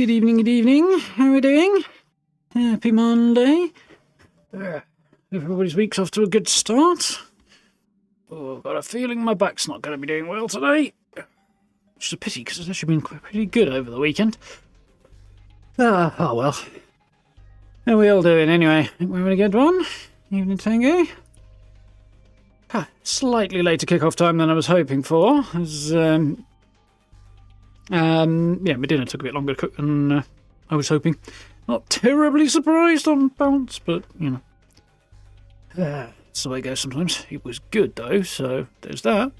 Good evening, good evening. How are we doing? Happy Monday. Everybody's week's off to a good start. Oh, I've got a feeling my back's not going to be doing well today. Which is a pity, because it's actually been pretty good over the weekend. Oh well. How are we all doing anyway? Think we're having a good one? Evening Tango? Slightly later kick-off time than I was hoping for. As, my dinner took a bit longer to cook than I was hoping. Not terribly surprised on balance, but, you know. That's the way it goes sometimes. It was good, though, so there's that.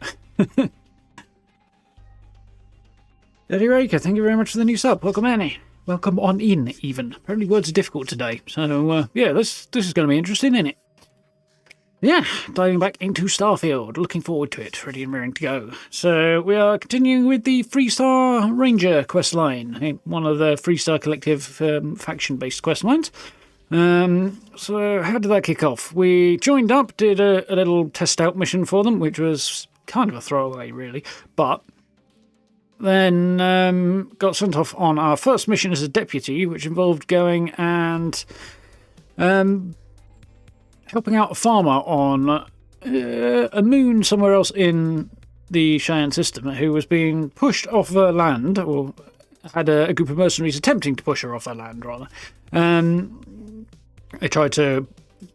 Daddy Raker, thank you very much for the new sub. Welcome, Annie. Welcome on in, even. Apparently words are difficult today. So, this is going to be interesting, isn't it? Yeah, diving back into Starfield. Looking forward to it. Ready and raring to go. So, we are continuing with the Freestar Ranger questline. One of the Freestar Collective faction-based questlines. So, how did that kick off? We joined up, did a little test-out mission for them, which was kind of a throwaway, really. But then got sent off on our first mission as a deputy, which involved going and helping out a farmer on a moon somewhere else in the Xion system who was being pushed off her land, or had a group of mercenaries attempting to push her off her land, rather. They tried to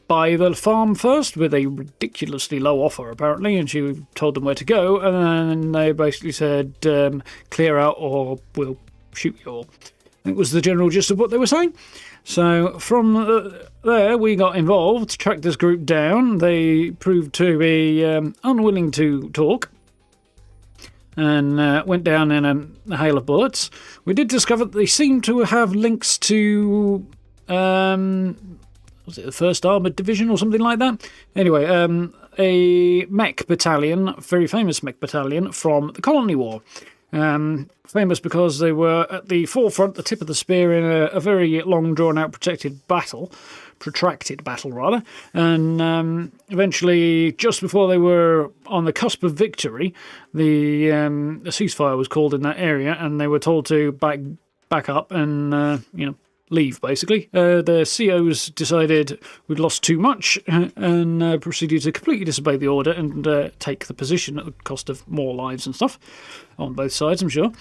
buy the farm first with a ridiculously low offer, apparently, and she told them where to go, and then they basically said, clear out or we'll shoot you all. That was the general gist of what they were saying. So from there, we got involved, tracked this group down. They proved to be unwilling to talk and went down in a hail of bullets. We did discover that they seemed to have links to, was it the 1st Armoured Division or something like that? Anyway, a mech battalion, very famous mech battalion from the Colony War. Famous because they were at the forefront, the tip of the spear, in a very long, drawn-out, protracted battle, and eventually, just before they were on the cusp of victory, the ceasefire was called in that area, and they were told to back up and leave, basically. The COs decided we'd lost too much and proceeded to completely disobey the order and take the position at the cost of more lives and stuff on both sides, I'm sure.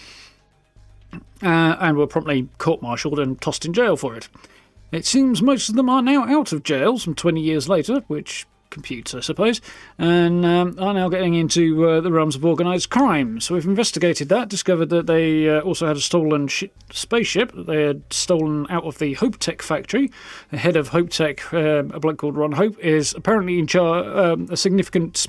And were promptly court-martialed and tossed in jail for it. It seems most of them are now out of jail some 20 years later, which computes, I suppose, and are now getting into the realms of organised crime. So we've investigated that, discovered that they also had a stolen spaceship that they had stolen out of the Hope Tech factory. The head of Hope Tech, a bloke called Ron Hope, is apparently in charge, a significant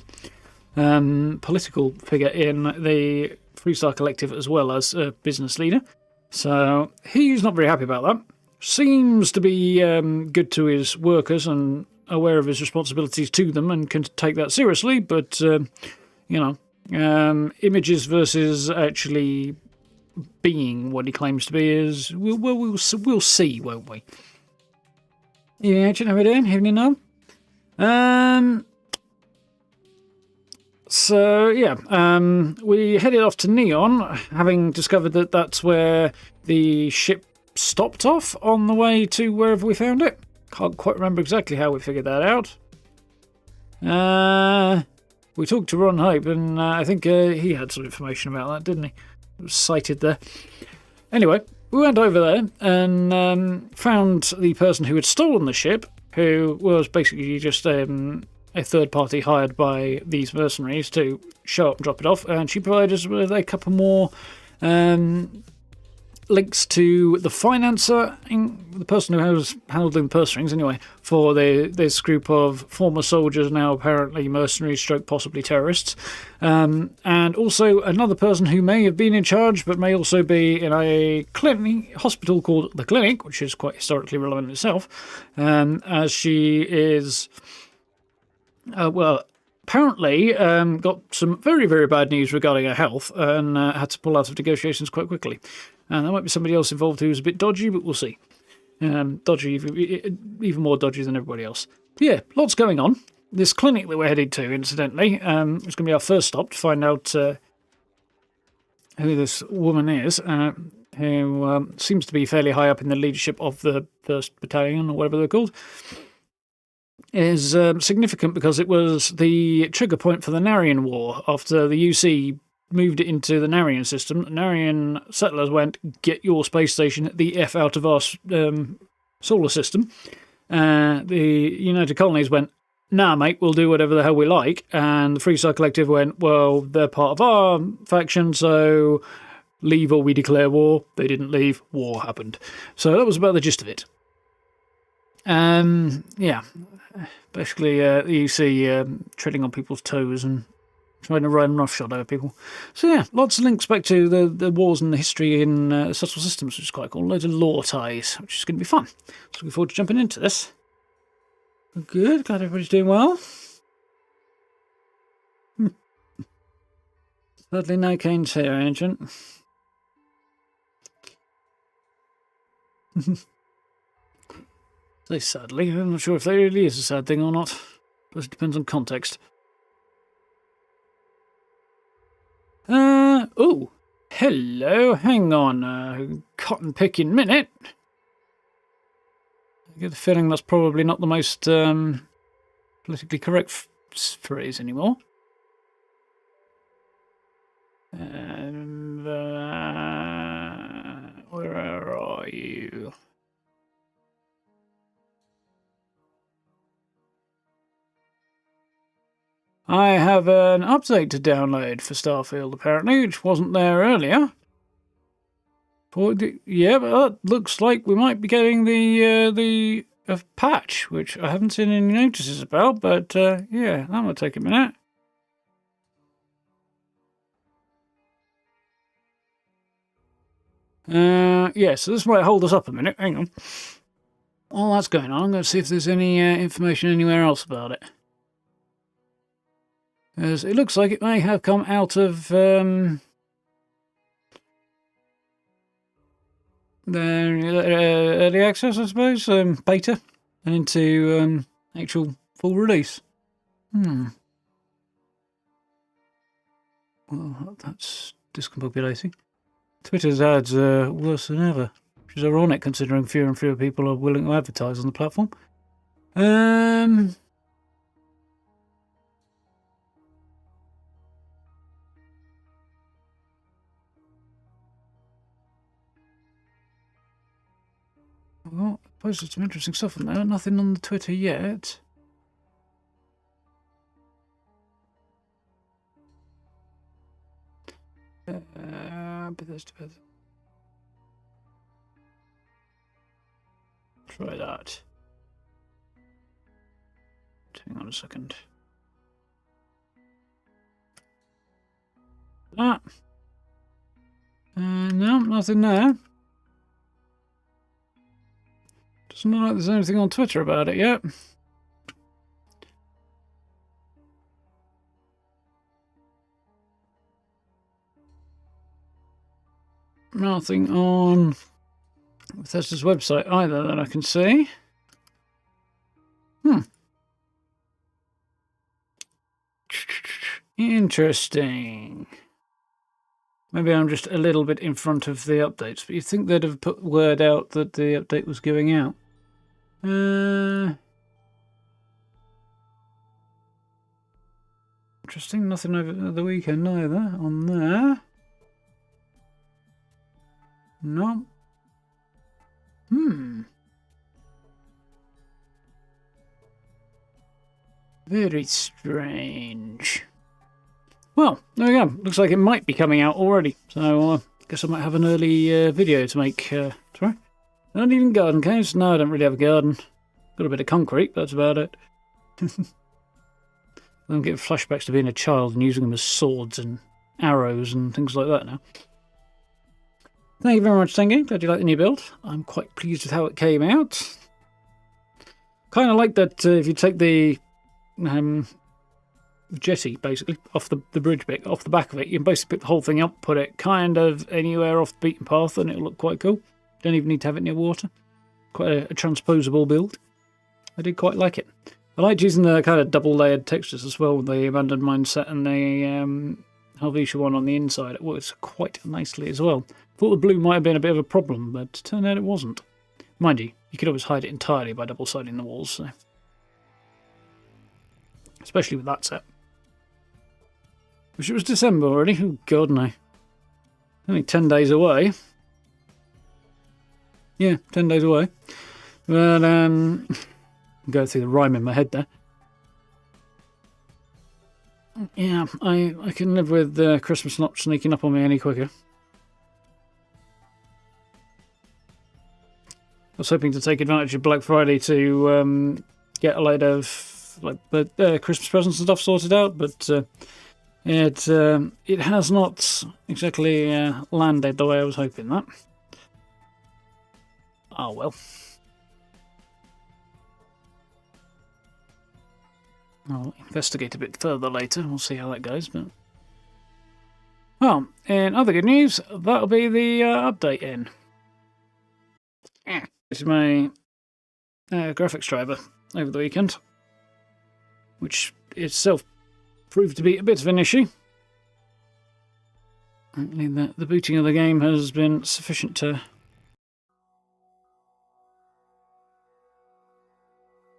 political figure in the Freestar Collective as well as a business leader. So he's not very happy about that. Seems to be good to his workers and aware of his responsibilities to them and can take that seriously, but, images versus actually being what he claims to be is, we'll see, won't we? Evening, Ancient, how are we doing? Evening, now. We headed off to Neon, having discovered that that's where the ship stopped off on the way to wherever we found it. Can't quite remember exactly how we figured that out. We talked to Ron Hope, and I think he had some information about that, didn't he? It was cited there. Anyway, we went over there and found the person who had stolen the ship, who was basically just a third party hired by these mercenaries to show up and drop it off, and she provided us with a couple more links to the financer, the person who was handling the purse strings, anyway, for this group of former soldiers, now apparently mercenaries stroke possibly terrorists, and also another person who may have been in charge but may also be in a hospital called The Clinic, which is quite historically relevant itself, as she is apparently got some very, very bad news regarding her health and had to pull out of negotiations quite quickly. And there might be somebody else involved who's a bit dodgy, but we'll see. Dodgy, even more dodgy than everybody else. But yeah, lots going on. This clinic that we're headed to, incidentally, is going to be our first stop to find out who this woman is. who seems to be fairly high up in the leadership of the 1st Battalion, or whatever they're called, is significant because it was the trigger point for the Narian War. After the UC moved it into the Narian system, Narian settlers went, get your space station the F out of our solar system. The United Colonies went, nah, mate, we'll do whatever the hell we like. And the Freeside Collective went, well, they're part of our faction, so leave or we declare war. They didn't leave. War happened. So that was about the gist of it. Yeah. Basically, the UC treading on people's toes and trying to ride roughshod over people. So yeah, lots of links back to the wars and the history in Subtle Systems, which is quite cool. Loads of lore ties, which is going to be fun. So looking forward to jumping into this. Good, glad everybody's doing well. Sadly, no Kane's here, Agent. Say sadly, I'm not sure if that really is a sad thing or not. But it depends on context. Oh, hello, hang on, cotton picking minute. I get the feeling that's probably not the most politically correct phrase anymore. Where are you? I have an update to download for Starfield, apparently, which wasn't there earlier. Yeah, but that looks like we might be getting the patch, which I haven't seen any notices about, but yeah, that might take a minute. Yeah, so this might hold us up a minute. Hang on. While that's going on, I'm going to see if there's any information anywhere else about it. As it looks like it may have come out of the early access, I suppose, beta, and into actual full release. Well, that's discombobulating. Twitter's ads are worse than ever, which is ironic considering fewer and fewer people are willing to advertise on the platform. Well, I posted some interesting stuff on there. Nothing on the Twitter yet. Bethesda. Try that. Hang on a second. No, nothing there. Doesn't look like there's anything on Twitter about it yet. Nothing on Bethesda's website either that I can see. Interesting. Maybe I'm just a little bit in front of the updates, but you'd think they'd have put word out that the update was going out. Interesting, nothing over the weekend either on there. No. Very strange. Well, there we go. Looks like it might be coming out already. So I guess I might have an early video to make. Sorry? Not even garden caves? No, I don't really have a garden. Got a bit of concrete, but that's about it. I'm getting flashbacks to being a child and using them as swords and arrows and things like that now. Thank you very much, Tengi. Glad you like the new build. I'm quite pleased with how it came out. Kind of like that if you take the jetty, basically, off the bridge bit, off the back of it, you can basically pick the whole thing up, put it kind of anywhere off the beaten path, and it'll look quite cool. Don't even need to have it near water. Quite a transposable build. I did quite like it. I liked using the kind of double-layered textures as well, with the abandoned mindset and the Helvetia one on the inside. It works quite nicely as well. Thought the blue might have been a bit of a problem, but it turned out it wasn't. Mind you, you could always hide it entirely by double-siding the walls, so. Especially with that set. Wish it was December already. Oh, God, no. Only 10 days away. Yeah, 10 days away. But, go through the rhyme in my head there. Yeah, I can live with Christmas not sneaking up on me any quicker. I was hoping to take advantage of Black Friday to get a load of Christmas presents and stuff sorted out, but it has not exactly landed the way I was hoping that. Oh well. I'll investigate a bit further later. We'll see how that goes. But well, in other good news, that'll be the update in. This is my graphics driver over the weekend, which itself proved to be a bit of an issue. I mean, the booting of the game has been sufficient to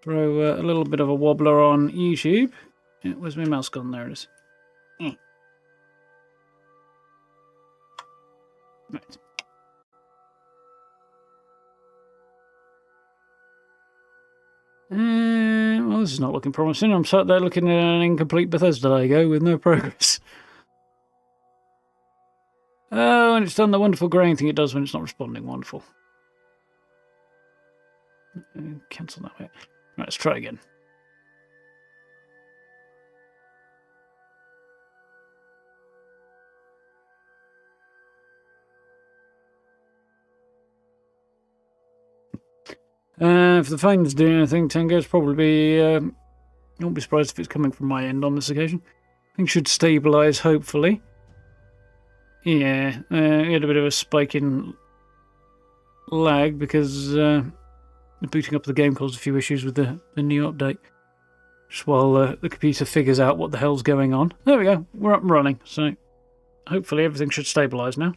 throw a little bit of a wobbler on YouTube. Where's my mouse gone? There it is. Right. Well, this is not looking promising. I'm sat there looking at an incomplete Bethesda Lego with no progress. Oh, and it's done the wonderful graying thing it does when it's not responding. Wonderful. Cancel that bit. Right, let's try again. If the phone's doing anything, Tango's probably be... I won't be surprised if it's coming from my end on this occasion. Things should stabilise, hopefully. Yeah, we had a bit of a spike in lag because the booting up of the game caused a few issues with the new update. Just while the computer figures out what the hell's going on. There we go, we're up and running, so hopefully everything should stabilise now.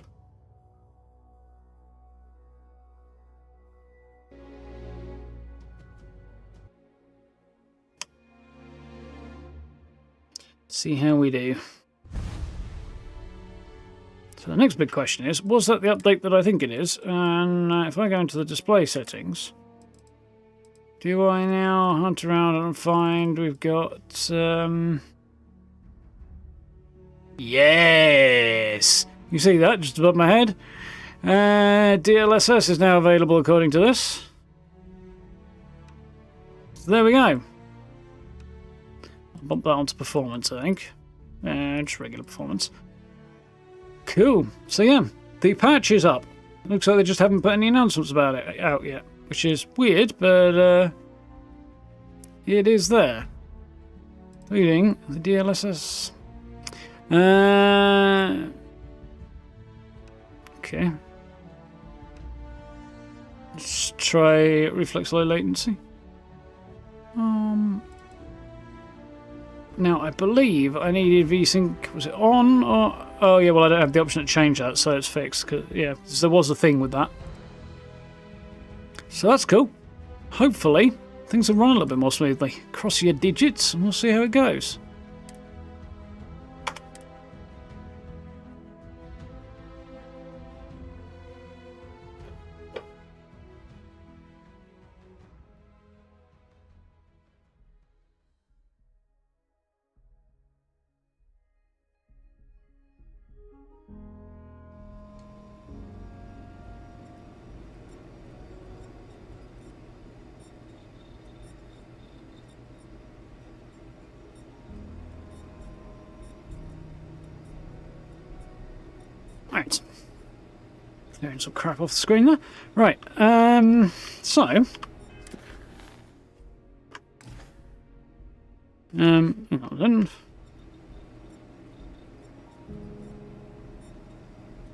See how we do. So the next big question is, was that the update that I think it is? And if I go into the display settings, do I now hunt around and find we've got... Yes! You see that just above my head? DLSS is now available according to this. So there we go. Bump that onto performance, I think. Just regular performance. Cool. So yeah, the patch is up. Looks like they just haven't put any announcements about it out yet, which is weird, but it is there. Including the DLSS. Okay. Let's try reflex low latency. Now, I believe I needed VSync. Was it on or... Oh, yeah, well, I don't have the option to change that, so it's fixed. Cause, yeah, there was a thing with that. So that's cool. Hopefully, things will run a little bit more smoothly. Cross your digits, and we'll see how it goes. Right. Clearing some crap off the screen there. Right, so...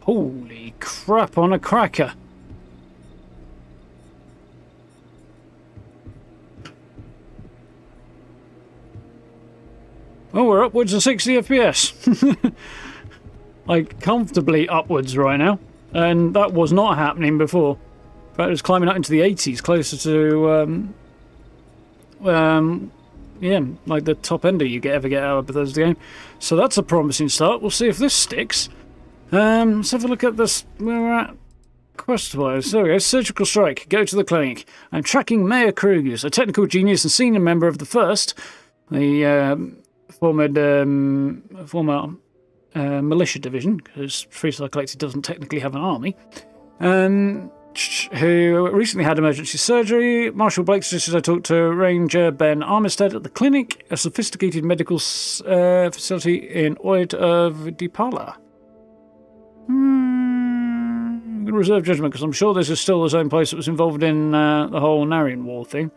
Holy crap on a cracker. Well, we're upwards of 60 FPS. like comfortably upwards right now, and that was not happening before. In fact, it was climbing up into the 80s, closer to yeah, like the top ender you ever get out of Bethesda game. So that's a promising start. We'll see if this sticks. Let's have a look at this. Where we're at quest-wise. There we go. Surgical strike. Go to the clinic. I'm tracking Mayor Krugers, a technical genius and senior member of the First, the former militia division, because Freestyle Collective doesn't technically have an army, who recently had emergency surgery. Marshal Blake suggested I talked to Ranger Ben Armistead at the clinic, a sophisticated medical facility in Oid of Dipala. I'm going to reserve judgment because I'm sure this is still the same place that was involved in the whole Narian War thing.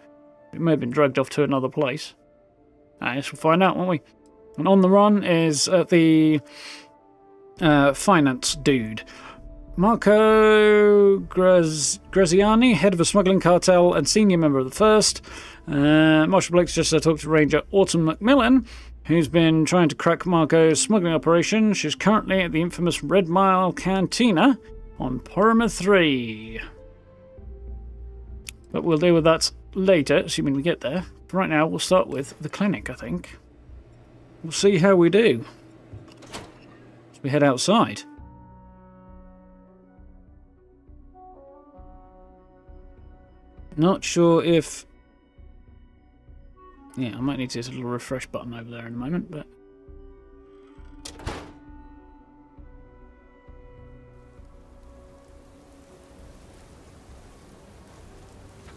It may have been dragged off to another place. I guess we'll find out, won't we? And on the run is the finance dude. Marco Graziani, head of a smuggling cartel and senior member of the First. Marshal Blake suggested I talked to Ranger Autumn Macmillan, who's been trying to crack Marco's smuggling operation. She's currently at the infamous Red Mile Cantina on Porima 3. But we'll deal with that later, assuming we get there. For right now, we'll start with the clinic, I think. We'll see how we do as we head outside. Not sure if... Yeah, I might need to use a little refresh button over there in a moment, but...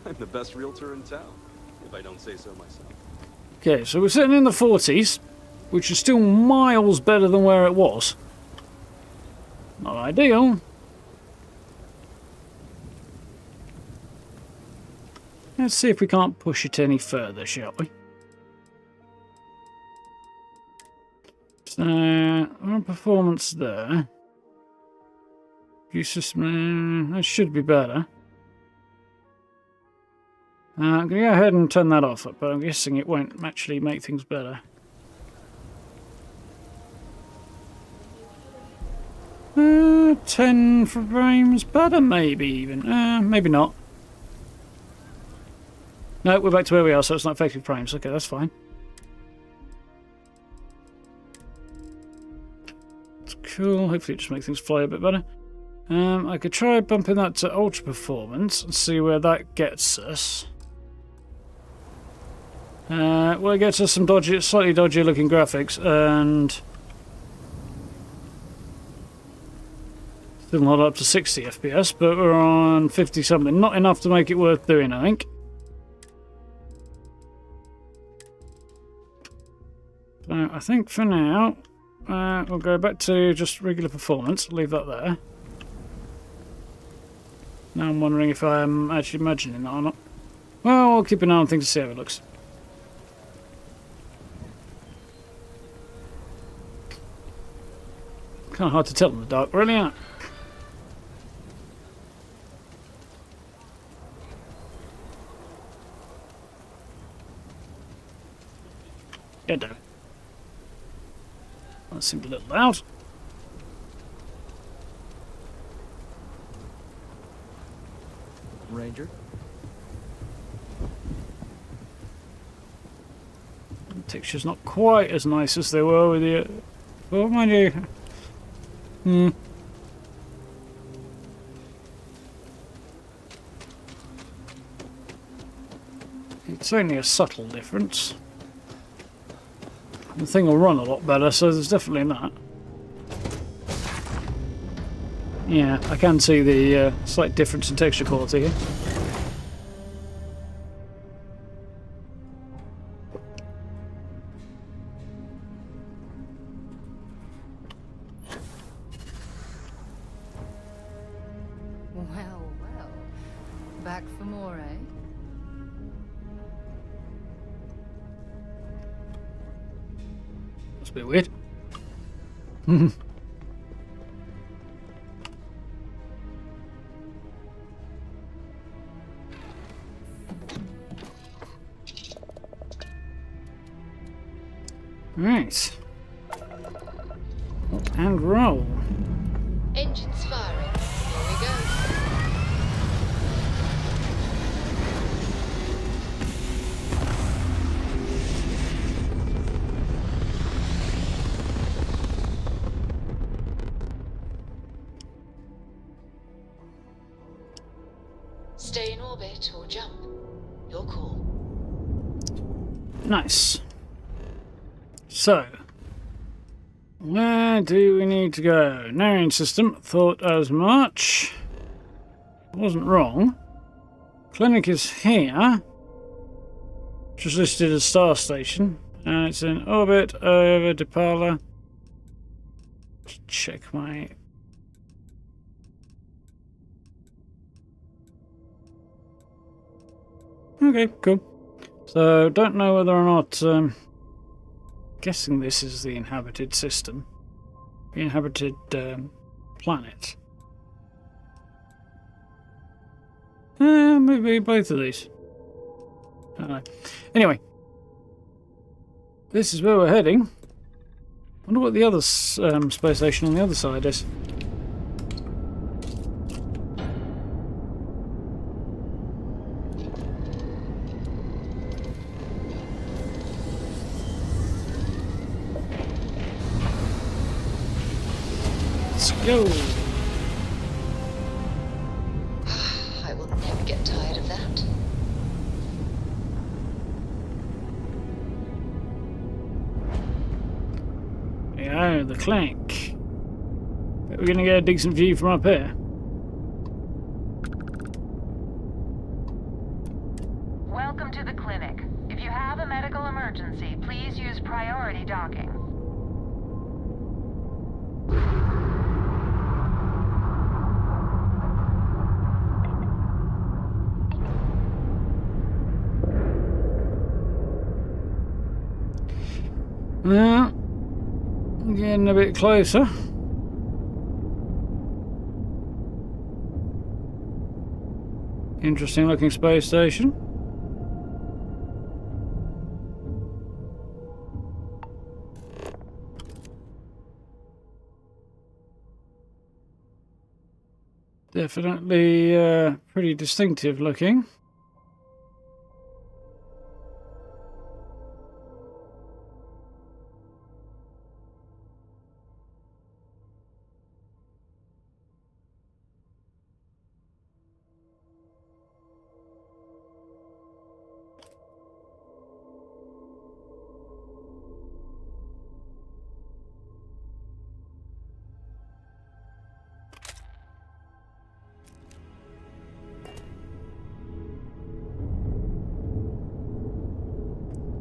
I'm the best realtor in town, if I don't say so myself. Okay, so we're sitting in the 40s, which is still miles better than where it was. Not ideal. Let's see if we can't push it any further, shall we? So, our performance there. That should be better. I'm going to go ahead and turn that off, but I'm guessing it won't actually make things better. 10 frames better, maybe even. Maybe not. No, we're back to where we are, so it's not affecting frames. Okay, that's fine. It's cool. Hopefully it just makes things fly a bit better. I could try bumping that to ultra performance and see where that gets us. Well, it gets us some dodgy, slightly dodgy looking graphics, and still not up to 60 FPS, but we're on 50 something. Not enough to make it worth doing, I think. So I think for now, we'll go back to just regular performance. Leave that there. Now I'm wondering if I'm actually imagining that or not. Well, I'll keep an eye on things to see how it looks. Kind of hard to tell in the dark, really, isn't it? Yeah, damn it. That seemed a little loud. Ranger? The texture's not quite as nice as they were with the... Well, mind you... It's only a subtle difference. The thing will run a lot better, so there's definitely that. Yeah, I can see the slight difference in texture quality here. Well, well. Back for more, eh? That's a bit weird. Right. And roll. Engines firing. Here we go. Stay in orbit or jump. Your call. Nice. So, where do we need to go? Narrowing system, thought as much. Wasn't wrong. Clinic is here. Just listed as Star Station. And it's in orbit over Depala. Check my... Okay, cool. So, don't know whether or not... guessing this is the inhabited system. The inhabited planet. Maybe both of these. I don't know. Anyway. This is where we're heading. Wonder what the other space station on the other side is. Let's go. I will never get tired of that. Yeah, the clank. Bet we're gonna get a decent view from up here. Welcome to the clinic. If you have a medical emergency, please use priority docking. Well, getting a bit closer. Interesting looking space station. Definitely pretty distinctive looking.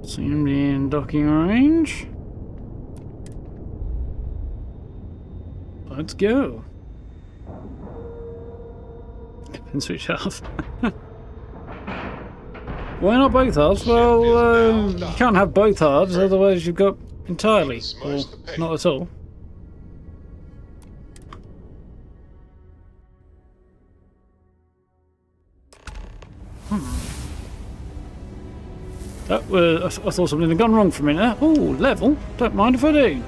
Seem to be in docking range. Let's go. Can switch off. Why not both halves? Well, you can't have both halves, otherwise you've got entirely, or not at all. That was, I thought something had gone wrong for a minute. Oh, level. Don't mind if I do.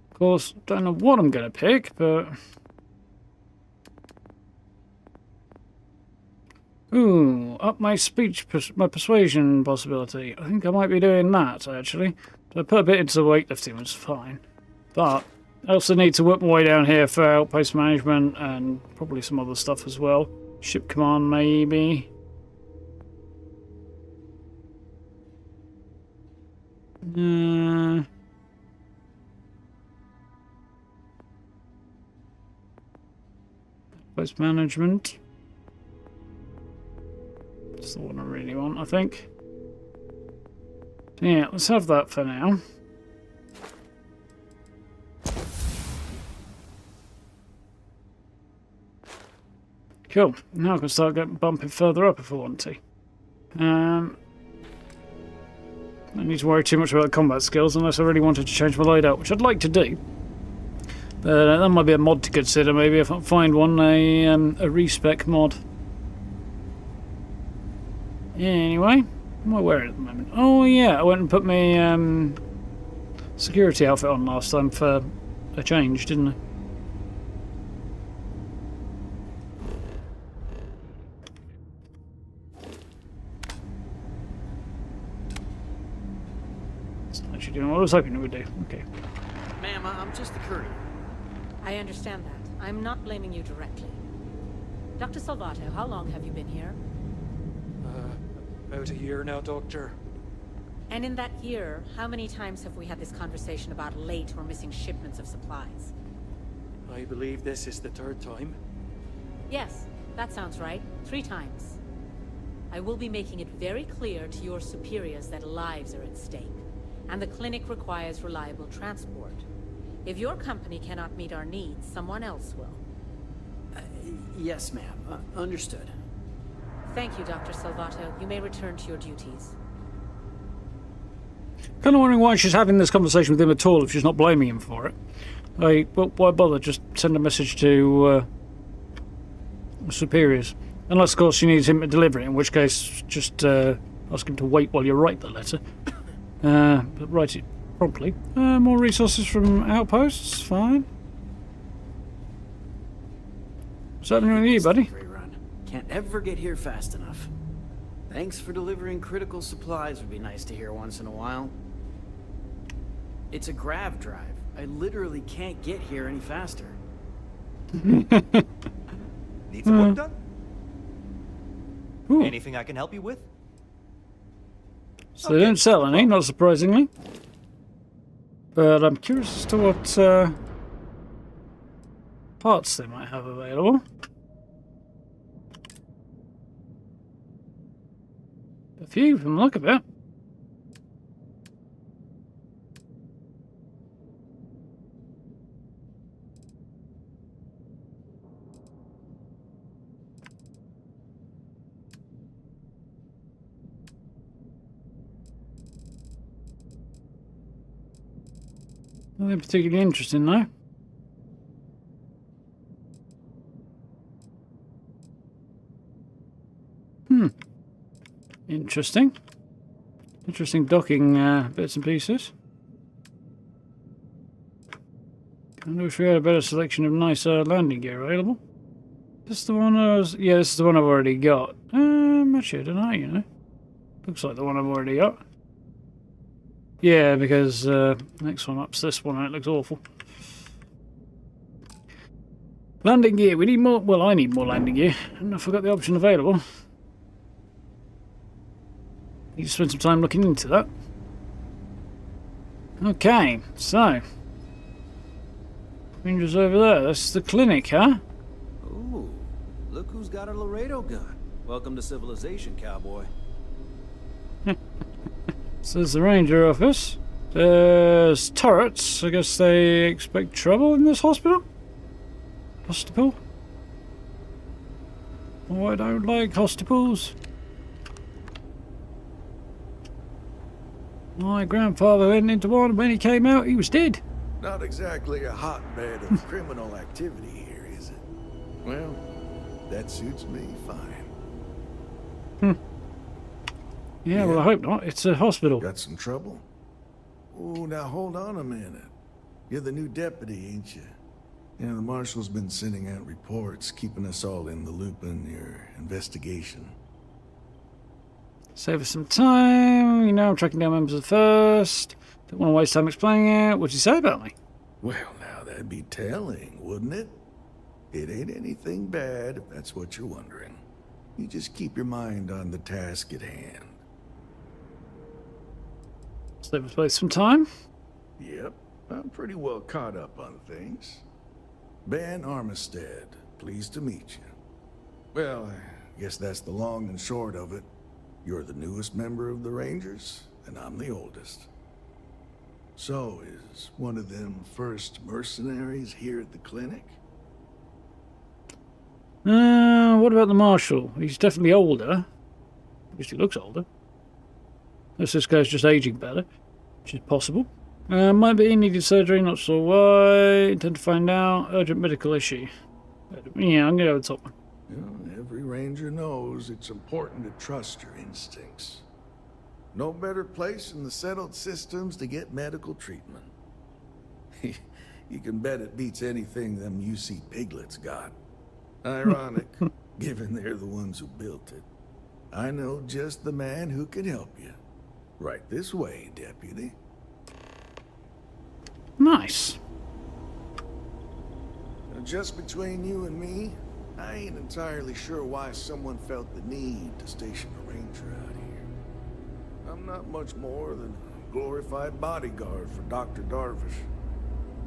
Of course, don't know what I'm going to pick, but... Ooh, up my speech, my persuasion possibility. I think I might be doing that, actually. So I put a bit into the weightlifting, which is fine. But I also need to work my way down here for outpost management and probably some other stuff as well. Ship command, maybe. Outpost management. That's the one I really want, I think. Yeah, let's have that for now. Cool. Now I can start getting bumping further up if I want to. I don't need to worry too much about combat skills unless I really wanted to change my loadout, which I'd like to do. But that might be a mod to consider, maybe if I find one, a respec mod. Anyway, What am I wearing at the moment? Oh yeah, I went and put my security outfit on last time for a change, didn't I? It's not actually doing what I was hoping it would do. Okay. Ma'am, I'm just the courier. I understand that. I'm not blaming you directly. Dr. Salvato, how long have you been here? About a year now, Doctor. And in that year, how many times have we had this conversation about late or missing shipments of supplies? I believe this is the third time. Yes, that sounds right. 3 times. I will be making it very clear to your superiors that lives are at stake, and the clinic requires reliable transport. If your company cannot meet our needs, someone else will. Yes, ma'am. Understood. Thank you, Dr. Salvato. You may return to your duties. Kind of wondering why she's having this conversation with him at all if she's not blaming him for it. Well, why bother? Just send a message to superiors. Unless, of course, she needs him to deliver it, in which case just ask him to wait while you write the letter. But write it promptly. More resources from outposts, fine. What's happening with you, buddy? Can't ever get here fast enough. Thanks for delivering critical supplies would be nice to hear once in a while. It's a grav drive. I literally can't get here any faster. Need some work done? Ooh. Anything I can help you with? So they don't sell any, not surprisingly. But I'm curious as to what parts they might have available. A few from the look of it. Nothing particularly interesting, though. Interesting. Interesting docking bits and pieces. I wish we had a better selection of nice landing gear available. This is the one I was... Yeah, this is the one I've already got. Actually, I don't know, you know. Looks like the one I've already got. Yeah, because next one up's this one and it looks awful. Landing gear, we need more... Well, I need more landing gear. I don't know if I've got the option available. Need to spend some time looking into that. Okay, so... Rangers over there, that's the clinic, huh? Ooh, look who's got a Laredo gun. Welcome to civilization, cowboy. So there's the ranger office. There's turrets. I guess they expect trouble in this hospital? Hospital? Oh, I don't like hospitals. My grandfather went into one. When he came out, he was dead. Not exactly a hotbed of criminal activity here, is it? Well, that suits me fine. Yeah, well, I hope not. It's a hospital. Got some trouble? Oh, now hold on a minute. You're the new deputy, ain't you? Yeah, the marshal's been sending out reports, keeping us all in the loop in your investigation. Save us some time. You know, I'm tracking down members of the First. Don't want to waste time explaining it. What'd you say about me? Well, now that'd be telling, wouldn't it? It ain't anything bad, if that's what you're wondering. You just keep your mind on the task at hand. Save us both some time. Yep, I'm pretty well caught up on things. Ben Armistead, pleased to meet you. Well, I guess that's the long and short of it. You're the newest member of the Rangers, and I'm the oldest. So, is one of them first mercenaries here at the clinic? What about the Marshal? He's definitely older. At least he looks older. Unless this guy's just aging better, which is possible. Might be needed surgery, not sure why. Intend to find out. Urgent medical issue. Yeah, I'm going to go with the top one. You know, every ranger knows it's important to trust your instincts. No better place in the settled systems to get medical treatment. You can bet it beats anything them UC piglets got. Ironic, given they're the ones who built it. I know just the man who can help you. Right this way, Deputy. Nice. Now, just between you and me, I ain't entirely sure why someone felt the need to station a ranger out here. I'm not much more than a glorified bodyguard for Dr. Darvish.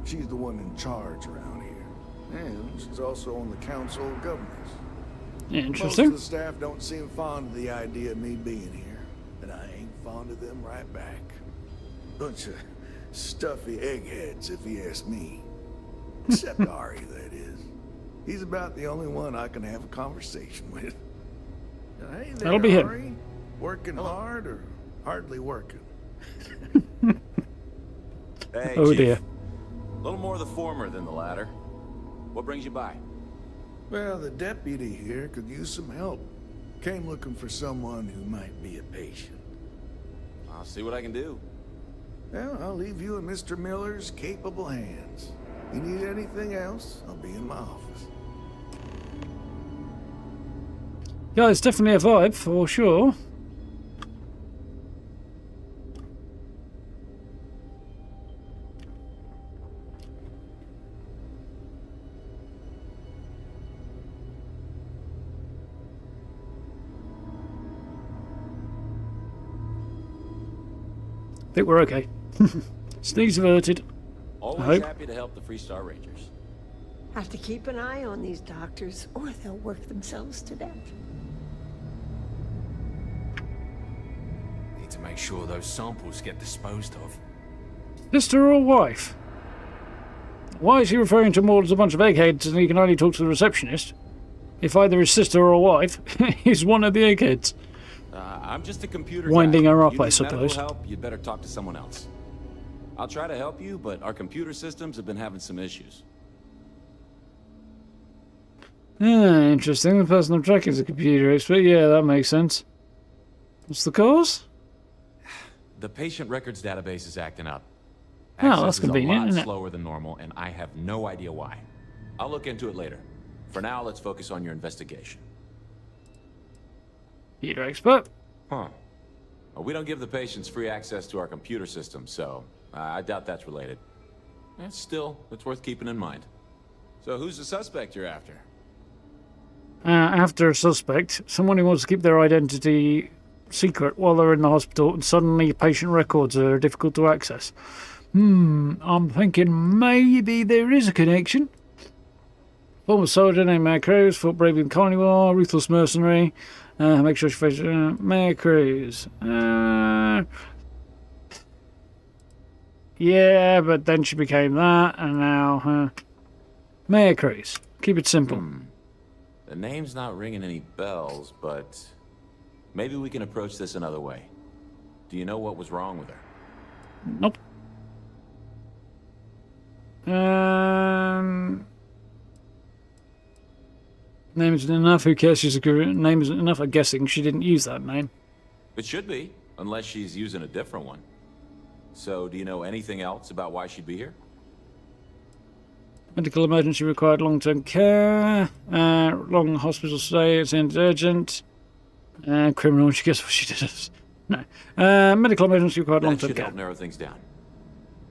She's the one in charge around here. And she's also on the Council of Governors. Interesting. Most of the staff don't seem fond of the idea of me being here, and I ain't fond of them right back. Bunch of stuffy eggheads, if you ask me. Except Ari, that is. He's about the only one I can have a conversation with. Hey there, That'll be him. Ari. Working hard or hardly working? Hey, Oh Chief. dear. A little more the former than the latter. What brings you by? Well, the deputy here could use some help. Came looking for someone who might be a patient. I'll see what I can do. Well, I'll leave you in Mr. Miller's capable hands. You need anything else, I'll be in my office. Yeah, it's definitely a vibe for sure. I think we're okay. Sneeze averted. Always happy to help the Freestar Rangers. Have to keep an eye on these doctors, or they'll work themselves to death. Need to make sure those samples get disposed of. Sister or wife? Why is he referring to more as a bunch of eggheads and he can only talk to the receptionist? If either his sister or wife, he's one of the eggheads. I'm just a computer Winding guy. her up, You I need suppose. medical help, you'd better talk to someone else. I'll try to help you, but our computer systems have been having some issues. Interesting. The person I'm tracking is a computer expert. Yeah, that makes sense. What's the cause? The patient records database is acting up. Oh, Access that's is convenient, a lot isn't it? slower than normal, and I have no idea why. I'll look into it later. For now, let's focus on your investigation. Computer expert. Huh. Well, we don't give the patients free access to our computer system, so I doubt that's related. Still, it's worth keeping in mind. So who's the suspect you're after? After a suspect, someone who wants to keep their identity secret while they're in the hospital, and suddenly patient records are difficult to access. I'm thinking maybe there is a connection. Former soldier named Mayor Cruz, fought bravely in the Colony War, ruthless mercenary. Make sure she faces Mayor Cruz. Yeah, but then she became that, and now Mayor Cruz. Keep it simple. The name's not ringing any bells, but maybe we can approach this another way. Do you know what was wrong with her? Nope. Name isn't enough. Who cares? She's a name isn't enough. I'm guessing she didn't use that name. It should be, unless she's using a different one. So, do you know anything else about why she'd be here? Medical emergency required long-term care. Long hospital stay. It's urgent. Criminal. She guessed what she did. No. Medical emergency required That long-term should care. help narrow things down.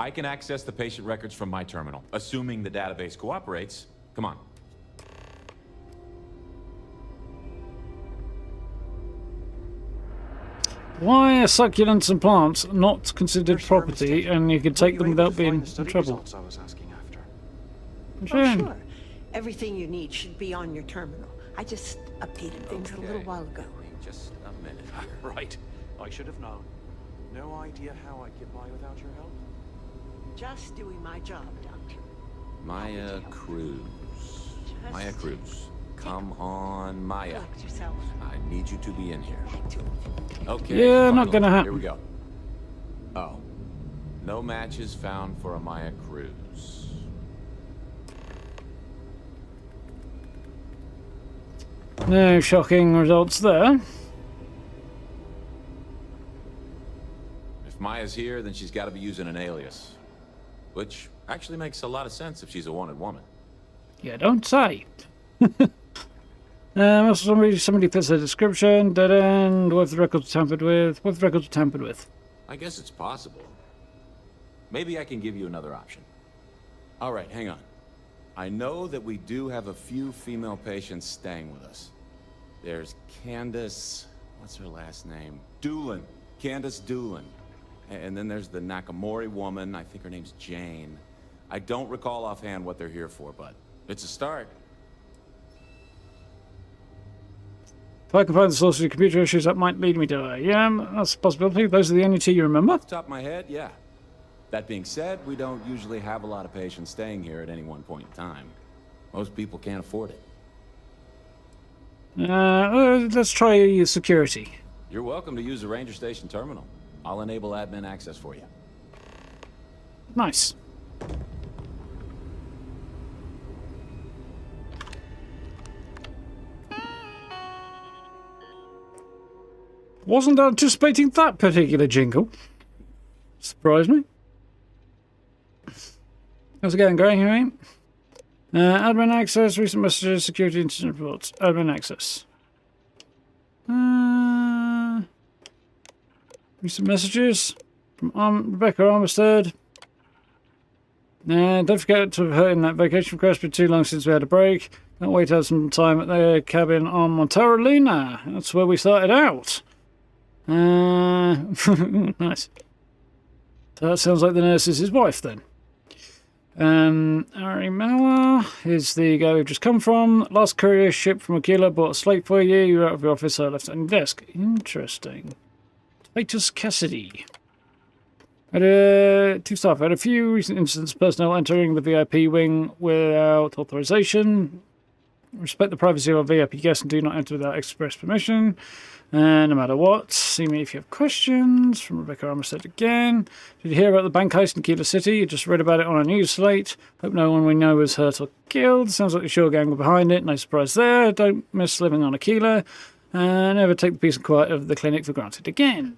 I can access the patient records from my terminal, assuming the database cooperates. Come on. Why are succulents and plants not considered property, and you can take them without being in trouble? I was asking after. Oh, sure. Everything you need should be on your terminal. I just updated things a little while ago. Just a minute. Right. I should have known. No idea how I'd get by without your help. Just doing my job, Doctor. Maya Cruz. Maya Cruz. Come on, Maya. Collect yourself. I need you to be in here. Head to it. Okay. Yeah, not finally. gonna happen. Here we go. Oh. No matches found for a Maya Cruz. No shocking results there. Maya's here, then she's got to be using an alias. Which actually makes a lot of sense if she's a wanted woman. Yeah, don't say. Somebody fits the description. Dead end. What if the records are tampered with? What if the records are tampered with? I guess it's possible. Maybe I can give you another option. All right, hang on. I know that we do have a few female patients staying with us. There's Candace... what's her last name? Doolin. Candace Doolin. And then there's the Nakamori woman. I think her name's Jane. I don't recall offhand what they're here for, but it's a start. If I can find the source of the computer issues, that might lead me to yeah, that's a possibility. Those are the only two you remember? Off the top of my head, yeah. That being said, we don't usually have a lot of patients staying here at any one point in time. Most people can't afford it. Let's try security. You're welcome to use the Ranger Station terminal. I'll enable admin access for you. Nice. Wasn't anticipating that particular jingle. Surprised me. How's it going, Gray? All right? Admin access, recent messages, security incident reports. Admin access. Recent messages from Rebecca Armistead. Don't forget to have in that vacation request. Been too long since we had a break. Can't wait to have some time at their cabin on Monterolina. That's where we started out. Nice. So that sounds like the nurse is his wife then. Ari Mauer is the guy we've just come from. Last courier ship from Aquila bought a slate for you. You were out of your office, so I left it on your desk. Interesting. Titus Cassidy. Two staff. Had a few recent incidents of personnel entering the VIP wing without authorization. Respect the privacy of our VIP guests and do not enter without express permission. No matter what. See me if you have questions. From Rebecca Armistead again. Did you hear about the bank heist in Kilo City? You just read about it on a news slate. Hope no one we know was hurt or killed. Sounds like the Shore gang were behind it. No surprise there. Don't miss living on Aquila. Never take the peace and quiet of the clinic for granted again.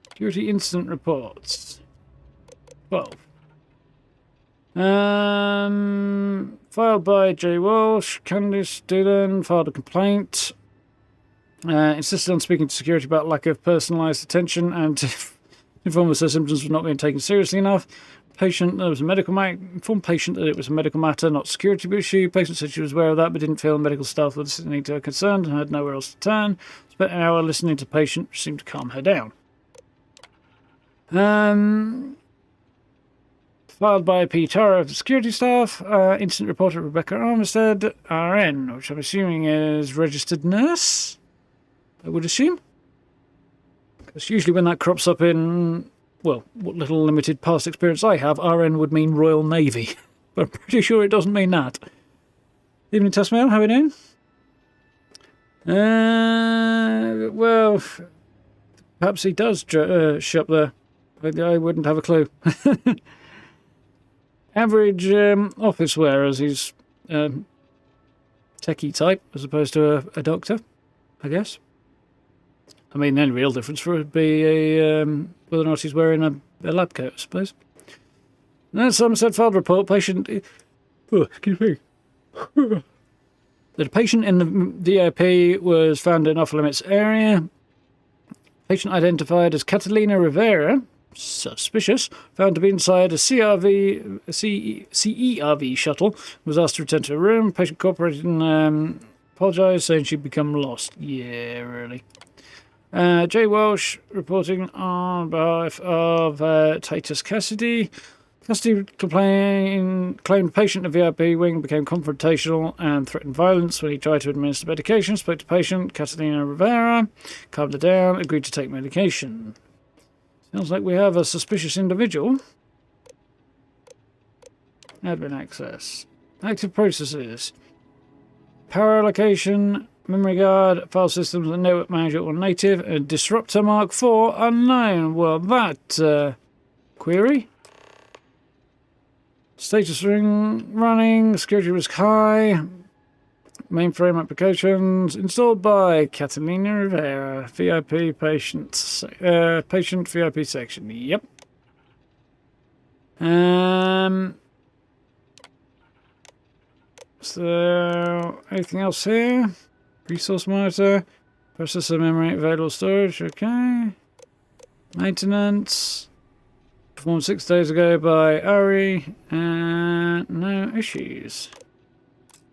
Security incident reports. 12. Filed by J. Walsh. Candice Dillon filed a complaint. Insisted on speaking to security about lack of personalised attention and informed us their symptoms were not being taken seriously enough. Patient, there was a medical informed patient that it was a medical matter, not security issue. Patient said she was aware of that, but didn't feel medical staff were listening to her concerned and had nowhere else to turn. Spent an hour listening to patient, which seemed to calm her down. Filed by P. Tara of the security staff. Incident reporter Rebecca Armistead, RN, which I'm assuming is registered nurse, I would assume. Because usually when that crops up in, well, what little limited past experience I have, RN would mean Royal Navy. But I'm pretty sure it doesn't mean that. Evening test mail, how are we doing? Well, perhaps he does shop there. I wouldn't have a clue. Average office wear, as he's techie type, as opposed to a doctor, I guess. I mean, the only real difference for it would be whether or not he's wearing a lab coat, I suppose. As some said, filed report, patient... Oh, excuse me. The patient in the VIP was found in off-limits area. Patient identified as Catalina Rivera, suspicious, found to be inside a CERV shuttle, was asked to return to her room. Patient cooperated and apologised, saying she'd become lost. Yeah, really. Jay Welsh reporting on behalf of Titus Cassidy. Cassidy claimed patient in the VIP wing became confrontational and threatened violence when he tried to administer medication. Spoke to patient Catalina Rivera, calmed her down, agreed to take medication. Sounds like we have a suspicious individual. Admin access. Active processes. Power allocation, memory guard, file systems, and network manager or native, and disruptor mark 4 unknown. Well, that query. Status ring running, security risk high. Mainframe applications installed by Catalina Rivera. VIP patient VIP section. Yep. So anything else here? Resource monitor, processor memory, available storage. Okay. Maintenance. Performed 6 days ago by Ari. No issues.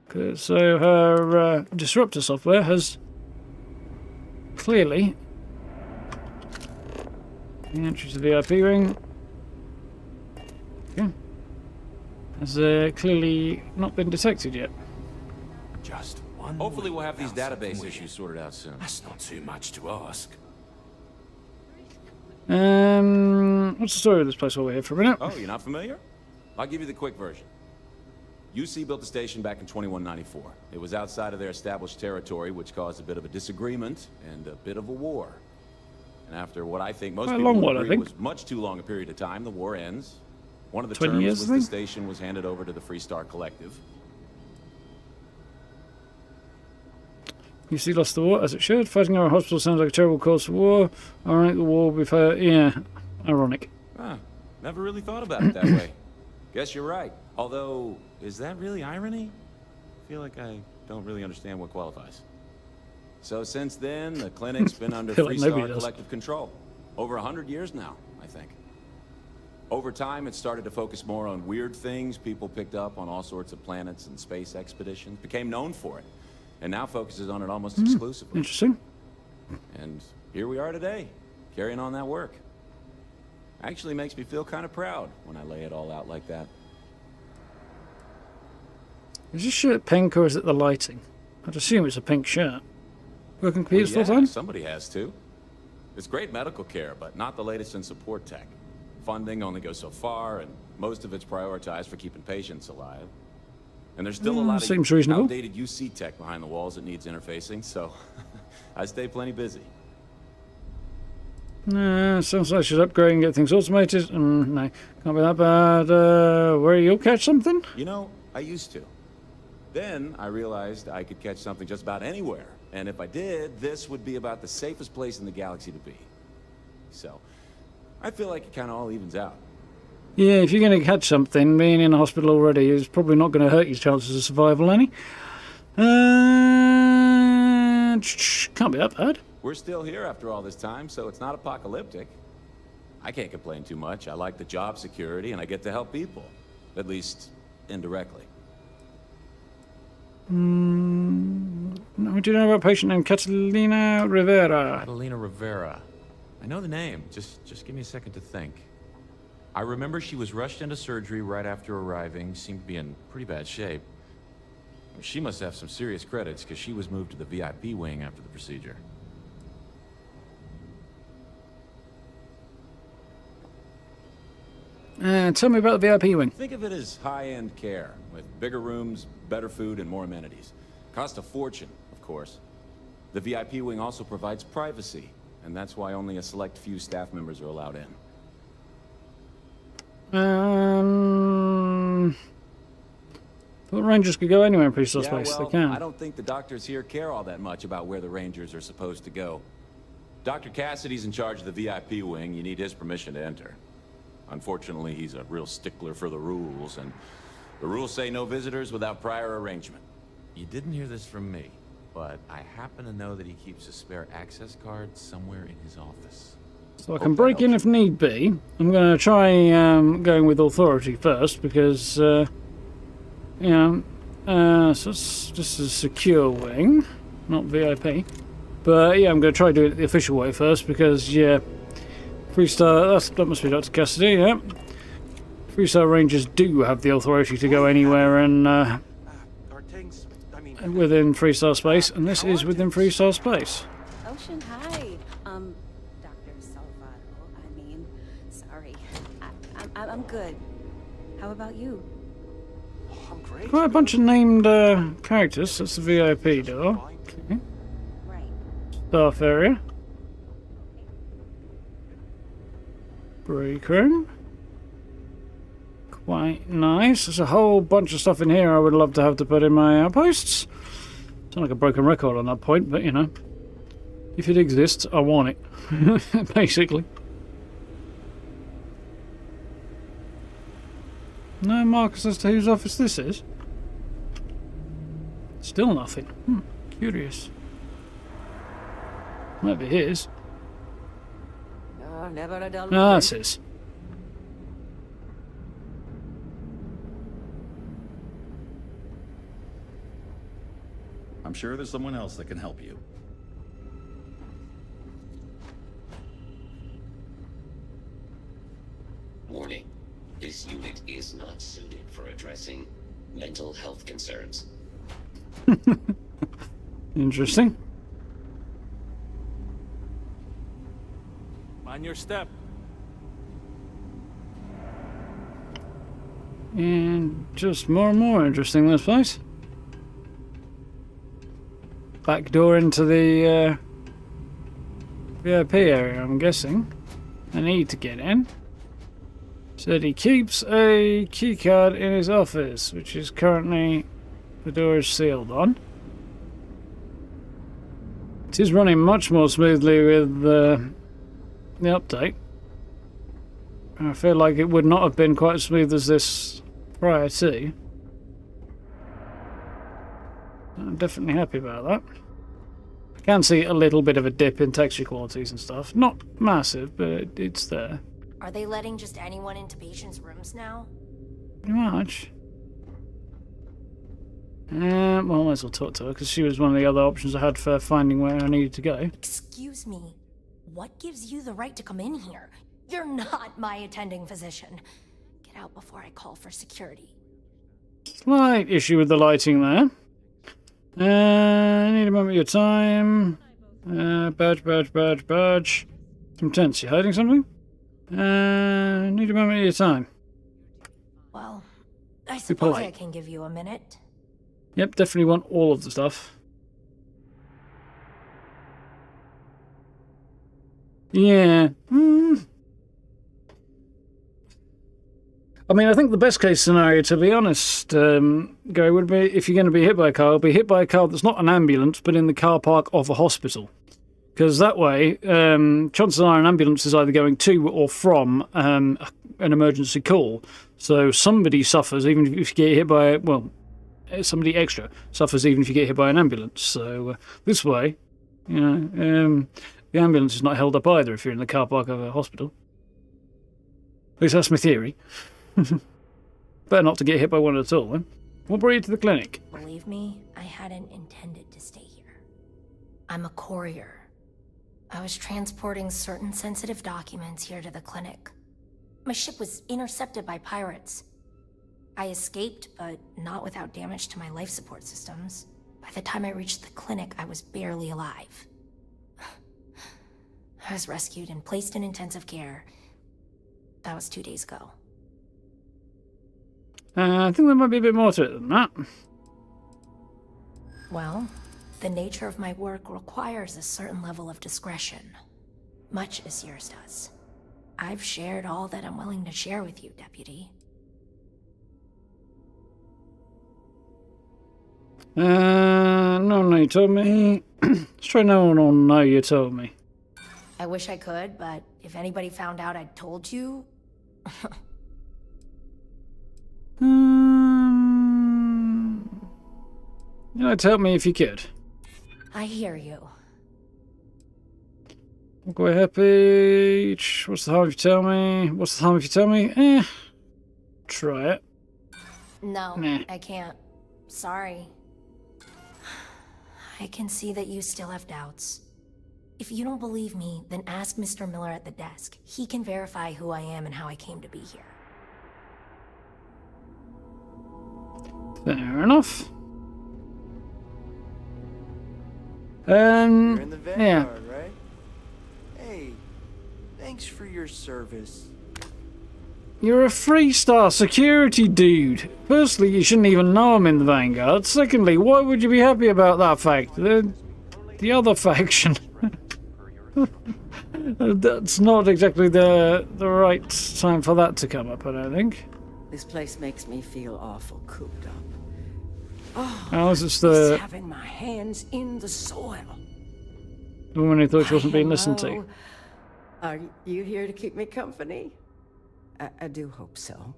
Good. So her disruptor software has clearly the entry to the VIP wing. Okay. Has clearly not been detected yet. Just one. Hopefully we'll have these database issues sorted out soon. That's not too much to ask. What's the story of this place while we're here for a minute? Oh, you're not familiar? I'll give you the quick version. UC built the station back in 2194. It was outside of their established territory, which caused a bit of a disagreement and a bit of a war. And after what I think most people would agree was much too long a period of time, the war ends. One of the terms was the station was handed over to the Freestar Collective. UC lost the war, as it should. Fighting our hospital sounds like a terrible cause for war. Ironic, the war will be fair. Yeah, ironic. Huh. Never really thought about it that way. Guess you're right. Although, is that really irony? I feel like I don't really understand what qualifies. So since then, the clinic's been under Freestar Collective control. Over 100 years now, I think. Over time, it started to focus more on weird things. People picked up on all sorts of planets and space expeditions, became known for it, and now focuses on it almost exclusively. Interesting. And here we are today, carrying on that work. Actually makes me feel kind of proud when I lay it all out like that. Is this shirt pink or is it the lighting? I'd assume it's a pink shirt. Working computers full time? Somebody has to. It's great medical care, but not the latest in support tech. Funding only goes so far, and most of it's prioritized for keeping patients alive. And there's still a lot of outdated UC tech behind the walls that needs interfacing, so I stay plenty busy. Sounds like she's upgrading and get things automated. No, can't be that bad. Where you'll catch something? You know, I used to. Then I realized I could catch something just about anywhere. And if I did, this would be about the safest place in the galaxy to be. So, I feel like it kind of all evens out. Yeah, if you're going to catch something, being in a hospital already is probably not going to hurt your chances of survival any. Can't be that bad. We're still here after all this time, so it's not apocalyptic. I can't complain too much. I like the job security, and I get to help people. At least, indirectly. What do you know about a patient named Catalina Rivera? Catalina Rivera. I know the name. Just give me a second to think. I remember she was rushed into surgery right after arriving. Seemed to be in pretty bad shape. She must have some serious credits, because she was moved to the VIP wing after the procedure. Tell me about the VIP wing. Think of it as high-end care, with bigger rooms, better food, and more amenities. Cost a fortune, of course. The VIP wing also provides privacy, and that's why only a select few staff members are allowed in. Thought Rangers could go anywhere in Freestar space. Well, they can. I don't think the doctors here care all that much about where the Rangers are supposed to go. Dr. Cassidy's in charge of the VIP wing. You need his permission to enter. Unfortunately, he's a real stickler for the rules, and the rules say no visitors without prior arrangement. You didn't hear this from me, but I happen to know that he keeps a spare access card somewhere in his office. So I can break in if need be. I'm going to try going with authority first, because, so this is a secure wing, not VIP. But yeah, I'm going to try to do it the official way first, because, yeah, Freestar, that must be Dr. Cassidy, yeah. Freestar Rangers do have the authority to go anywhere and within Freestar space, and this is within Freestar space. Ocean, hi. Dr. Salvato, sorry. I'm good. How about you? I'm great. Quite a bunch of named characters. That's the VIP door. Okay. Right. Staff area. Break room. Quite nice. There's a whole bunch of stuff in here I would love to have to put in my outposts. Sound like a broken record on that point, but you know, if it exists, I want it. Basically. No markers as to whose office this is. Still nothing. Curious. Might be his. No, never a dull No, that's his. I'm sure there's someone else that can help you. Warning. This unit is not suited for addressing mental health concerns. Interesting. Mind your step. And just more and more interesting, this place. Back door into the VIP area, I'm guessing. I need to get in. Said he keeps a keycard in his office, which is currently, the door is sealed on. It is running much more smoothly with the update. I feel like it would not have been quite as smooth as this prior to. I'm definitely happy about that. I can see a little bit of a dip in texture qualities and stuff. Not massive, but it's there. Are they letting just anyone into patients' rooms now? Pretty much. Well, I might as well talk to her, because she was one of the other options I had for finding where I needed to go. Excuse me. What gives you the right to come in here? You're not my attending physician. Get out before I call for security. Slight issue with the lighting there. I need a moment of your time. Badge. Some tense. You hiding something? Need a moment of your time. Well, I suppose I can give you a minute. Yep, definitely want all of the stuff. Yeah. I mean, I think the best case scenario, to be honest, Gary, would be if you're going to be hit by a car, be hit by a car that's not an ambulance, but in the car park of a hospital. Because that way, chances are an ambulance is either going to or from an emergency call. So somebody suffers, even if you get hit by, well, somebody extra suffers even if you get hit by an ambulance. So this way, you know, the ambulance is not held up either if you're in the car park of a hospital. At least that's my theory. Better not to get hit by one at all, then. What brought you to the clinic? Believe me, I hadn't intended to stay here. I'm a courier. I was transporting certain sensitive documents here to the clinic. My ship was intercepted by pirates. I escaped, but not without damage to my life support systems. By the time I reached the clinic, I was barely alive. I was rescued and placed in intensive care. That was 2 days ago. I think there might be a bit more to it than that. Well, the nature of my work requires a certain level of discretion, much as yours does. I've shared all that I'm willing to share with you, Deputy. No, you told me. Let's try no, you told me. I wish I could, but if anybody found out I'd told you... You'd help me if you could. I hear you. Walkway happy. What's the harm if you tell me? What's the harm if you tell me? Try it. No, Nah. I can't. Sorry. I can see that you still have doubts. If you don't believe me, then ask Mr. Miller at the desk. He can verify who I am and how I came to be here. Fair enough. You're in the yeah. Vanguard, right? Hey, thanks for your service. You're a 3-star security dude. Firstly, you shouldn't even know I'm in the Vanguard. Secondly, why would you be happy about that fact? The other faction. That's not exactly the right time for that to come up, I don't think. This place makes me feel awful cooped up. Oh, this is the having my hands in the soil. woman who thought she wasn't being listened to. Hello. Are you here to keep me company? I do hope so.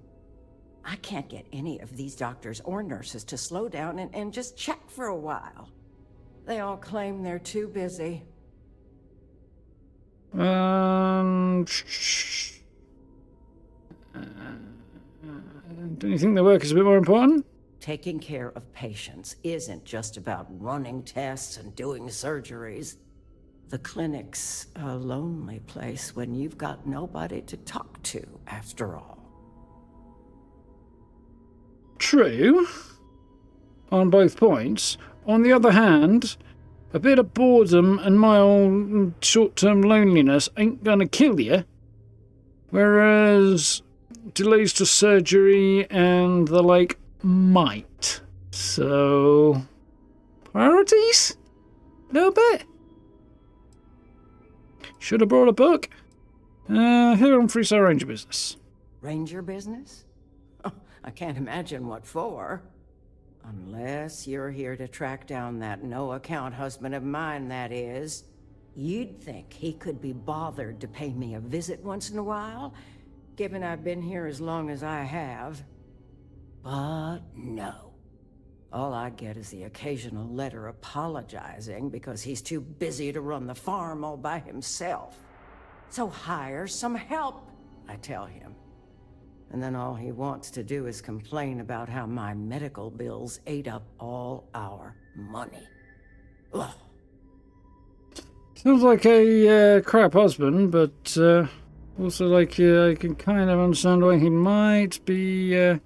I can't get any of these doctors or nurses to slow down and just chat for a while. They all claim they're too busy. Don't you think their work is a bit more important? Taking care of patients isn't just about running tests and doing surgeries. The clinic's a lonely place when you've got nobody to talk to, after all. True. On both points. On the other hand, a bit of boredom and my own short-term loneliness ain't gonna kill you. Whereas delays to surgery and the like might. So, priorities? A little bit. Should have brought a book. Here on Freestyle Ranger business. Ranger business? Oh, I can't imagine what for. Unless you're here to track down that no-account husband of mine, that is. You'd think he could be bothered to pay me a visit once in a while, given I've been here as long as I have. But no. All I get is the occasional letter apologizing because he's too busy to run the farm all by himself. So hire some help, I tell him. And then all he wants to do is complain about how my medical bills ate up all our money. Ugh. Sounds like a crap husband, but also like I can kind of understand why he might be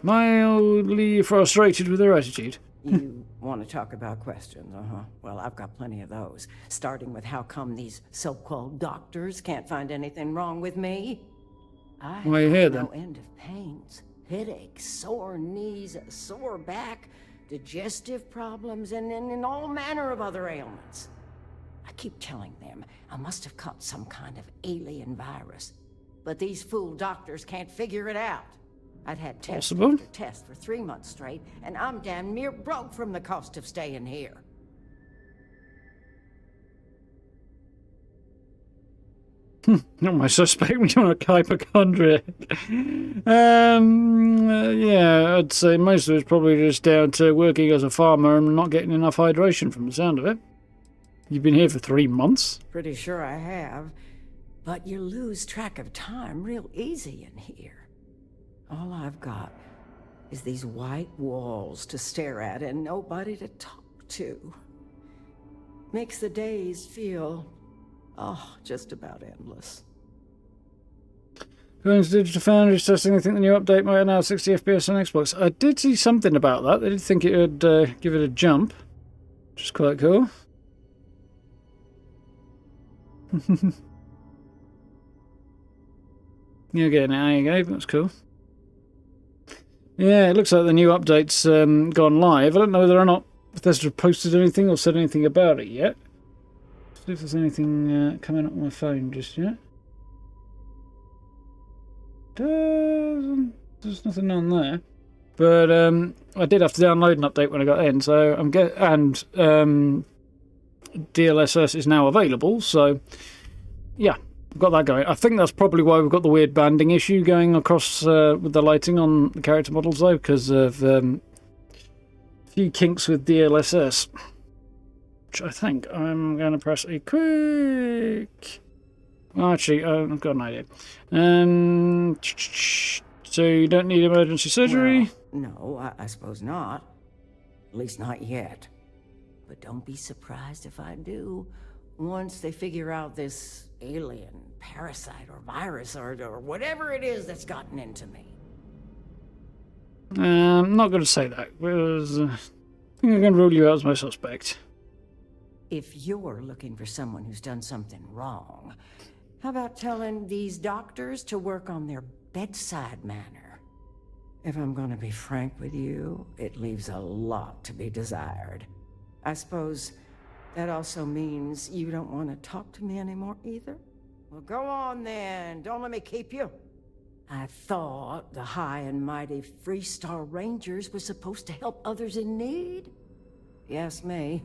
mildly frustrated with their attitude. You want to talk about questions, Well, I've got plenty of those. Starting with how come these so-called doctors can't find anything wrong with me? I Why are you here, have then? no end of pains, headaches, sore knees, a sore back, digestive problems, and all manner of other ailments. I keep telling them I must have caught some kind of alien virus, but these fool doctors can't figure it out. I'd had test after test for 3 months straight, and I'm damn near broke from the cost of staying here. Not my suspect, we don't want a hypochondriac. Yeah, I'd say most of it's probably just down to working as a farmer and not getting enough hydration from the sound of it. You've been here for 3 months? Pretty sure I have, but you lose track of time real easy in here. All I've got is these white walls to stare at and nobody to talk to. Makes the days feel, just about endless. Going to Digital Foundry testing, I think the new update might allow 60 FPS on Xbox. I did see something about that. They did think it would give it a jump, which is quite cool. You're getting it, there you go. That's cool. Yeah, it looks like the new update's gone live. I don't know whether or not Bethesda posted anything or said anything about it yet. See if there's anything coming up on my phone just yet. There's nothing on there. But I did have to download an update when I got in, so DLSS is now available, so yeah, I've got that going. I think that's probably why we've got the weird banding issue going across with the lighting on the character models, though, because of a few kinks with DLSS. Which I think I'm going to press a quick... Well, actually, I've got an idea. So you don't need emergency surgery? Well, no, I suppose not. At least not yet. But don't be surprised if I do. Once they figure out this alien, parasite, or virus, or whatever it is that's gotten into me. I'm not going to say that, because I think I'm going to rule you out as my suspect. If you're looking for someone who's done something wrong, how about telling these doctors to work on their bedside manner? If I'm going to be frank with you, it leaves a lot to be desired. I suppose that also means you don't want to talk to me anymore either? Well, go on then. Don't let me keep you. I thought the high and mighty Freestar Rangers were supposed to help others in need. Yes, me.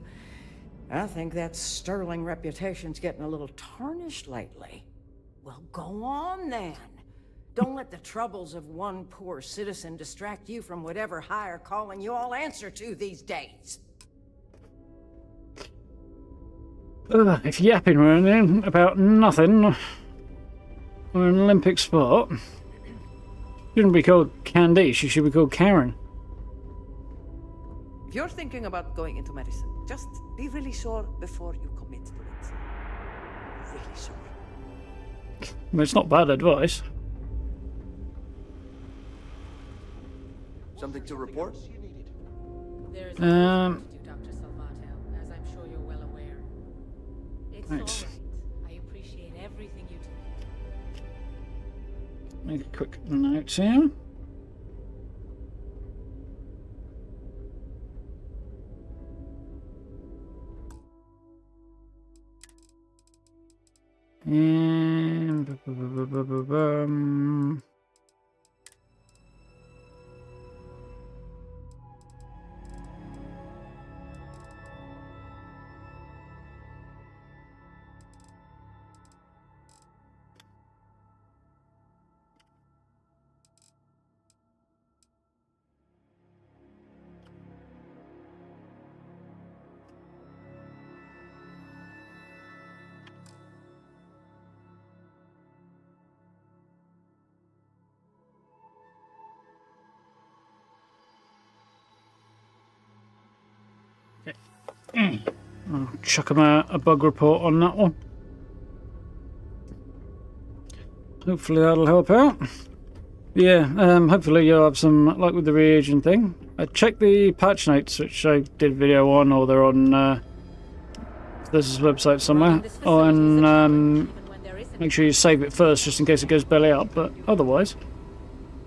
I think that sterling reputation's getting a little tarnished lately. Well, go on then. Don't let the troubles of one poor citizen distract you from whatever higher calling you all answer to these days. If yapping running about nothing or an Olympic sport, shouldn't be called Candice, she should be called Karen. If you're thinking about going into medicine, just be really sure before you commit to it. Really sure. I mean, it's not bad advice. Something to report? There is Dr. Salvato, as I'm sure you're well aware. It's Thanks. all right. I appreciate everything you do. Make a quick note here. And I'll chuck him a bug report on that one. Hopefully that'll help out. Yeah, hopefully you'll have some luck with the reagent thing. I checked the patch notes, which I did a video on, or they're on this website somewhere. Oh, and make sure you save it first, just in case it goes belly up. But otherwise,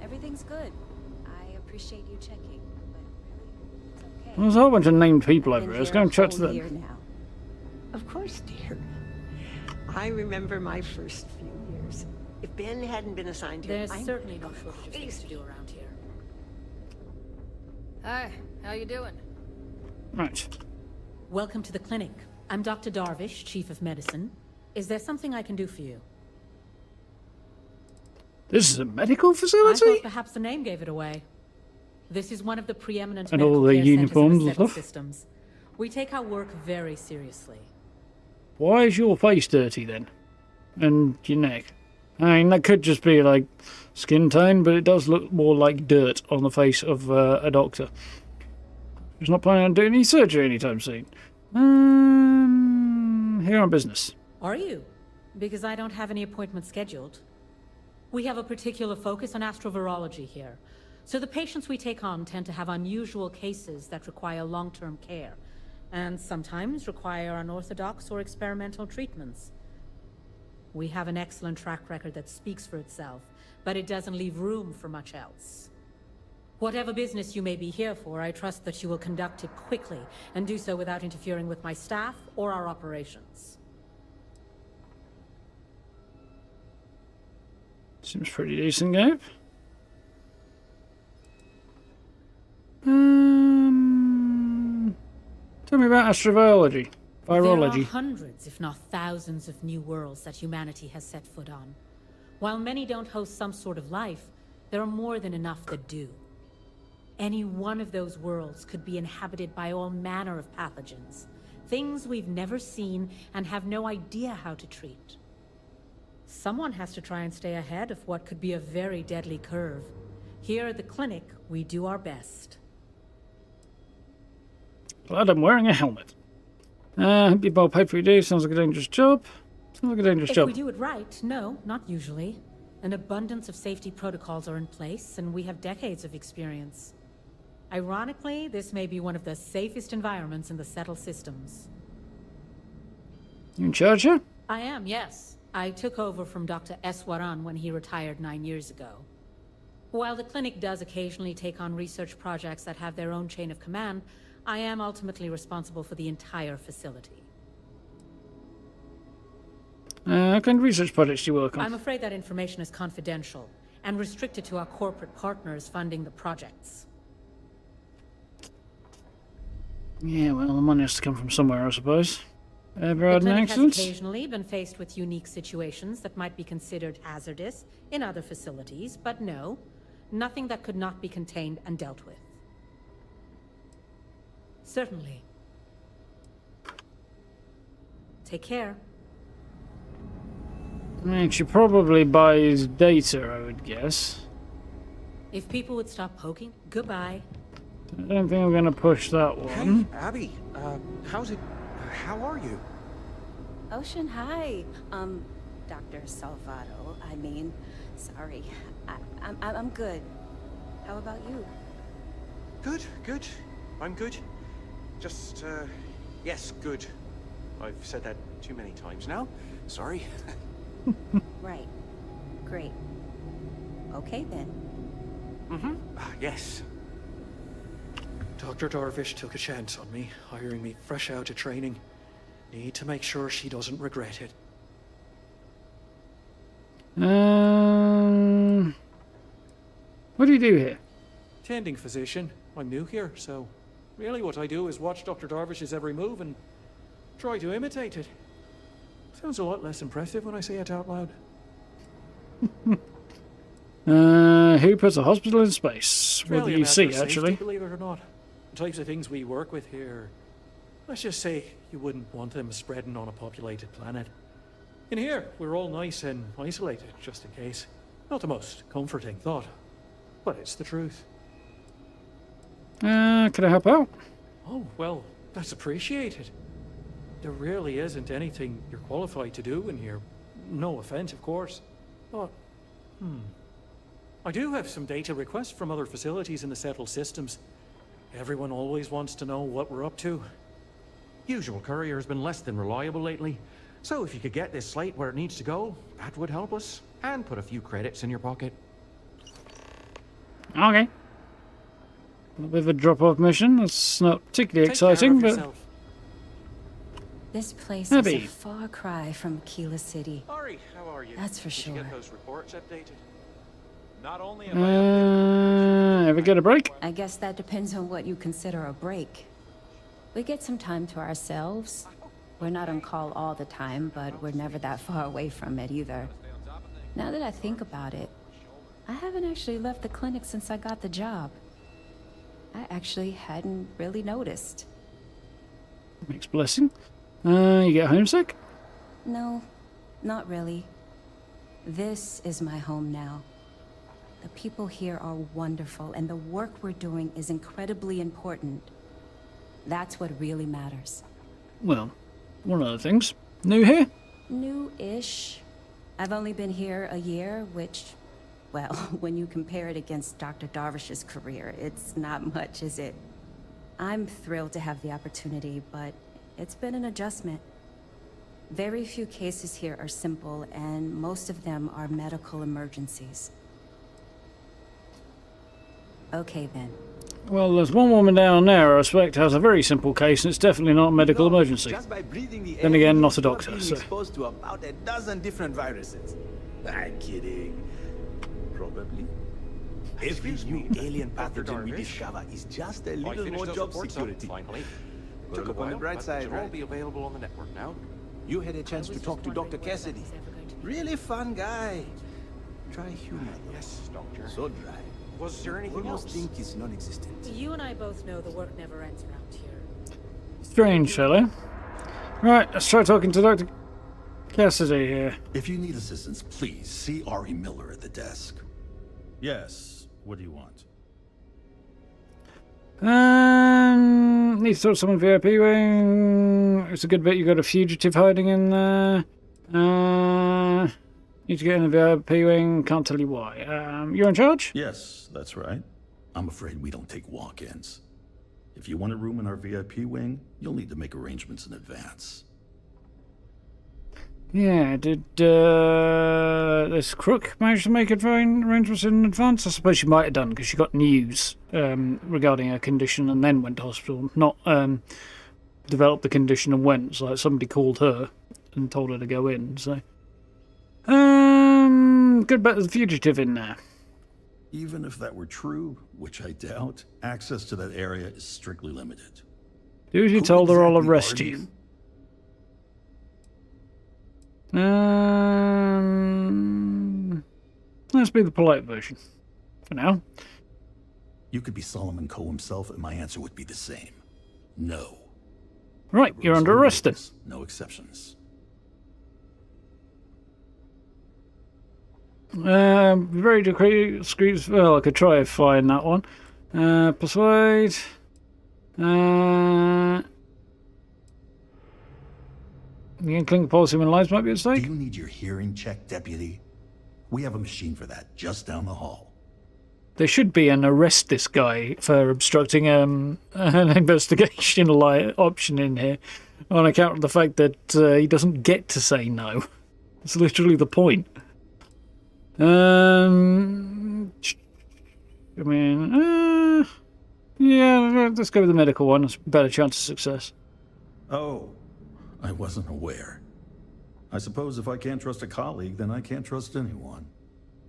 Everything's good. I appreciate you checking, but really, it's okay. there's a whole bunch of named people over Been here. Let's here go and chat a to whole them. year now. Of course, dear. I remember my first few years. If Ben hadn't been assigned here, There's certainly no shortage of things to do around here. Hi, how you doing? Right. Welcome to the clinic. I'm Dr. Darvish, Chief of Medicine. Is there something I can do for you? This is a medical I facility? thought perhaps the name gave it away. This is one of the preeminent And medical all the care centers in uniforms the and Settled stuff? systems. We take our work very seriously. Why is your face dirty then? And your neck? I mean, that could just be like skin tone, but it does look more like dirt on the face of a doctor. Who's not planning on doing any surgery anytime soon. Here on business. Are you? Because I don't have any appointments scheduled. We have a particular focus on astrovirology here. So the patients we take on tend to have unusual cases that require long-term care, and sometimes require unorthodox or experimental treatments. We have an excellent track record that speaks for itself, but it doesn't leave room for much else. Whatever business you may be here for, I trust that you will conduct it quickly, and do so without interfering with my staff or our operations. Seems pretty decent, Gabe. Tell me about astrobiology. Virology. There are hundreds, if not thousands, of new worlds that humanity has set foot on. While many don't host some sort of life, there are more than enough that do. Any one of those worlds could be inhabited by all manner of pathogens, things we've never seen and have no idea how to treat. Someone has to try and stay ahead of what could be a very deadly curve. Here at the clinic, we do our best. Glad I'm wearing a helmet. Hope you're well paid for your day. Sounds like a dangerous job. Sounds like a dangerous If job. we do it right, no, not usually. An abundance of safety protocols are in place, and we have decades of experience. Ironically, this may be one of the safest environments in the Settled systems. You in charge here? I am, yes. I took over from Dr. Eswaran when he retired 9 years ago. While the clinic does occasionally take on research projects that have their own chain of command, I am ultimately responsible for the entire facility. What kind of research projects do you work on? I'm afraid that information is confidential, and restricted to our corporate partners funding the projects. Yeah, well, the money has to come from somewhere, I suppose. Ever The had an clinic has accident? occasionally been faced with unique situations that might be considered hazardous in other facilities, but no, nothing that could not be contained and dealt with. Certainly. Take care. I mean, she probably buys data, I would guess. If people would stop poking, goodbye. I don't think I'm going to push that one. Hey, Abby. How's it? How are you? Ocean, hi. Dr. Salvato, I mean, sorry. I'm good. How about you? Good. I'm good. Just, yes, good. I've said that too many times now. Sorry. Right. Great. Okay, then. Yes. Dr. Darvish took a chance on me, hiring me fresh out of training. Need to make sure she doesn't regret it. What do you do here? Tending physician. I'm new here, so really what I do is watch Dr. Darvish's every move and try to imitate it. Sounds a lot less impressive when I say it out loud. Who puts a hospital in space? What do Really you a see, matter of safety, actually? believe it or not. The types of things we work with here. Let's just say you wouldn't want them spreading on a populated planet. In here, we're all nice and isolated, just in case. Not the most comforting thought, but it's the truth. Can I help out? Oh, well, that's appreciated. There really isn't anything you're qualified to do in here. No offense, of course. But, I do have some data requests from other facilities in the settled systems. Everyone always wants to know what we're up to. Usual courier has been less than reliable lately, so if you could get this slate where it needs to go, that would help us, and put a few credits in your pocket. Okay. A bit of a drop-off mission. That's not particularly exciting, but... This place Abby. is a far cry from Keela City. Ari, how are you? That's for Did sure. you get those reports updated? Not only Ever get a break? I guess that depends on what you consider a break. We get some time to ourselves. We're not on call all the time, but we're never that far away from it either. Now that I think about it, I haven't actually left the clinic since I got the job. I actually hadn't really noticed. Mixed blessing. You get homesick? No, not really. This is my home now. The people here are wonderful, and the work we're doing is incredibly important. That's what really matters. Well, one of the things. New here? New-ish. I've only been here a year, which, well, when you compare it against Dr. Darvish's career, it's not much, is it? I'm thrilled to have the opportunity, but it's been an adjustment. Very few cases here are simple, and most of them are medical emergencies. Okay, then. Well, there's one woman down there I suspect has a very simple case, and it's definitely not a medical emergency. Just by breathing the Then air, again, not a you're doctor, being so... exposed to about a dozen different viruses. I'm kidding. Probably. Every new alien pathogen we discover is just a little more job security. Finally. Well, look on the bright side, They'll all right? be available on the network now. You had a chance to talk to Dr. Cassidy. Really fun guy. Try humor. Yes, Doctor. So dry. Was there anything Almost else? think it's non-existent. You and I both know the work never ends around here. Strange fellow. Right, let's try talking to Dr. Cassidy here. If you need assistance, please see Ari Miller at the desk. Yes, what do you want? Need to talk to someone VIP wing. It's a good bit you got a fugitive hiding in there. Need to get in the VIP wing. Can't tell you why. You're in charge? Yes, that's right. I'm afraid we don't take walk-ins. If you want a room in our VIP wing, you'll need to make arrangements in advance. Yeah, did this crook manage to make arrangements in advance? I suppose she might have done, because she got news regarding her condition and then went to hospital. Not developed the condition and went. It's like somebody called her and told her to go in. So, good bet there's a fugitive in there. Even if that were true, which I doubt, access to that area is strictly limited. Do as you told or I'll arrest you. Let's be the polite version. For now. You could be Solomon Coe himself and my answer would be the same. No. Right, you're under arrest then. No exceptions. Very discreet. Well, I could try to find that one. Persuade. The inkling policy when lives might be at stake. Do you need your hearing checked, Deputy? We have a machine for that just down the hall. There should be an arrest this guy for obstructing an investigation option in here, on account of the fact that he doesn't get to say no. It's literally the point. I mean, yeah, let's go with the medical one. It's a better chance of success. Oh, I wasn't aware. I suppose if I can't trust a colleague, then I can't trust anyone.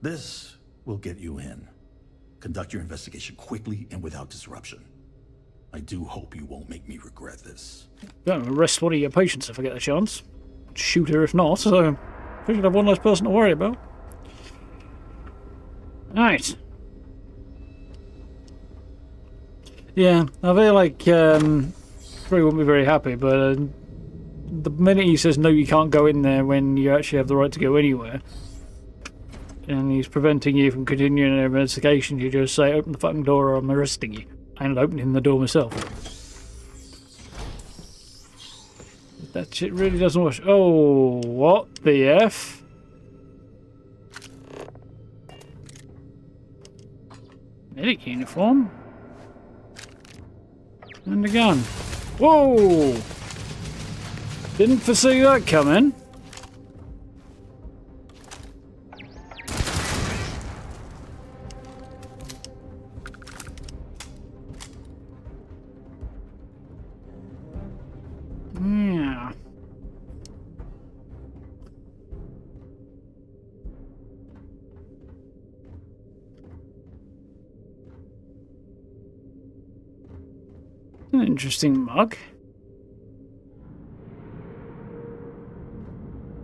This will get you in. Conduct your investigation quickly and without disruption. I do hope you won't make me regret this. Don't arrest one of your patients if I get the chance. Shoot her if not, so I should have one less person to worry about. Right. Yeah, I feel like Free won't be very happy, but the minute he says no, you can't go in there when you actually have the right to go anywhere, and he's preventing you from continuing an investigation, you just say, open the fucking door or I'm arresting you. And opening the door myself. That shit really doesn't wash. Oh, what the F? Medic uniform? And a gun. Whoa! Didn't foresee that coming. Yeah. An interesting mug.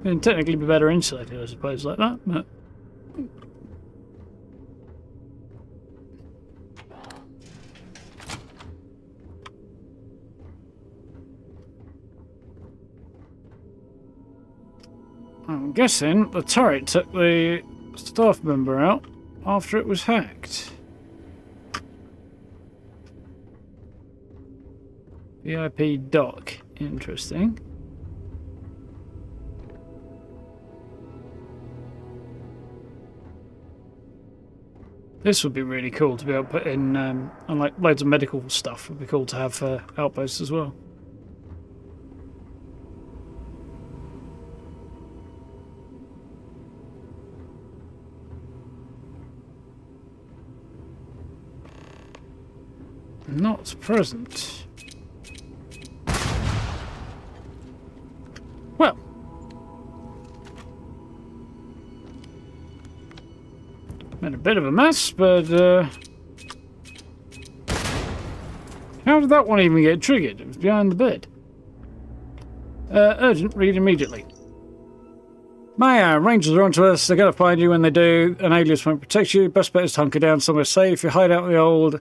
Can technically be better insulated, I suppose, like that, but... I'm guessing the turret took the staff member out after it was hacked. VIP dock. Interesting. This would be really cool to be able to put in, and like loads of medical stuff would be cool to have outposts as well. Not present. Well. Made a bit of a mess, but how did that one even get triggered? It was behind the bed. Urgent, read immediately. Maya, Rangers are onto us. They're going to find you when they do. An alias won't protect you. Best bet is to hunker down somewhere safe. You hide out in the old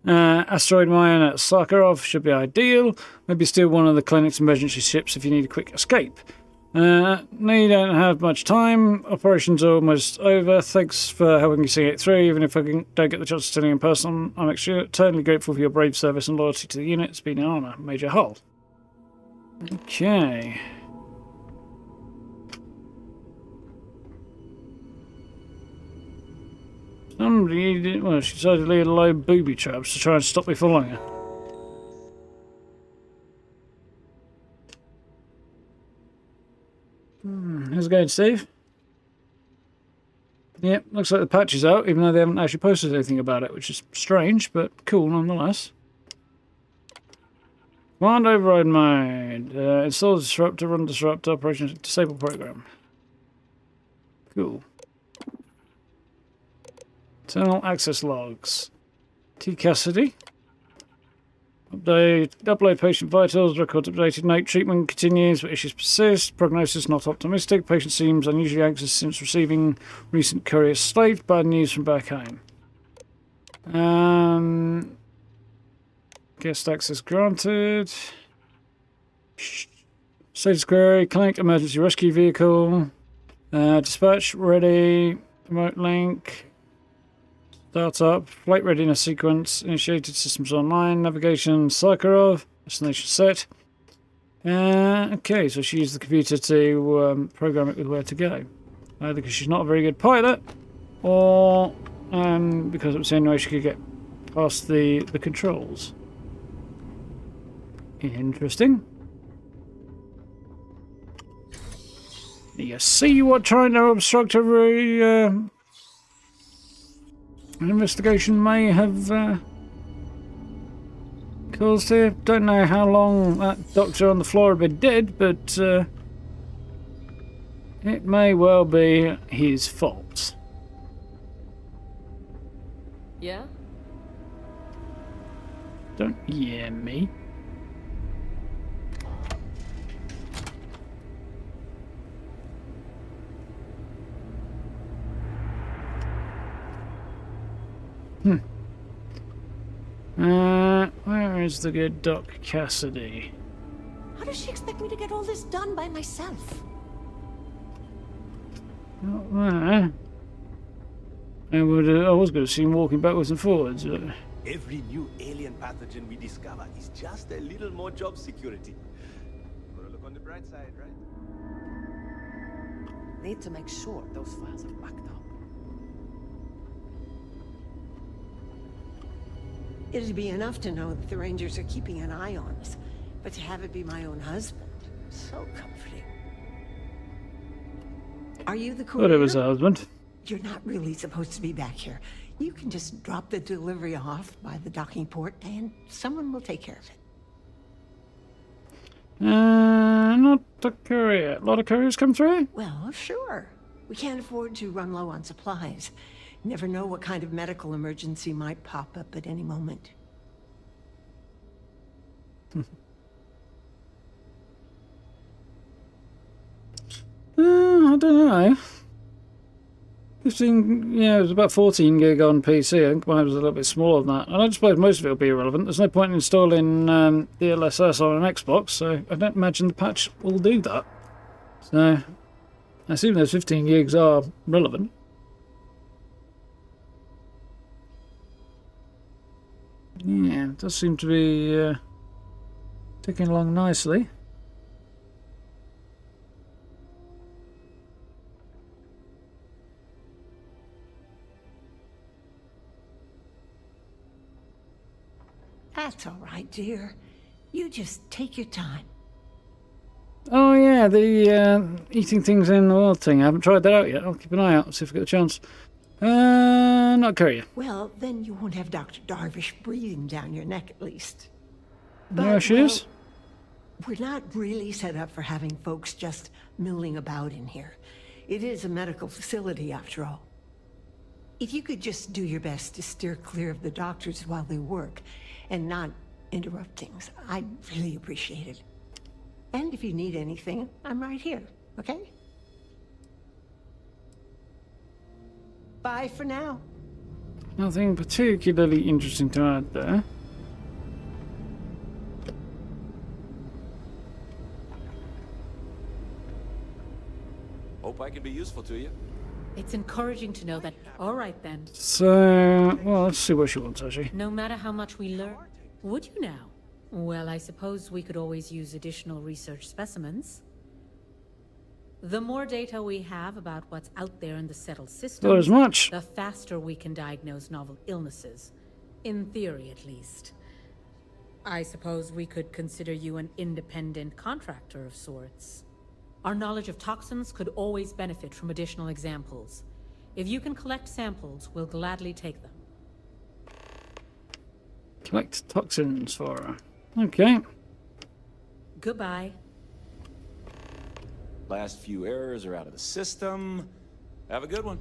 asteroid mine at Sakharov should be ideal. Maybe steal one of the clinic's emergency ships if you need a quick escape. No, you don't have much time. Operation's almost over. Thanks for helping me see it through. Even if I don't get the chance to tell you in person, I'm eternally grateful for your brave service and loyalty to the unit. It's been an honour. Major Hull. Okay. Somebody, well, she decided to leave a load of booby traps to try and stop me following her. How's it going, Steve? Yep, looks like the patch is out, even though they haven't actually posted anything about it, which is strange, but cool nonetheless. Command override mode. Install disruptor, run disruptor, operation disable program. Cool. Internal access logs. T. Cassidy. Upload patient vitals. Records updated. Note treatment continues, but issues persist. Prognosis not optimistic. Patient seems unusually anxious since receiving recent courier slate. Bad news from back home. Guest access granted. Status query. Connect emergency rescue vehicle. Dispatch ready. Remote link. Startup. Flight readiness sequence. Initiated systems online. Navigation. Sakharov. Destination set. Okay, so she used the computer to program it with where to go. Either because she's not a very good pilot, or because it was the only way she could get past the controls. Interesting. You see what trying to obstruct an investigation may have caused here. Don't know how long that doctor on the floor had been dead, but it may well be his fault. Yeah? Don't yeah me. Where is the good Doc Cassidy? How does she expect me to get all this done by myself? Not there. I was going to see him walking backwards and forwards. Every new alien pathogen we discover is just a little more job security. Gotta look on the bright side, right? Need to make sure those files are backed up. It'd be enough to know that the Rangers are keeping an eye on us, but to have it be my own husband, so comforting. Are you the courier? Thought it was her husband. You're not really supposed to be back here. You can just drop the delivery off by the docking port and someone will take care of it. Not the courier. A lot of couriers come through? Well, sure. We can't afford to run low on supplies. Never know what kind of medical emergency might pop up at any moment. I don't know. 15, yeah, it was about 14 gig on PC. I think mine was a little bit smaller than that. I don't suppose most of it will be irrelevant. There's no point in installing DLSS on an Xbox, so I don't imagine the patch will do that. So, I assume those 15 gigs are relevant. Yeah, it does seem to be ticking along nicely. That's all right, dear. You just take your time. Oh yeah, the eating things in the world thing. I haven't tried that out yet. I'll keep an eye out, see if I get a chance. Not courier. Well, then you won't have Dr. Darvish breathing down your neck at least. There she is. We're not really set up for having folks just milling about in here. It is a medical facility after all. If you could just do your best to steer clear of the doctors while they work and not interrupt things, I'd really appreciate it. And if you need anything, I'm right here, okay? Bye for now. Nothing particularly interesting to add there. Hope I can be useful to you. It's encouraging to know that. All right then. So, well, let's see what she wants actually. No matter how much we learn, would you now? Well, I suppose we could always use additional research specimens. The more data we have about what's out there in the settled system, not as much. The faster we can diagnose novel illnesses. In theory, at least. I suppose we could consider you an independent contractor of sorts. Our knowledge of toxins could always benefit from additional examples. If you can collect samples, we'll gladly take them. Collect toxins for her. Okay. Goodbye. Last few errors are out of the system. Have a good one.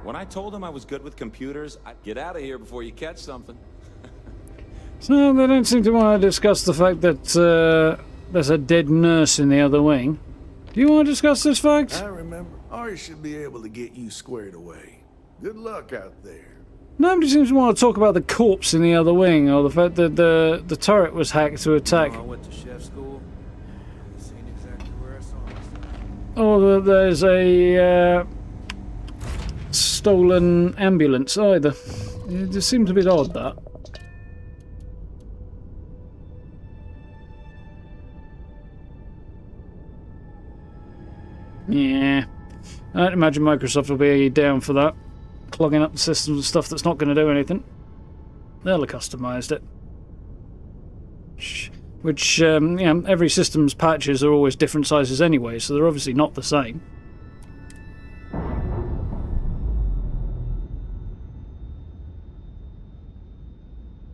When I told him I was good with computers, I'd get out of here before you catch something. So they don't seem to want to discuss the fact that there's a dead nurse in the other wing. Do you want to discuss this fact? I remember. Ari should be able to get you squared away. Good luck out there. Nobody seems to want to talk about the corpse in the other wing, or the fact that the turret was hacked to attack. I went to chef school. This ain't exactly where I saw myself. Or that there's a stolen ambulance either. It just seems a bit odd, that. Yeah. I don't imagine Microsoft will be down for that. Clogging up the systems and stuff that's not going to do anything. They'll have customised it. Which, you know, every system's patches are always different sizes anyway, so they're obviously not the same.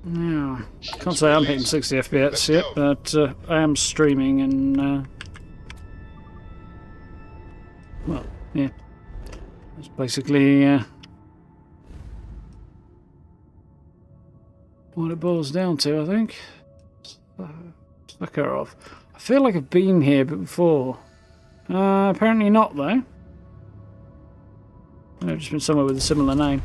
Yeah, can't say I'm hitting 60 FPS yet, but I am streaming and, well, yeah. That's basically what it boils down to, I think. Suck her off. I feel like I've been here before. Apparently not, though. I've just been somewhere with a similar name.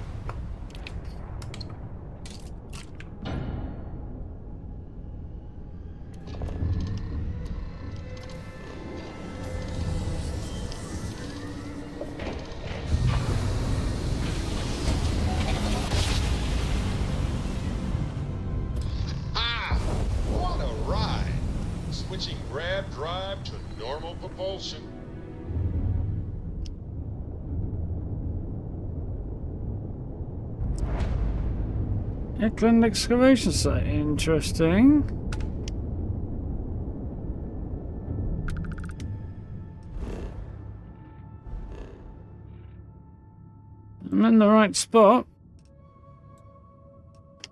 What a ride! Switching grav drive to normal propulsion. Eklund excavation site, interesting. I'm in the right spot.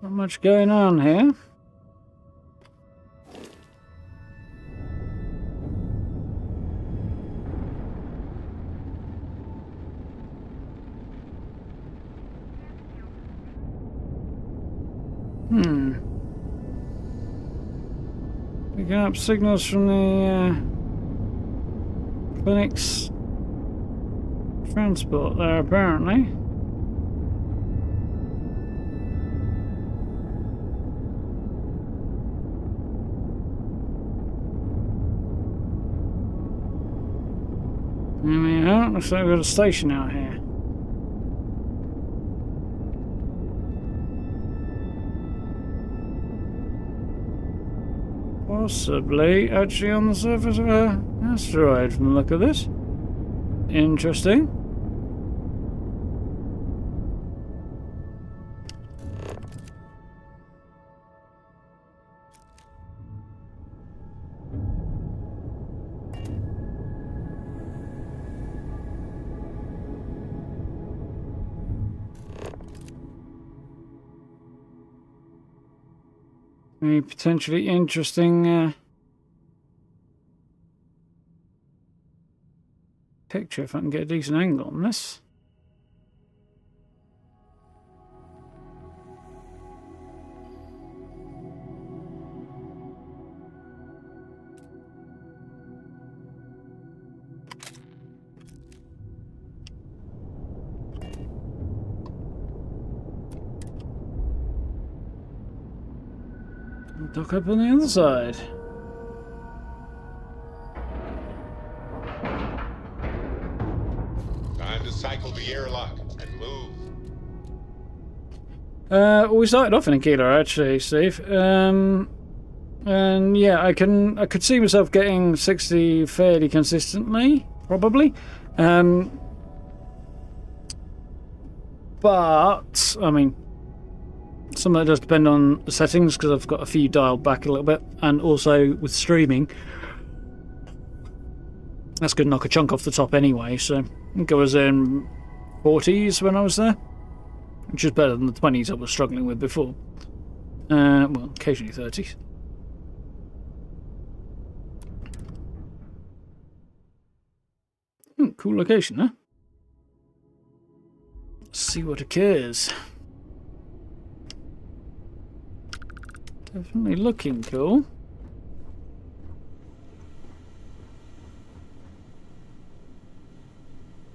Not much going on here. Picking up signals from the clinic's transport there, apparently. Yeah, looks like we've got a station out here. Possibly actually on the surface of an asteroid from the look of this. Interesting. A potentially interesting picture if I can get a decent angle on this. Dock up on the other side. Time to cycle the airlock and move. We started off in a kilo actually, Steve. And yeah, I could see myself getting 60 fairly consistently, probably. But I mean, some of that does depend on the settings because I've got a few dialed back a little bit, and also with streaming, that's going to knock a chunk off the top anyway. So I think I was in 40s when I was there, which is better than the 20s I was struggling with before. Well, occasionally 30s. Cool location, huh? Let's see what occurs. Definitely looking cool.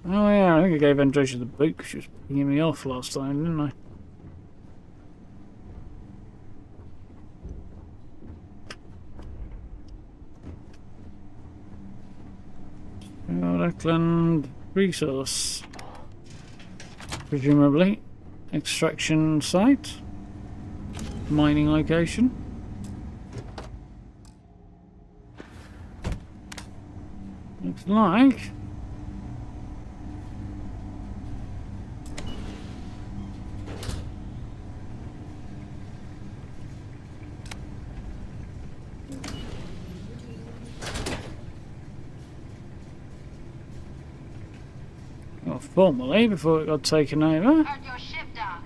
Oh yeah, I think I gave Andresia the boot because she was pinging me off last time, didn't I? Auckland resource. Presumably. Extraction site. Mining location. Looks like. Well, formally, before it got taken over. Heard your ship, Doc.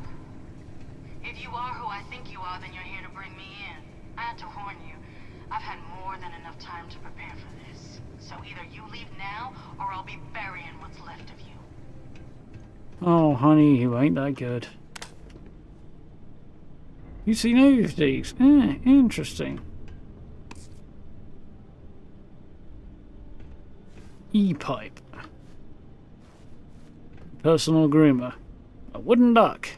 If you are who I think you are, then you're here to bring me in. I had to warn you. I've had more than enough time to prepare for this. So either you leave now, or I'll be burying what's left of you. Oh, honey, you ain't that good. You see these? Interesting. E-pipe. Personal groomer. A wooden duck.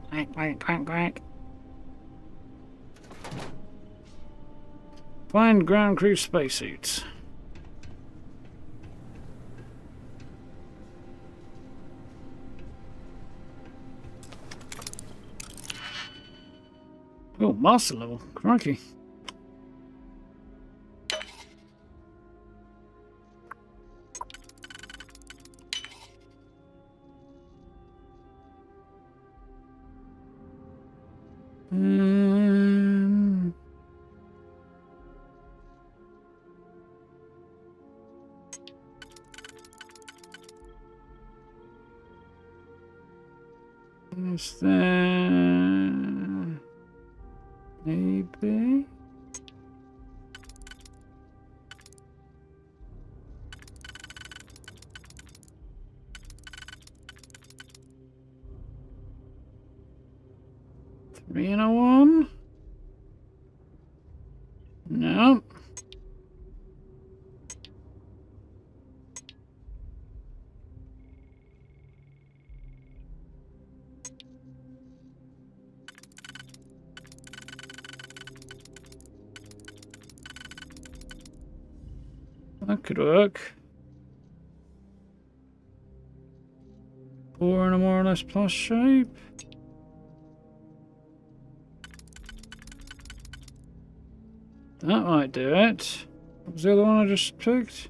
Quack, quack, quack, quack. Find ground crew spacesuits. Oh, master level. Crikey. Is there maybe? Three and a one? No. That could work. Four in a more or less plus shape. That might do it. What was the other one I just picked?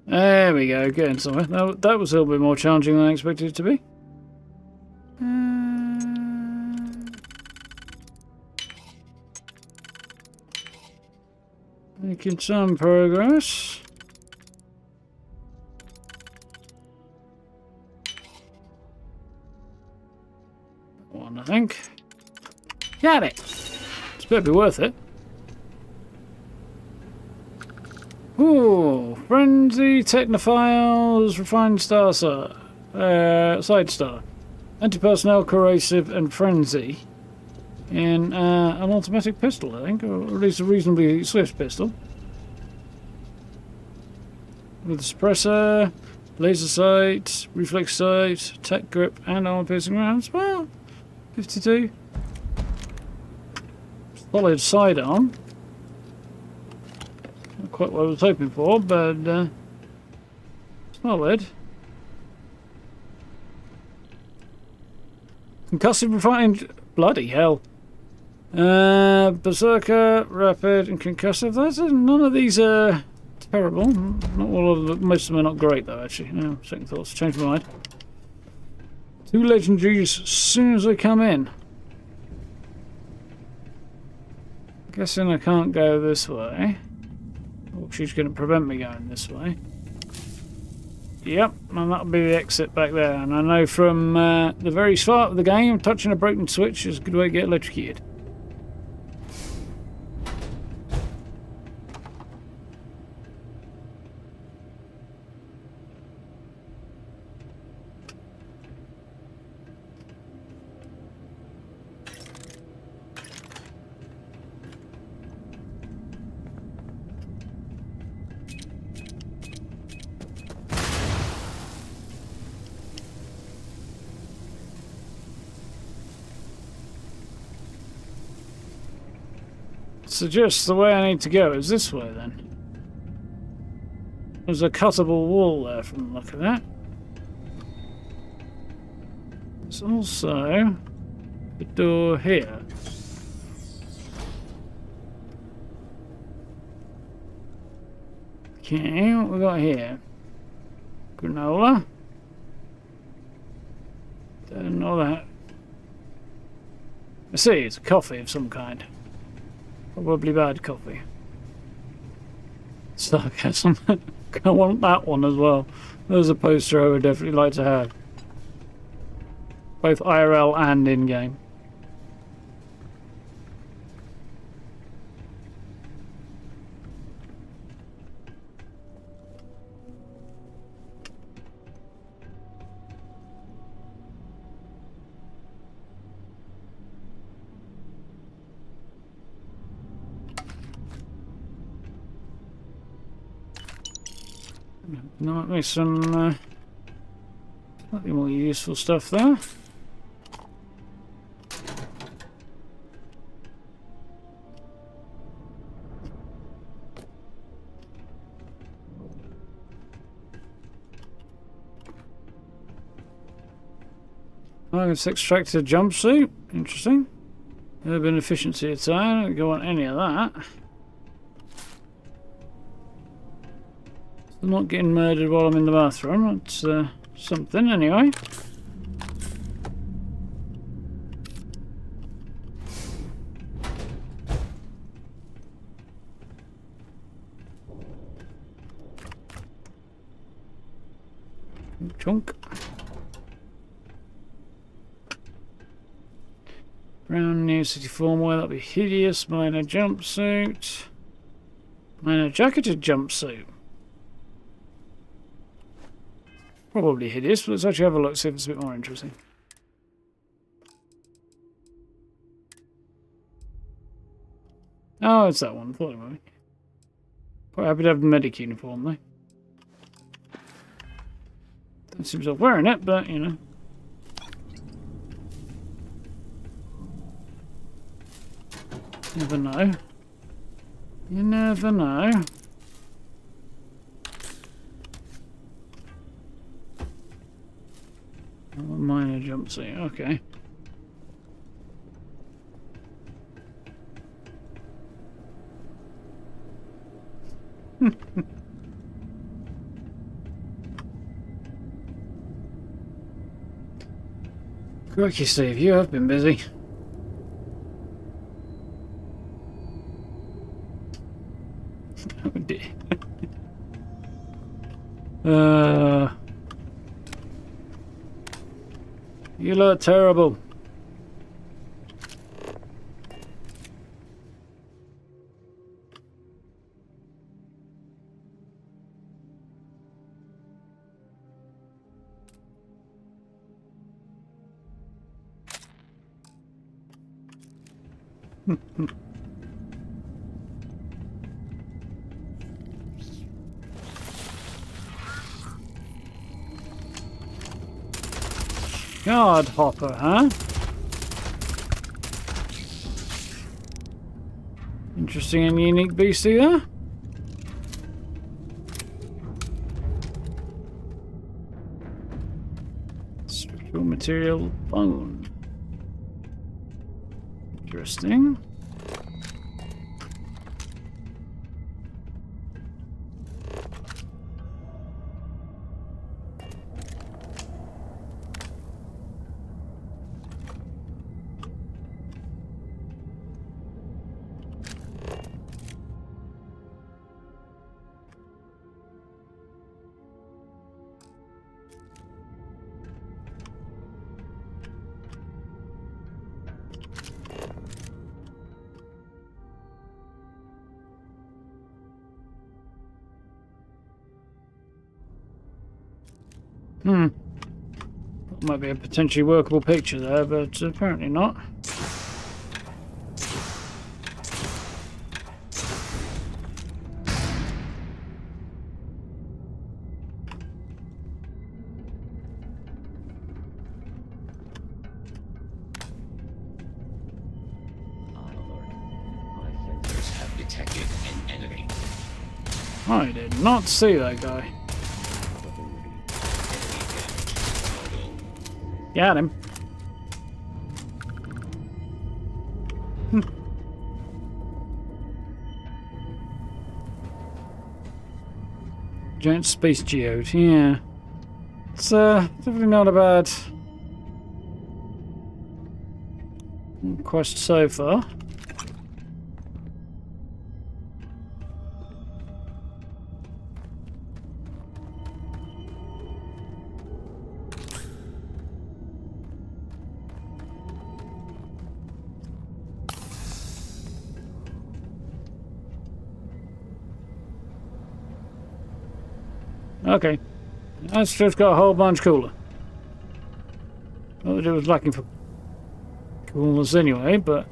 There we go, getting somewhere. That was a little bit more challenging than I expected it to be. Making some progress. One, I think. Got it! It's better be worth it. Ooh, Frenzy, Technophiles, Refined Star, Side Star. Anti-personnel, Corrosive, and Frenzy. In an automatic pistol, I think, or at least a reasonably swift pistol. With a suppressor, laser sight, reflex sight, tech grip, and armor-piercing rounds. Well, 52. Solid sidearm. Not quite what I was hoping for, but solid. Concussive refined. Bloody hell. Berserker, Rapid, and Concussive. None of these are terrible. Not all of them, most of them are not great though, actually. No, second thoughts. Change my mind. Two legendaries as soon as they come in. Guessing I can't go this way. Oh, she's going to prevent me going this way. Yep, and that'll be the exit back there. And I know from the very start of the game, touching a broken switch is a good way to get electrocuted. Suggests the way I need to go is this way then. There's a cuttable wall there from the look of that. There's also a door here. Okay, what we got here? Granola. Don't know that. I see, it's a coffee of some kind. Probably bad coffee. Sarcasm. I want that one as well. There's a poster I would definitely like to have. Both IRL and in-game. Might be some slightly more useful stuff there. It's extracted jumpsuit. Interesting. Urban efficiency attire. Don't go on any of that. I'm not getting murdered while I'm in the bathroom. That's something anyway. Chunk. Brown new city formwear, that'll be hideous. Minor jumpsuit. Minor jacketed jumpsuit. Probably hideous, but let's actually have a look, see if it's a bit more interesting. Oh, it's that one. Thought it would be. Quite happy to have the medic uniform, though. Don't see myself wearing it, but, you know. Never know. You never know. Oh, minor jumpsuit, okay. Crikey, Steve, you have been busy. Oh dear. You look terrible. Guard hopper, huh? Interesting and unique beastie there. Structural material bone. Interesting. Might be a potentially workable picture there, but apparently not. Have detected an enemy. I did not see that guy. Got him. Giant space geode, yeah. It's definitely not a bad quest so far. Okay, that's just got a whole bunch cooler. Not that it was lacking for coolness anyway, but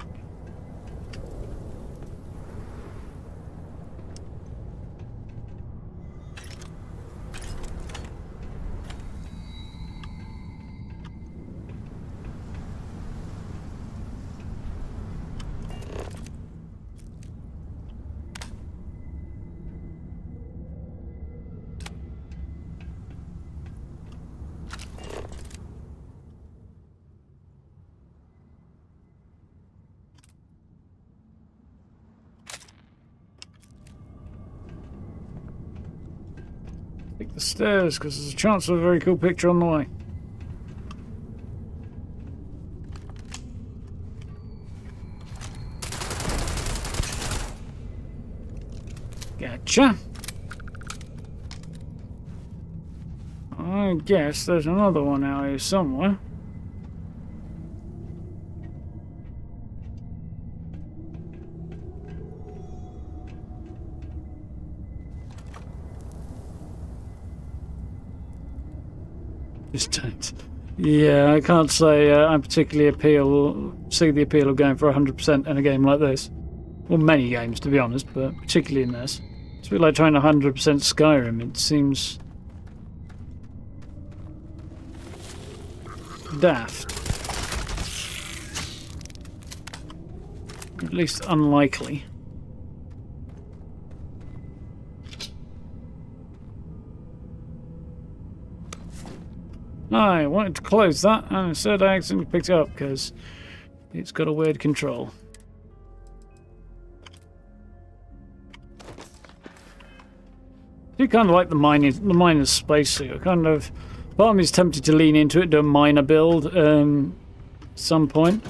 take the stairs because there's a chance of a very cool picture on the way. Gotcha. I guess there's another one out here somewhere. Just don't. Yeah, I can't say I particularly see the appeal of going for 100% in a game like this. Well, many games, to be honest, but particularly in this. It's a bit like trying to 100% Skyrim. It seems daft. At least unlikely. I wanted to close that, and instead I accidentally picked it up because it's got a weird control. I do kind of like the miner's spacesuit. Kind of, part of me is tempted to lean into it, do a miner build at some point,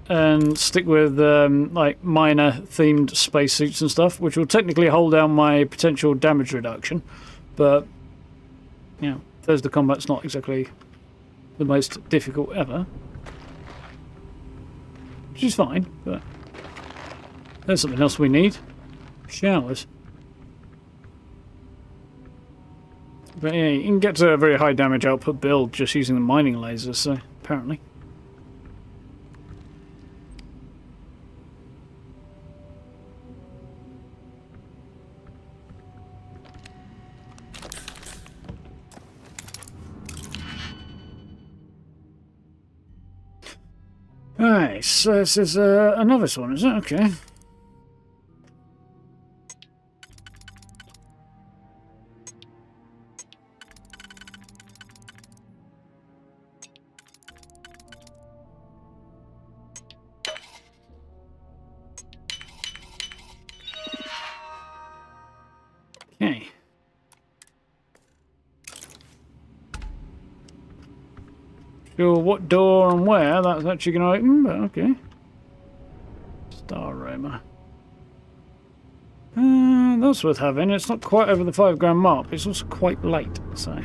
and stick with like miner-themed spacesuits and stuff, which will technically hold down my potential damage reduction, but. You know, Bethesda combat's not exactly the most difficult ever. Which is fine, but there's something else we need. Showers. But yeah, you can get to a very high damage output build just using the mining lasers, so apparently. Alright, so this is a novice one, is it? Okay. Okay. Sure what door and where that's actually going to open, but okay. Star Roma. That's worth having. It's not quite over the 5 grand mark, but it's also quite late, so.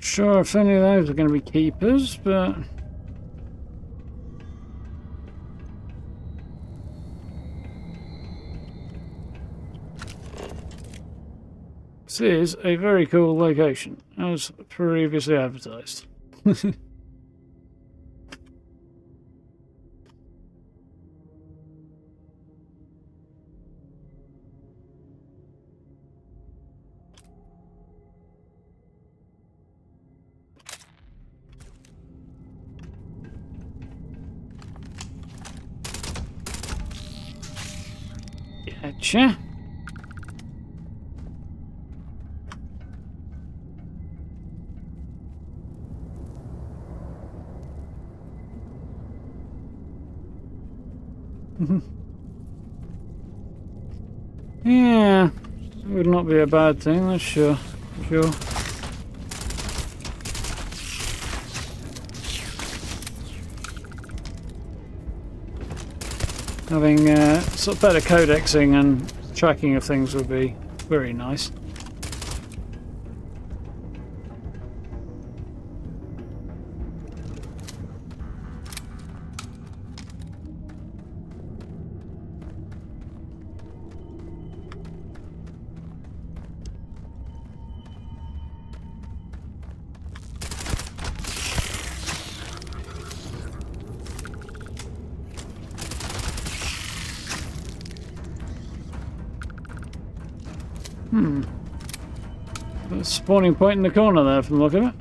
sure if any of those are going to be keepers, but... This is a very cool location, as previously advertised. Gotcha. Yeah, would not be a bad thing, that's sure. Sure. Having sort of better codexing and tracking of things would be very nice. A spawning point in the corner there from the look of it.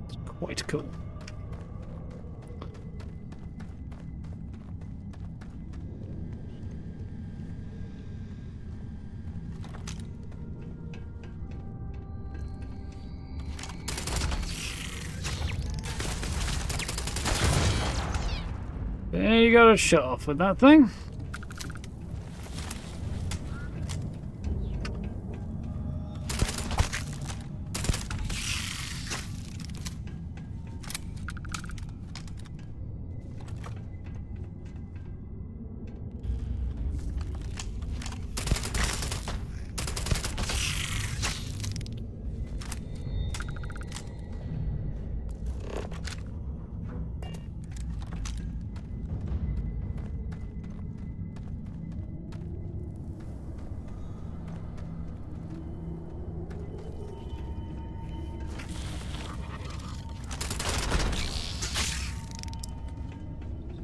It's quite cool. There you got a shut off with that thing.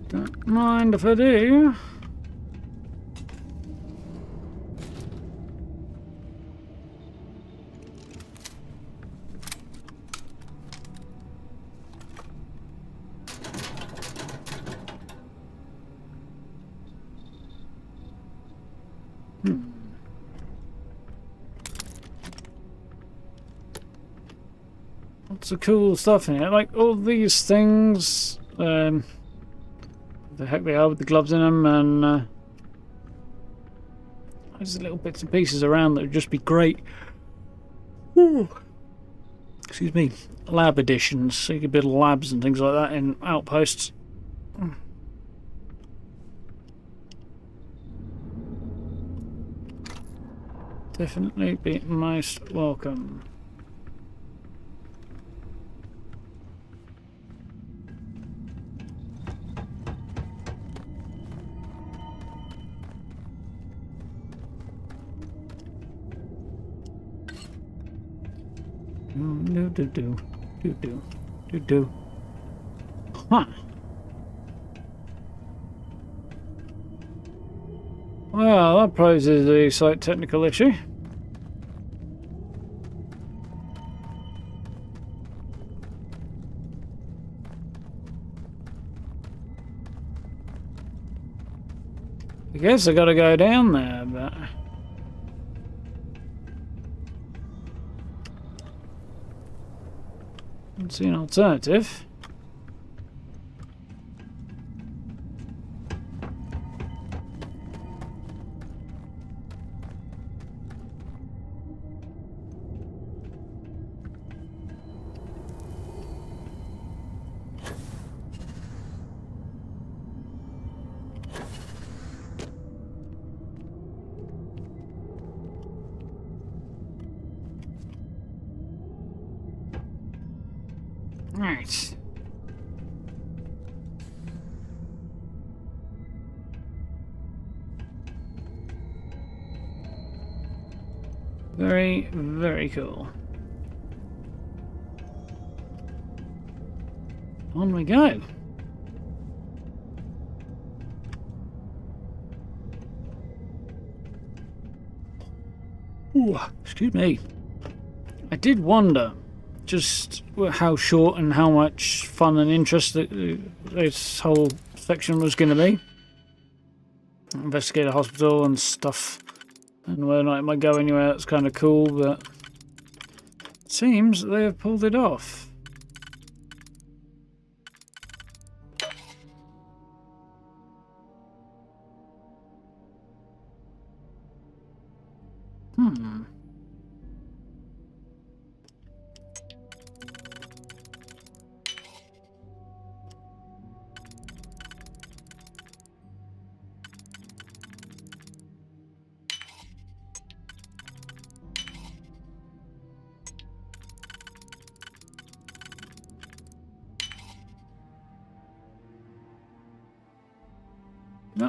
Don't mind if I do. Lots of cool stuff in here, like all these things. The heck they are with the gloves in them, and there's little bits and pieces around that would just be great. Ooh. Excuse me, lab editions, so you could build labs and things like that in outposts. Definitely be most welcome. Do. Huh. Well, that poses a slight technical issue. I guess I gotta go down there, but... Don't see an alternative. Right. Very, very cool. On we go. Ooh, excuse me. I did wonder just how short and how much fun and interest this whole section was going to be. Investigate a hospital and stuff. And whether or not it might go anywhere that's kind of cool, but it seems they have pulled it off.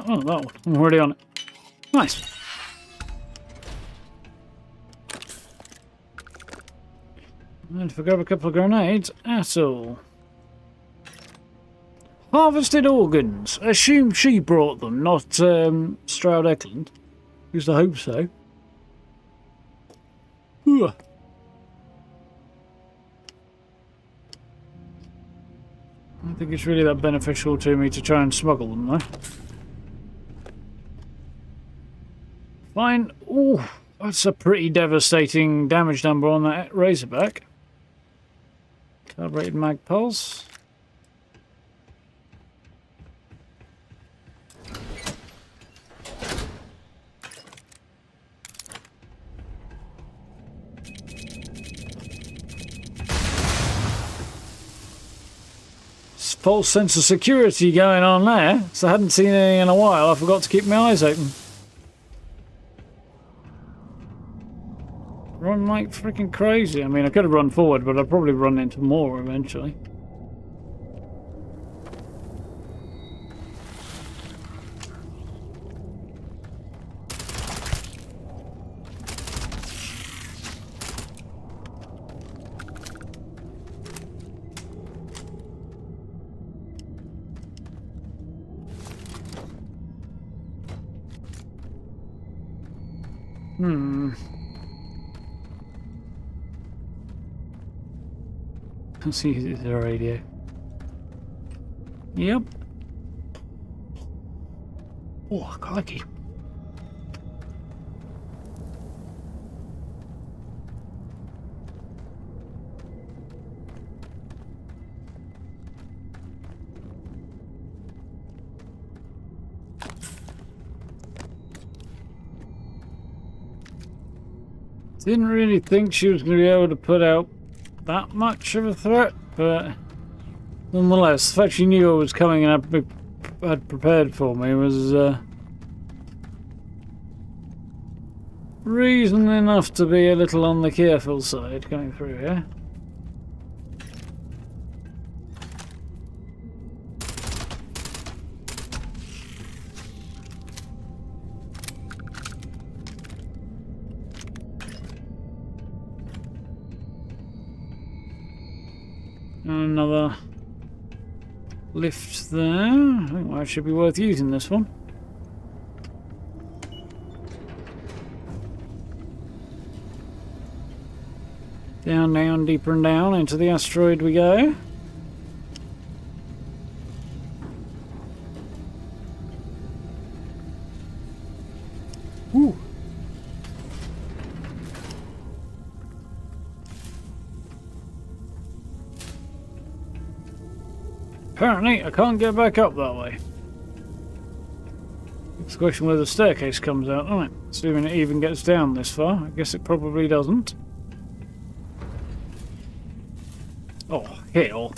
Oh, that one. I'm already on it. Nice. And if I grab a couple of grenades, at all. Harvested organs. Assume she brought them, not Stroud Eklund. Used to hope so. Ugh. I don't think it's really that beneficial to me to try and smuggle them, though. Fine. Ooh, that's a pretty devastating damage number on that Razorback. Calibrated mag pulse. False sense of security going on there. So I hadn't seen any in a while. I forgot to keep my eyes open. Run like freaking crazy. I mean, I could have run forward, but I'd probably run into more eventually. Let's see if there's a radio. Yep. Oh, crikey. Didn't really think she was going to be able to put out that much of a threat, but nonetheless, the fact she knew I was coming and had prepared for me was reason enough to be a little on the careful side going through here. Another lift there. I think that should be worth using this one. Down, down, deeper and down into the asteroid we go. Woo. Apparently, I can't get back up that way. It's a question where the staircase comes out, isn't it? Assuming it even gets down this far. I guess it probably doesn't. Oh, hell.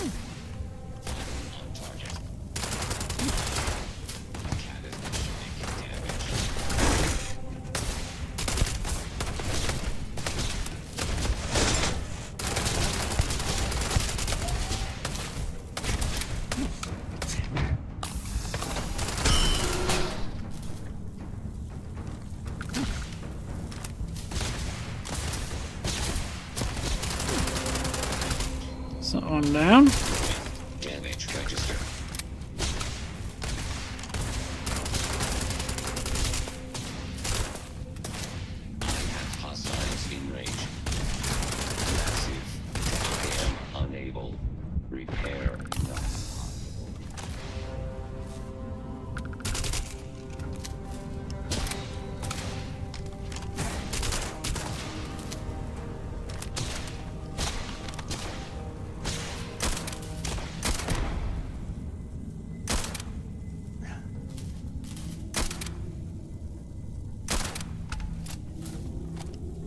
that one down. Damage register. I have hostiles in range. Massive. I am unable. Repair not possible.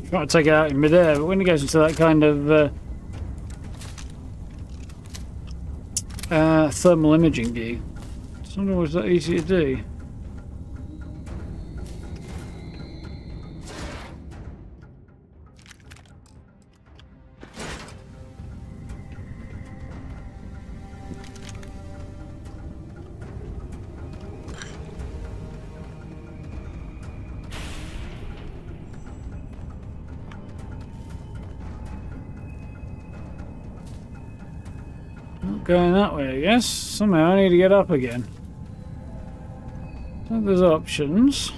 Try to take it out in midair, but when it goes into that kind of thermal imaging view, it's not always that easy to do. Not going that way, I guess. Somehow I need to get up again. So there's options.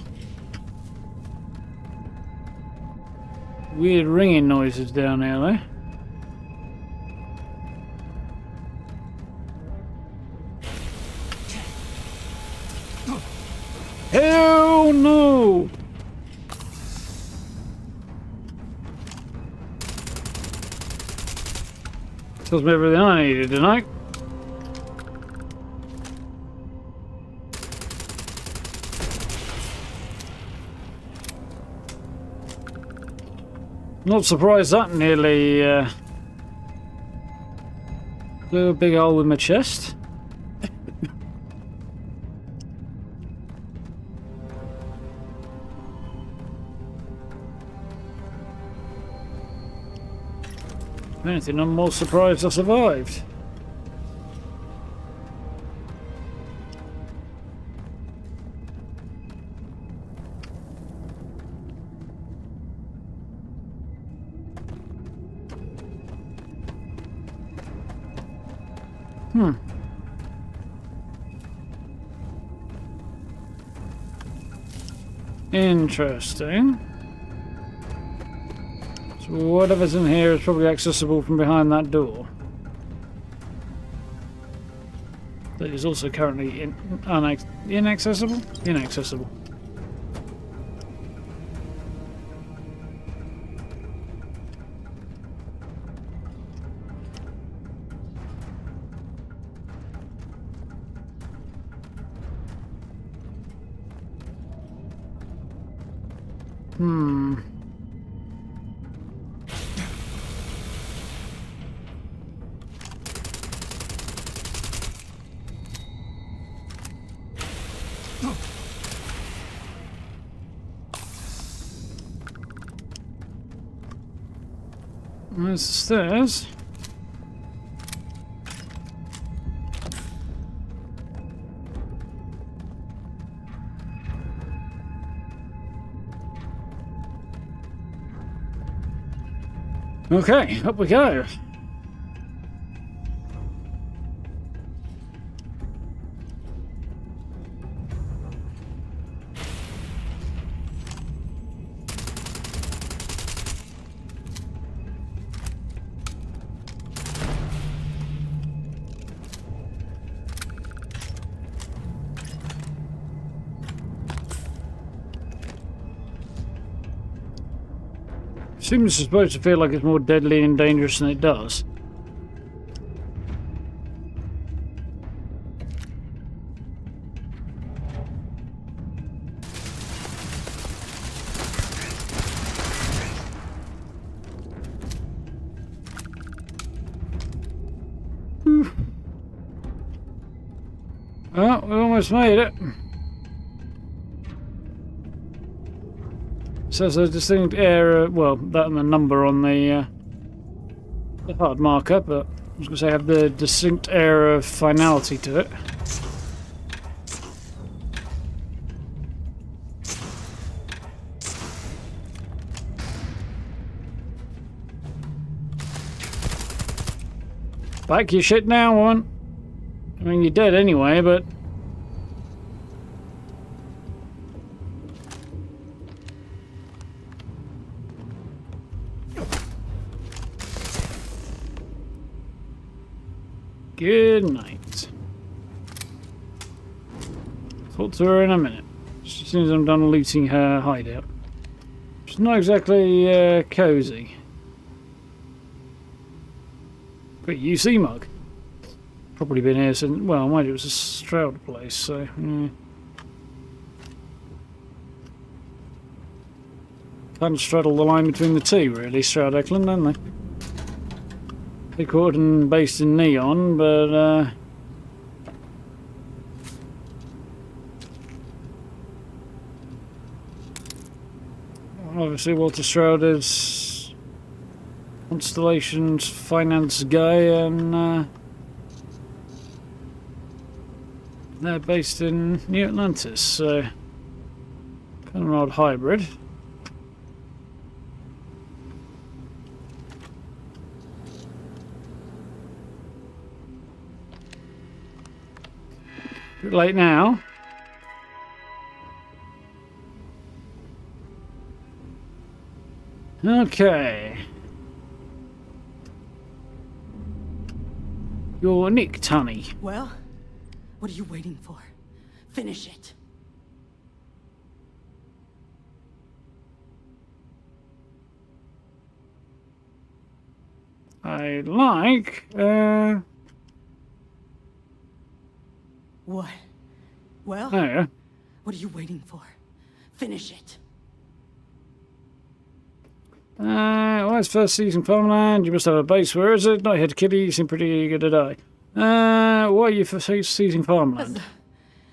Weird ringing noises down here, though. Hell no! Tells me everything I needed tonight. Not surprised that nearly blew a big hole in my chest. If anything, I'm more surprised I survived. Interesting. So whatever's in here is probably accessible from behind that door. That is also currently inaccessible? Inaccessible. There's the stairs. Okay, up we go. Seems supposed to feel like it's more deadly and dangerous than it does. Oh, we almost made it. Says a distinct error, well, that and the number on the hard marker, but I was going to say have the distinct air of finality to it. Pack your shit now, one. I mean, you're dead anyway, but... Good night. Talk to her in a minute. Just as soon as I'm done looting her hideout. It's not exactly cozy. But UC mug. Probably been here since, well, mind you, it was a Stroud place, so yeah. Kind of straddle the line between the two, really, Stroud Eklund, don't they? Headquartered and based in Neon, but obviously Walter Stroud is Constellation's finance guy, and they're based in New Atlantis, so kind of an odd hybrid. Bit late now. Okay. You're Nick Tunney. Well, what are you waiting for? Finish it. I like, What? Well, oh yeah. what are you waiting for? Finish it. Well, it's first season farmland. You must have a base. Where is it? Not here to kill you. You seem pretty eager to die. Why are you for season farmland?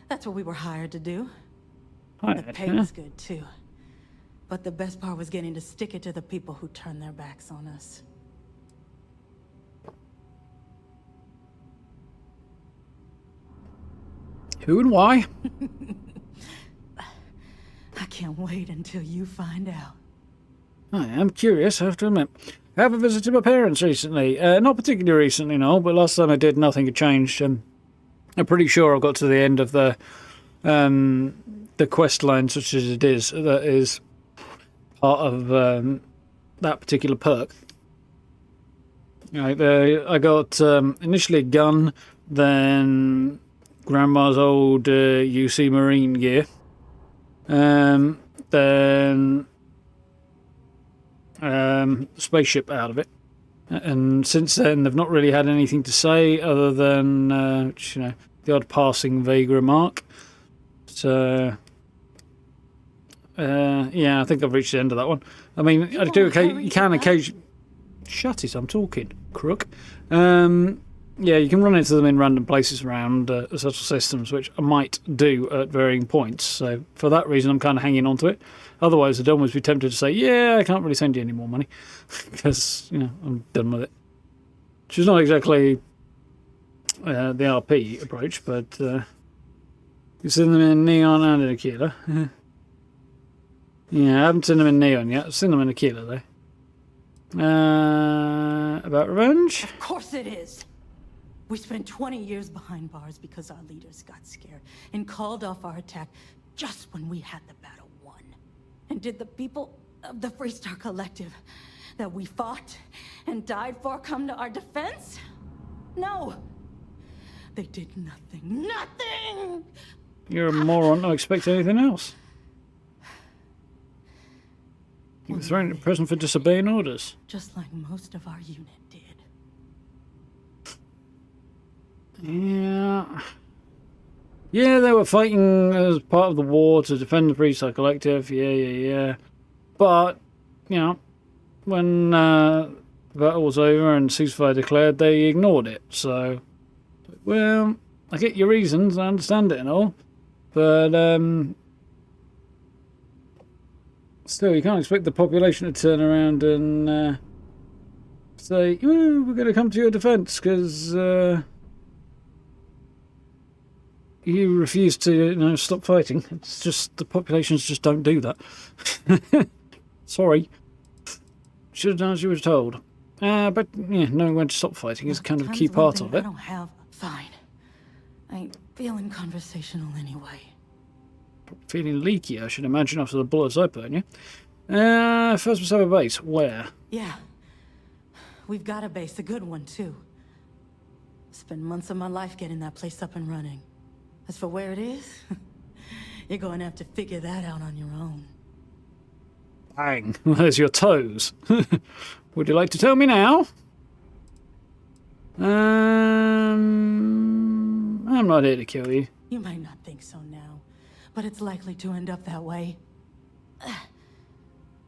That's what we were hired to do. Hired, The pay was good too. But the best part was getting to stick it to the people who turned their backs on us. Who and why? I can't wait until you find out. I am curious, I have to admit. I haven't visited my parents recently. Not particularly recently, no, but last time I did, nothing had changed. I'm pretty sure I got to the end of the quest line, such as it is. That is part of that particular perk. Right, I got initially a gun, then Grandma's old UC Marine gear, then spaceship out of it, and since then they've not really had anything to say other than you know, the odd passing vague remark. So yeah, I think I've reached the end of that one. I mean, I do you can occasionally shut it, I'm talking, crook. Yeah, you can run into them in random places around social systems, which I might do at varying points. So for that reason, I'm kind of hanging on to it. Otherwise, I'd almost be tempted to say, yeah, I can't really send you any more money because, you know, I'm done with it. Which is not exactly the RP approach, but you've seen them in Neon and in Aquila. Yeah, I haven't seen them in Neon yet. I've seen them in Aquila, though. About revenge? Of course it is. We spent 20 years behind bars because our leaders got scared and called off our attack just when we had the battle won. And did the people of the Freestar Collective that we fought and died for come to our defense? No. They did nothing. Nothing! You're a moron. I expect anything else. You were thrown in prison for disobeying orders. Just like most of our unit did. Yeah. Yeah, they were fighting as part of the war to defend the Freestar Collective. Yeah. But, you know, when the battle was over and ceasefire declared, they ignored it. So, well, I get your reasons, I understand it and all. But, still, you can't expect the population to turn around and say, oh, we're going to come to your defense because you refuse to, you know, stop fighting. It's just the populations just don't do that. Sorry. Should have done as you were told. But yeah, knowing when to stop fighting is kind of a key Time's one part thing of it. I don't have. Fine. I ain't feeling conversational anyway. Feeling leaky, I should imagine, after the bullets I burn you. First must have a base. Where? Yeah. We've got a base, a good one, too. Spent months of my life getting that place up and running. As for where it is, you're going to have to figure that out on your own. Bang. There's your toes. Would you like to tell me now? I'm not here to kill you. You might not think so now, but it's likely to end up that way.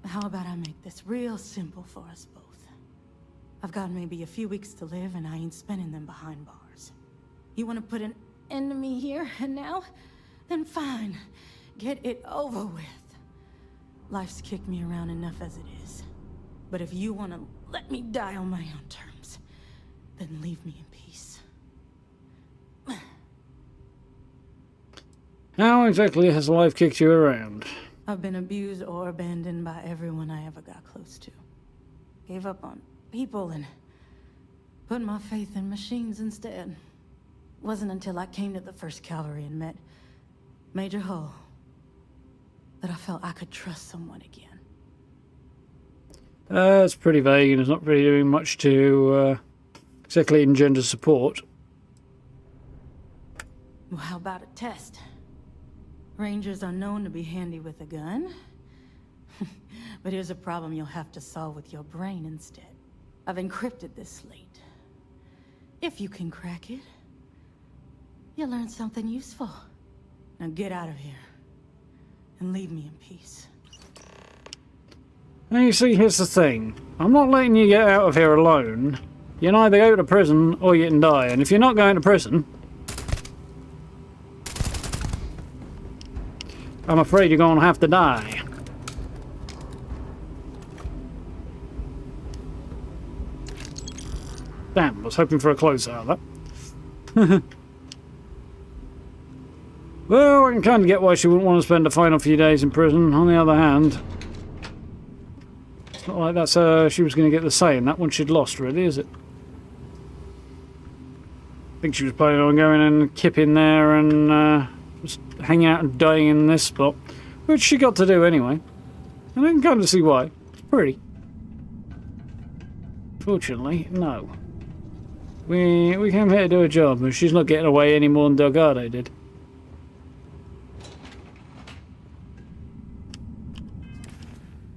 How about I make this real simple for us both? I've got maybe a few weeks to live, and I ain't spending them behind bars. You want to put an end to me here and now? Then fine. Get it over with. Life's kicked me around enough as it is. But if you want to let me die on my own terms, then leave me in peace. How exactly has life kicked you around? I've been abused or abandoned by everyone I ever got close to. Gave up on people and put my faith in machines instead. Wasn't until I came to the 1st Cavalry and met Major Hull that I felt I could trust someone again. It's pretty vague and it's not really doing much to exactly engender support. Well, how about a test? Rangers are known to be handy with a gun. But here's a problem you'll have to solve with your brain instead. I've encrypted this slate. If you can crack it, you'll learn something useful. Now get out of here and leave me in peace. Now you see, here's the thing. I'm not letting you get out of here alone. You can either go to prison or you can die. And if you're not going to prison, I'm afraid you're going to have to die. Damn, I was hoping for a close out of that. Well, I can kind of get why she wouldn't want to spend the final few days in prison. On the other hand, it's not like that's she was going to get the say in that one she'd lost, really, is it? I think she was planning on going and kipping there and just hanging out and dying in this spot, which she got to do anyway. And I can kind of see why. It's pretty. Fortunately, no. We came here to do a job, and she's not getting away any more than Delgado did.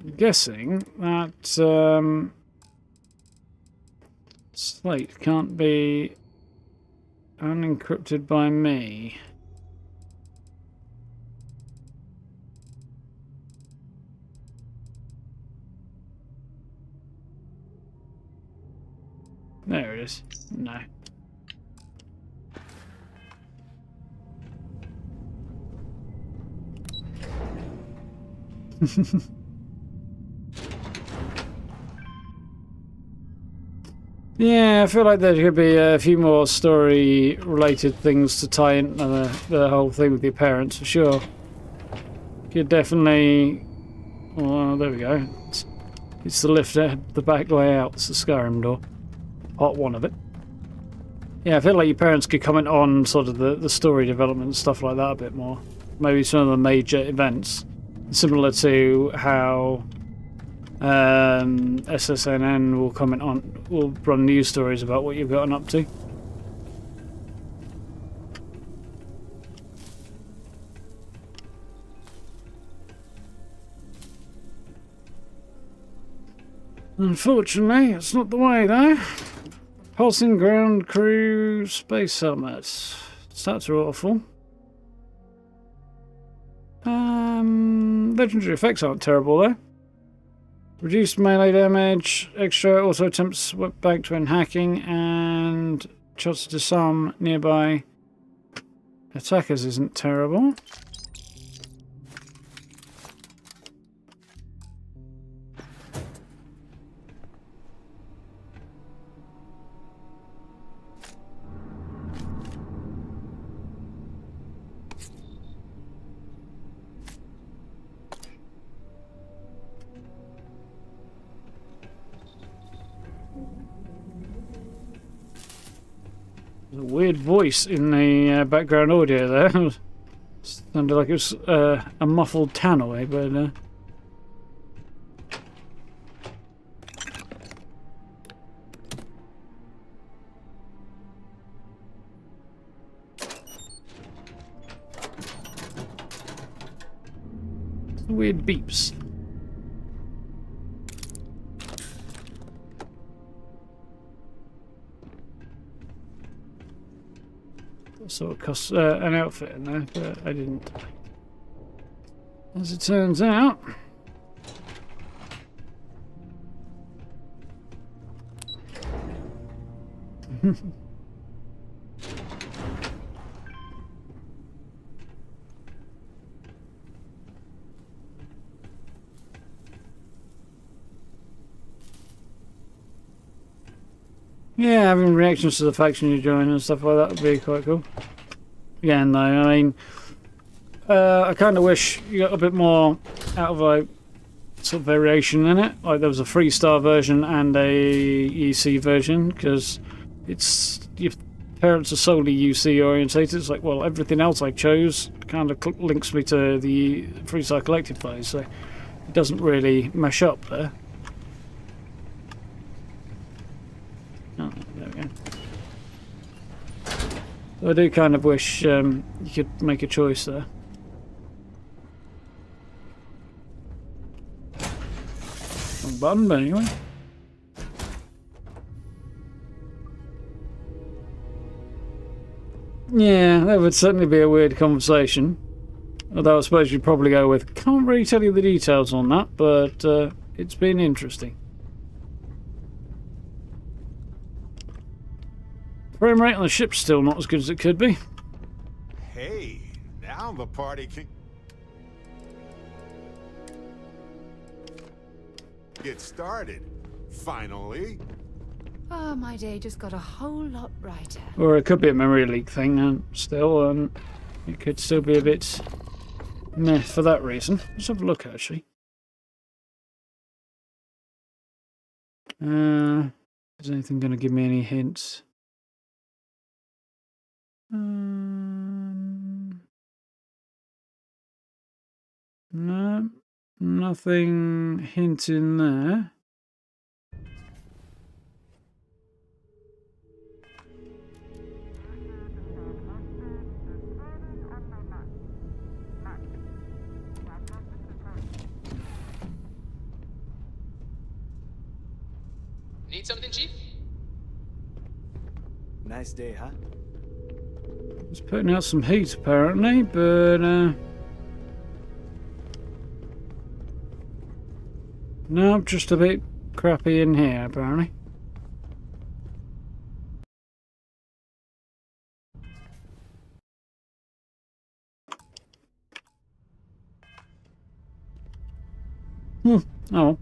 I'm guessing that slate can't be unencrypted by me. There it is. No. Yeah, I feel like there could be a few more story-related things to tie into the whole thing with your parents, for sure. Could definitely... Oh, there we go. It's the lift, the back way out. It's the Skyrim door. Part one of it. Yeah, I feel like your parents could comment on sort of the story development and stuff like that a bit more. Maybe some of the major events. Similar to how SSNN will run news stories about what you've gotten up to. Unfortunately, it's not the way though. Pulsing ground crew space helmets. Stats are awful. Legendary effects aren't terrible though. Reduced melee damage, extra auto attempts back when hacking, and shots to some nearby attackers isn't terrible. There's a weird voice in the background audio there. Sounded like it was a muffled tannoy, but... weird beeps. So it costs an outfit in there, but I didn't. As it turns out. Yeah, having reactions to the faction you join and stuff like that would be quite cool. Again, though, I mean, I kind of wish you got a bit more out of like sort of variation in it. Like there was a 3-star version and a UC version, because it's your parents are solely UC orientated. It's like, well, everything else I chose kind of links me to the 3-star collective phase, so it doesn't really mesh up there. Oh, there we go. So I do kind of wish you could make a choice there. Wrong button, but anyway. Yeah, that would certainly be a weird conversation. Although I suppose you'd probably go with, can't really tell you the details on that, but it's been interesting. Frame rate on the ship's still not as good as it could be. Hey, now the party can get started. Finally. Oh, my day just got a whole lot brighter. Or it could be a memory leak thing, and still, it could still be a bit meh for that reason. Let's have a look, actually. Is anything going to give me any hints? No, nothing hinting there. Need something, Chief? Nice day, huh? It's putting out some heat apparently, but no, just a bit crappy in here apparently. Oh.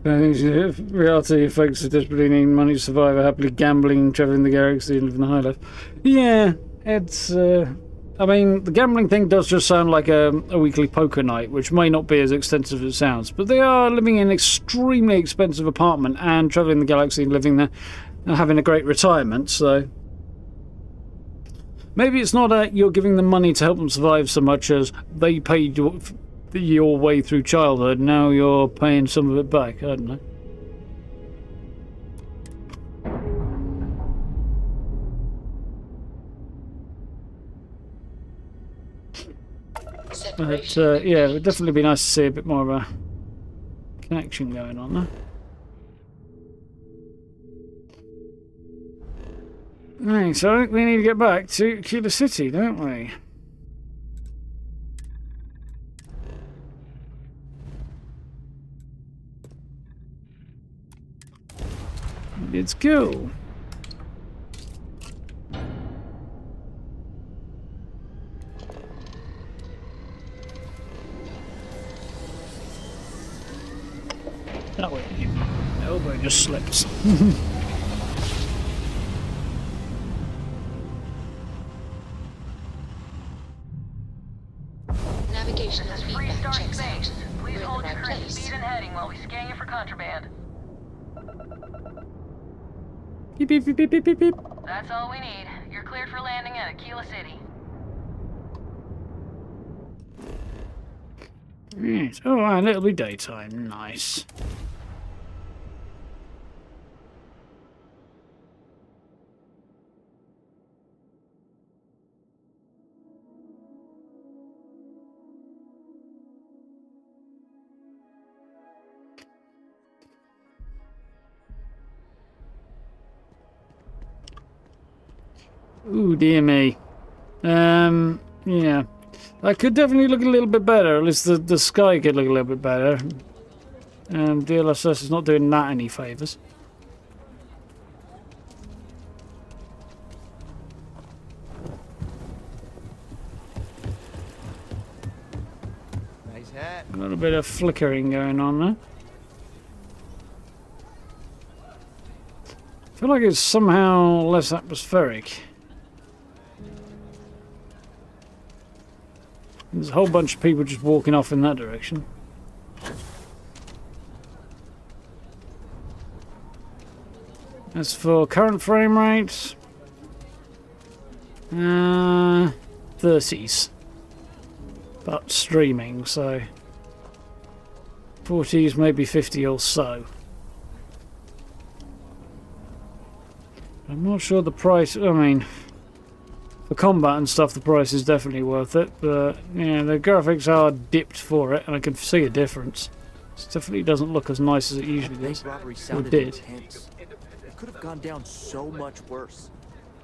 Reality, folks are desperately needing money to survive, are happily gambling, travelling the galaxy, and living the high life. Yeah, it's. I mean, the gambling thing does just sound like a weekly poker night, which may not be as extensive as it sounds, but they are living in an extremely expensive apartment and travelling the galaxy and living there and having a great retirement, so. Maybe it's not you're giving them money to help them survive so much as they paid your way through childhood, now you're paying some of it back. I don't know. But yeah, it would definitely be nice to see a bit more of a connection going on there. Right, so I think we need to get back to Killer City, don't we? Let's go. That way. My elbow just slipped. Beep, beep, beep, beep, beep, beep, beep. That's all we need. You're cleared for landing at Aquila City. Right. Oh, and it'll be daytime. Nice. Ooh, dear me. Yeah. That could definitely look a little bit better. At least the sky could look a little bit better. And DLSS is not doing that any favours. Nice hat. A little bit of flickering going on there. I feel like it's somehow less atmospheric. There's a whole bunch of people just walking off in that direction. As for current frame rates, 30s, but streaming, so 40s, maybe 50 or so. I'm not sure the price. I mean, for combat and stuff, the price is definitely worth it, but yeah, the graphics are dipped for it, and I can see a difference. It definitely doesn't look as nice as it usually does. Robbery Or sounded did. intense. It could have gone down so much worse.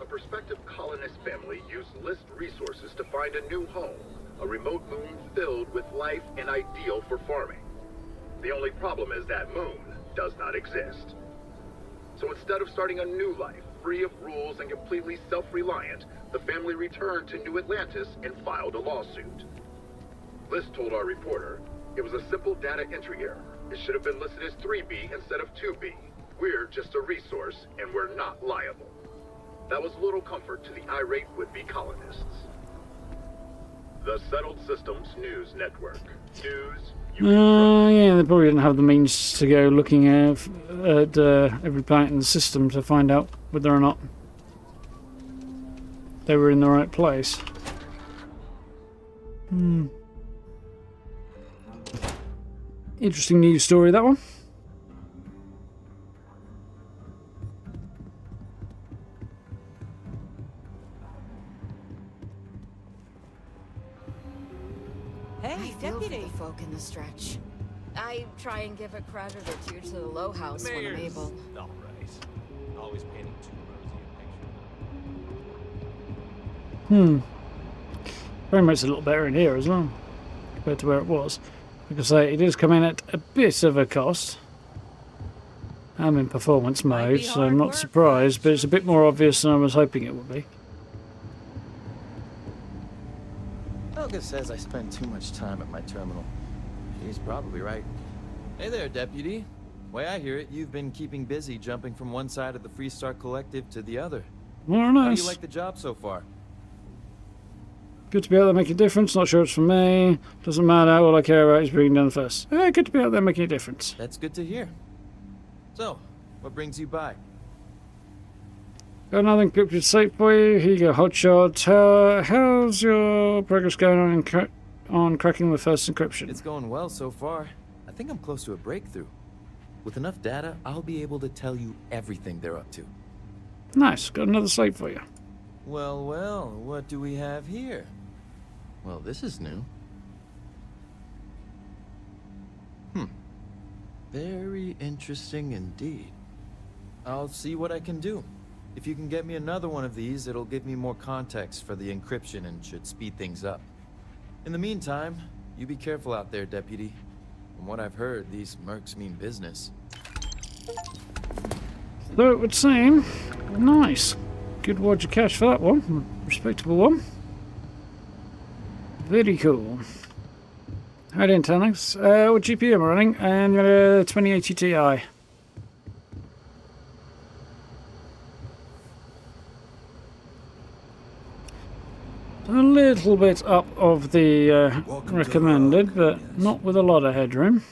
A prospective colonist family used list resources to find a new home, a remote moon filled with life and ideal for farming. The only problem is that moon does not exist. So instead of starting a new life, free of rules and completely self-reliant, the family returned to New Atlantis and filed a lawsuit. List told our reporter it was a simple data entry error. It should have been listed as 3B instead of 2B. We're just a resource, and we're not liable. That was little comfort to the irate would-be colonists. The Settled Systems News Network. News. Yeah, they probably didn't have the means to go looking at every planet in the system to find out whether or not they were in the right place. Interesting news story, that one. Hey, deputy. The folk in the stretch. I try and give a credit or two to the Low House when I'm able. All right. Always painting too rosy a picture. Very much a little better in here as well, compared to where it was. Like I say, it is coming at a bit of a cost. I'm in performance mode, so I'm not surprised, but it's a bit more obvious than I was hoping it would be. Helga says I spend too much time at my terminal. She's probably right. Hey there, Deputy. Way I hear it, you've been keeping busy jumping from one side of the Freestar Collective to the other. Well, How nice. do you like the job so far? Good to be out there making a difference. Not sure it's for me. Doesn't matter. All I care about is bringing down the first. Good to be out there making a difference. That's good to hear. So, what brings you by? Got another encrypted safe for you. Here you go, Hotshot. How's your progress going on cracking the first encryption? It's going well so far. I think I'm close to a breakthrough. With enough data, I'll be able to tell you everything they're up to. Nice. Got another safe for you. Well, well, what do we have here? Well, this is new. Very interesting indeed. I'll see what I can do. If you can get me another one of these, it'll give me more context for the encryption and should speed things up. In the meantime, you be careful out there, Deputy. From what I've heard, these mercs mean business. So it would seem. Nice. Good wad of cash for that one. Respectable one. Very cool. How doing, Tanix? What GPU am I running? And 2080 Ti. A little bit up of the recommended, but not with a lot of headroom.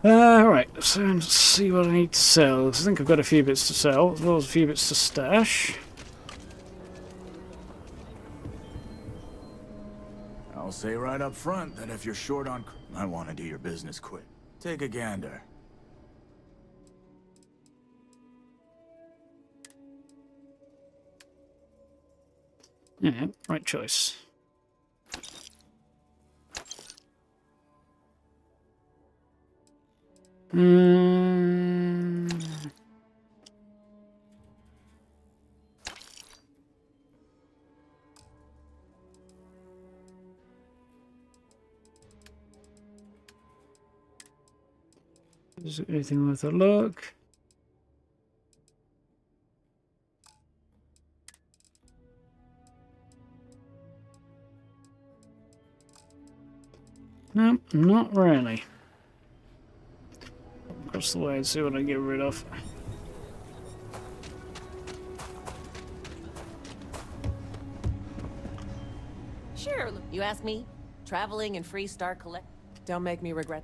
Right, so let's see what I need to sell. 'Cause I think I've got a few bits to sell, as well as a few bits to stash. I'll say right up front that if you're short on... I want to do your business quick. Take a gander. Yeah, right choice. Is there anything worth a look? No, not really. Across the way and see what I get rid of. Sure, you ask me. Traveling and free Star Collect. Don't make me regret.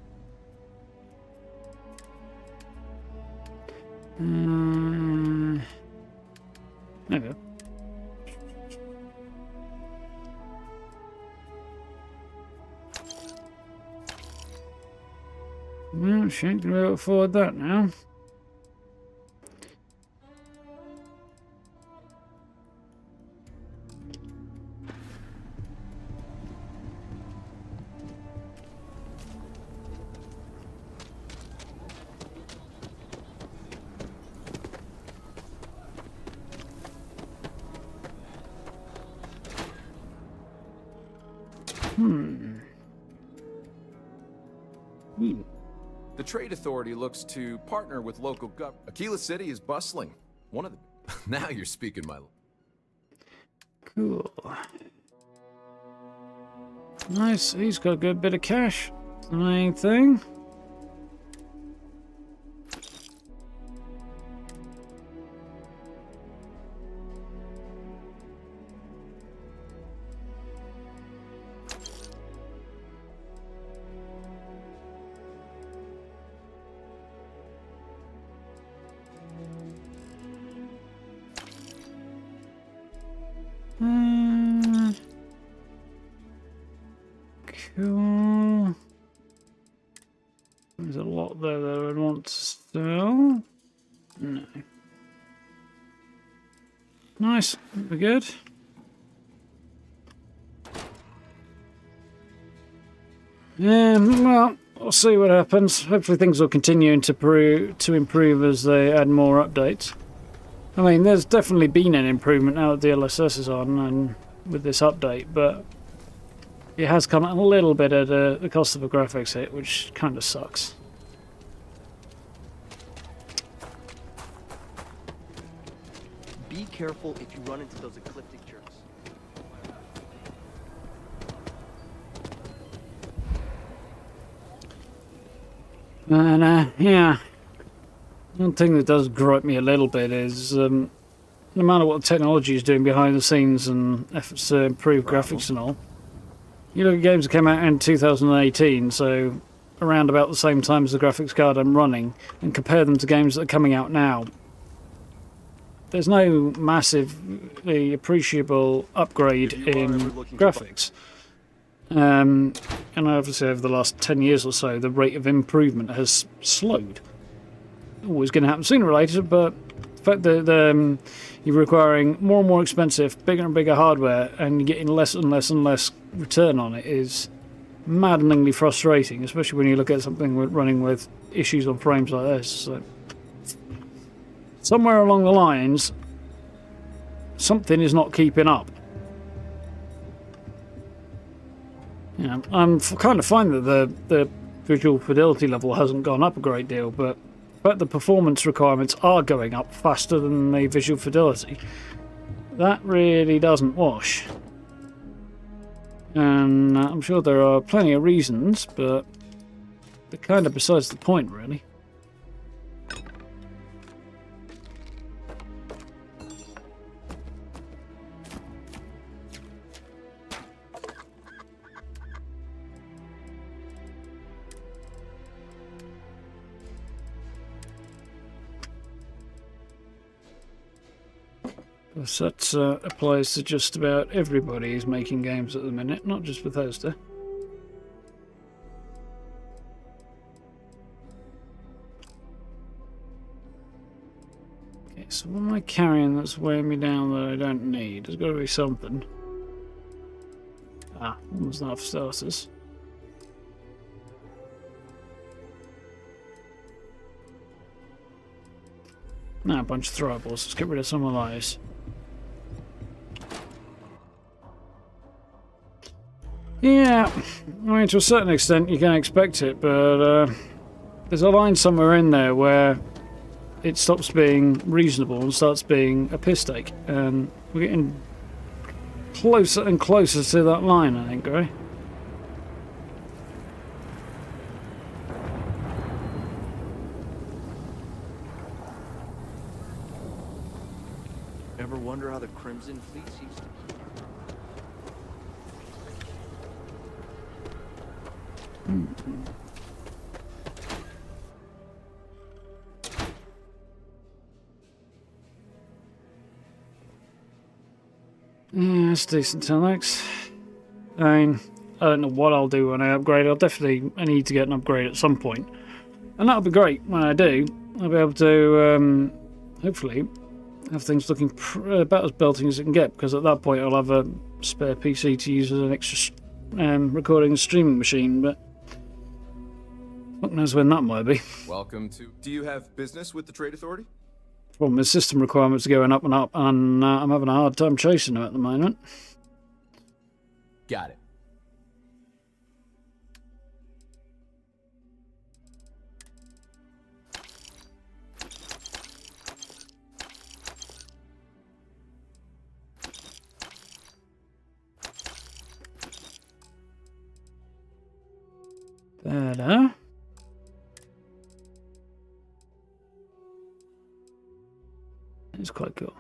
Okay. Well, she ain't gonna be able to afford that now. The Trade Authority looks to partner with local government. Aquila City is bustling. One of the... Now you're speaking my... Cool. Nice, he's got a good bit of cash. The main thing. Cool. There's a lot there that I would want to sell. No. Nice. We're good. Well, we'll see what happens. Hopefully things will continue to improve as they add more updates. I mean, there's definitely been an improvement now that the DLSS is on and with this update, but it has come a little bit at the cost of a graphics hit, which kind of sucks. Be careful if you run into those ecliptic jerks. And yeah, one thing that does gripe me a little bit is no matter what the technology is doing behind the scenes and efforts to improve graphics and all. You look at games that came out in 2018, so around about the same time as the graphics card I'm running, and compare them to games that are coming out now. There's no massively appreciable upgrade in graphics. And obviously over the last 10 years or so, the rate of improvement has slowed. Always going to happen sooner or later, but the fact that you're requiring more and more expensive, bigger and bigger hardware, and you're getting less and less and less return on it is maddeningly frustrating, especially when you look at something running with issues on frames like this. So, somewhere along the lines, something is not keeping up. You know, I'm kind of fine that the visual fidelity level hasn't gone up a great deal, but the performance requirements are going up faster than the visual fidelity. That really doesn't wash. And I'm sure there are plenty of reasons, but they're kind of besides the point, really. So that applies to just about everybody who's making games at the minute, not just Bethesda. Okay, so what am I carrying that's weighing me down that I don't need? There's got to be something. Ah, what was that for starters? Now a bunch of throwables. Let's get rid of some of those. Yeah, I mean, to a certain extent you can expect it, but there's a line somewhere in there where it stops being reasonable and starts being a piss take, and we're getting closer and closer to that line, I think, Gray. Ever wonder how the Crimson Fleet used to be? Yeah, that's decent, Telex. I mean, I don't know what I'll do when I upgrade. I need to get an upgrade at some point. And that'll be great when I do. I'll be able to, hopefully, have things looking about as belting as it can get, because at that point I'll have a spare PC to use as an extra recording and streaming machine, but who knows when that might be. Welcome to... Do you have business with the Trade Authority? Well, my system requirements are going up and up, and I'm having a hard time chasing them at the moment. Got it. Better. It's quite cool.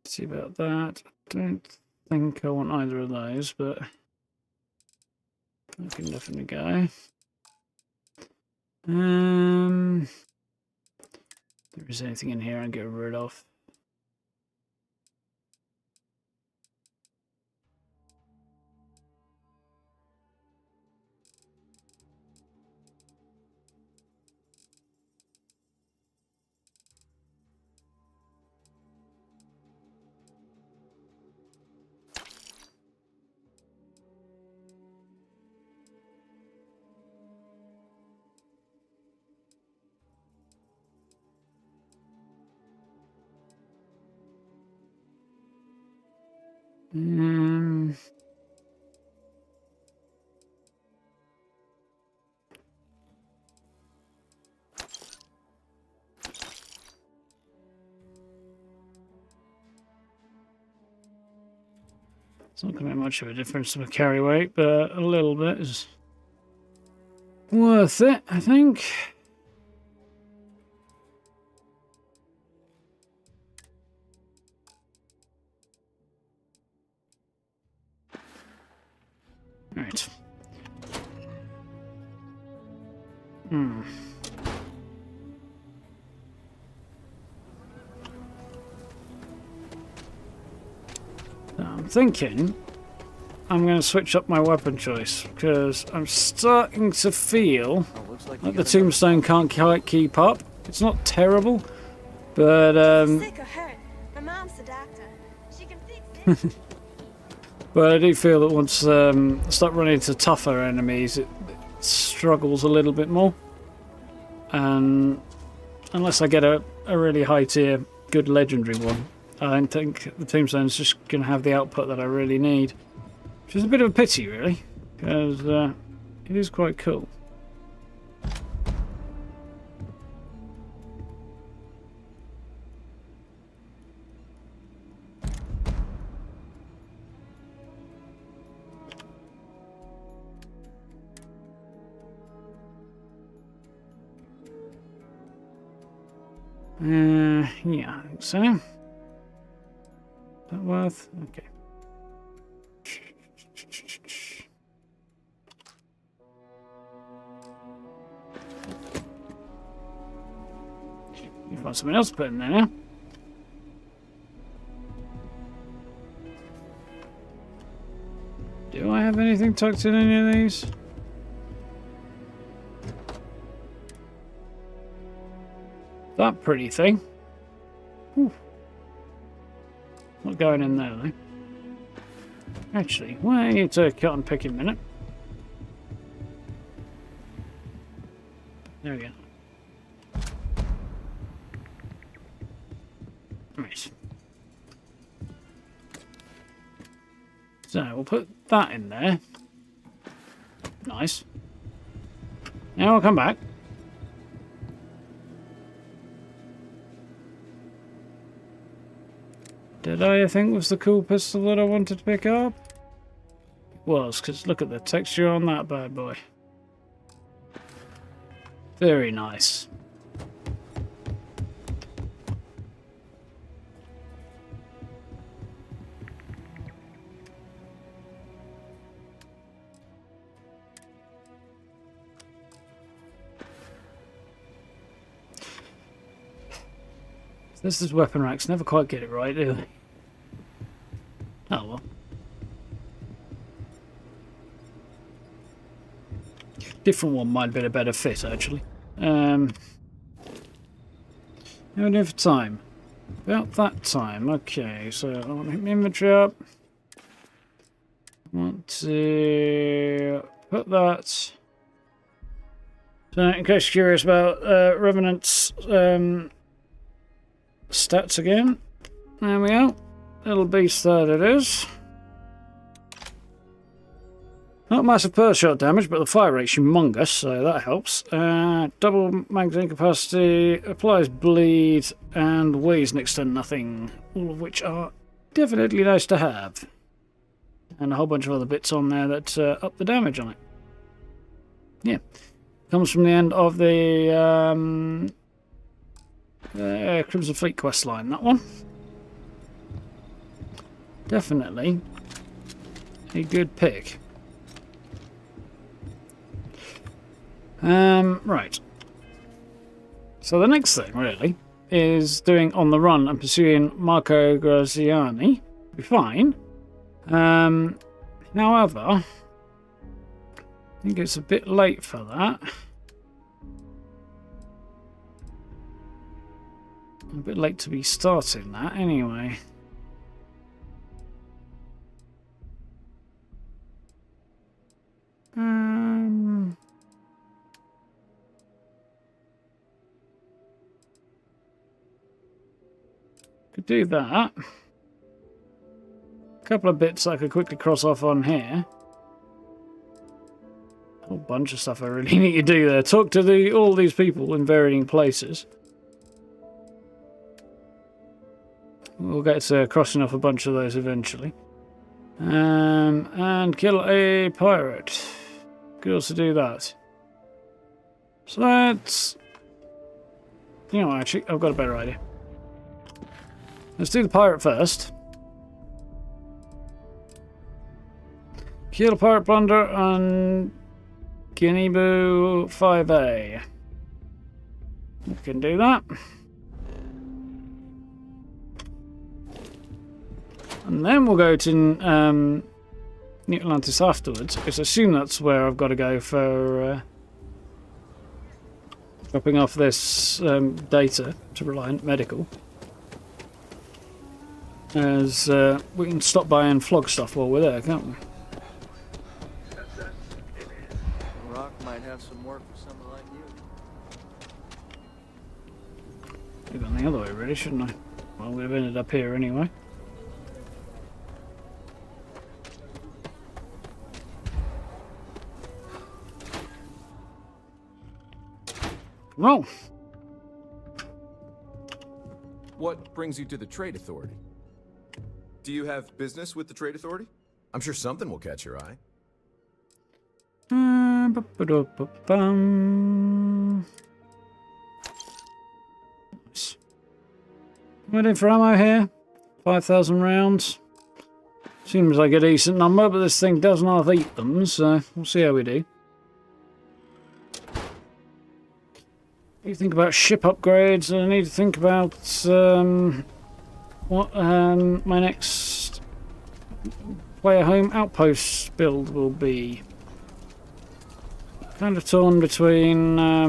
See about that. Don't think I want either of those, but I can definitely go. If there is anything in here I'll get rid of. It's not going to make much of a difference to my carry weight, but a little bit is worth it, I think. Right. I'm thinking I'm going to switch up my weapon choice, because I'm starting to feel like the tombstone can't quite keep up. It's not terrible, but Sick or hurt. My mom's the doctor. She can fix it. but I do feel that once I start running into tougher enemies, it struggles a little bit more. And unless I get a really high tier, good legendary one, I don't think the tombstone's just going to have the output that I really need. Which is a bit of a pity, really, because it is quite cool. Yeah, I think so. Is that worth? Okay. Find something else to put in there now. Do I have anything tucked in any of these? That pretty thing. Whew. Not going in there though. Actually, wait a cut and pick a minute. There we go. Right. So we'll put that in there. Nice. Now I'll come back. Did I think was the cool pistol that I wanted to pick up? It was, because look at the texture on that bad boy. Very nice. This is weapon racks. Never quite get it right, do they? Oh well. Different one might have been a better fit, actually. How are we doing for time? About that time. Okay, so I want to hit my inventory up. I want to put that. So, in case you're curious about Revenant's stats again. There we go. Little beast that it is. Not massive per shot damage, but the fire rate's humongous, so that helps. Double magazine capacity, applies bleed, and weighs next to nothing. All of which are definitely nice to have. And a whole bunch of other bits on there that up the damage on it. Yeah. Comes from the end of the Crimson Fleet quest line, that one. Definitely a good pick. Right. So the next thing, really, is doing on the run and pursuing Marco Graziani. Be fine. However, I think it's a bit late for that. A bit late to be starting that, anyway. Could do that. A couple of bits I could quickly cross off on here. A whole bunch of stuff I really need to do there. Talk to all these people in varying places. We'll get to crossing off a bunch of those eventually. And kill a pirate. Could also do that. So that's... You know, actually, I've got a better idea. Let's do the pirate first. Kill a pirate plunder on Guinea-Boo 5A. We can do that. And then we'll go to New Atlantis afterwards, because I assume that's where I've got to go for dropping off this data to Reliant Medical. As we can stop by and flog stuff while we're there, can't we? Rock might have some work for someone like you. I've gone the other way, really, shouldn't I? Well, we've ended up here anyway. Roll. What brings you to the Trade Authority? Do you have business with the Trade Authority? I'm sure something will catch your eye. Nice. Waiting for ammo here. 5,000 rounds. Seems like a decent number, but this thing does not eat them, so we'll see how we do. need to think about ship upgrades, and I need to think about what my next player home outpost build will be. Kind of torn between I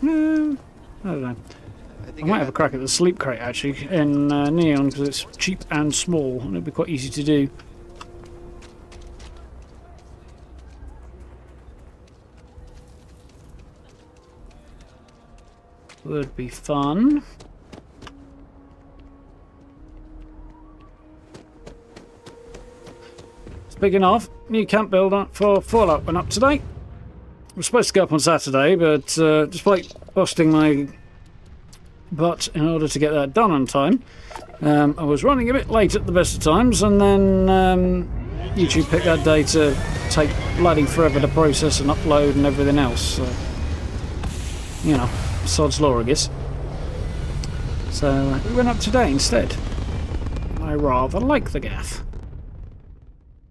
don't know. I might have a crack at the sleep crate actually in Neon because it's cheap and small and it'd be quite easy to do. Would be fun. Speaking of, new camp builder for Fallout went up today. I was supposed to go up on Saturday, but despite busting my butt in order to get that done on time, I was running a bit late at the best of times, and then YouTube picked that day to take bloody forever to process and upload and everything else. So, you know, sod's law, I guess. So we went up today instead. I rather like the gaff.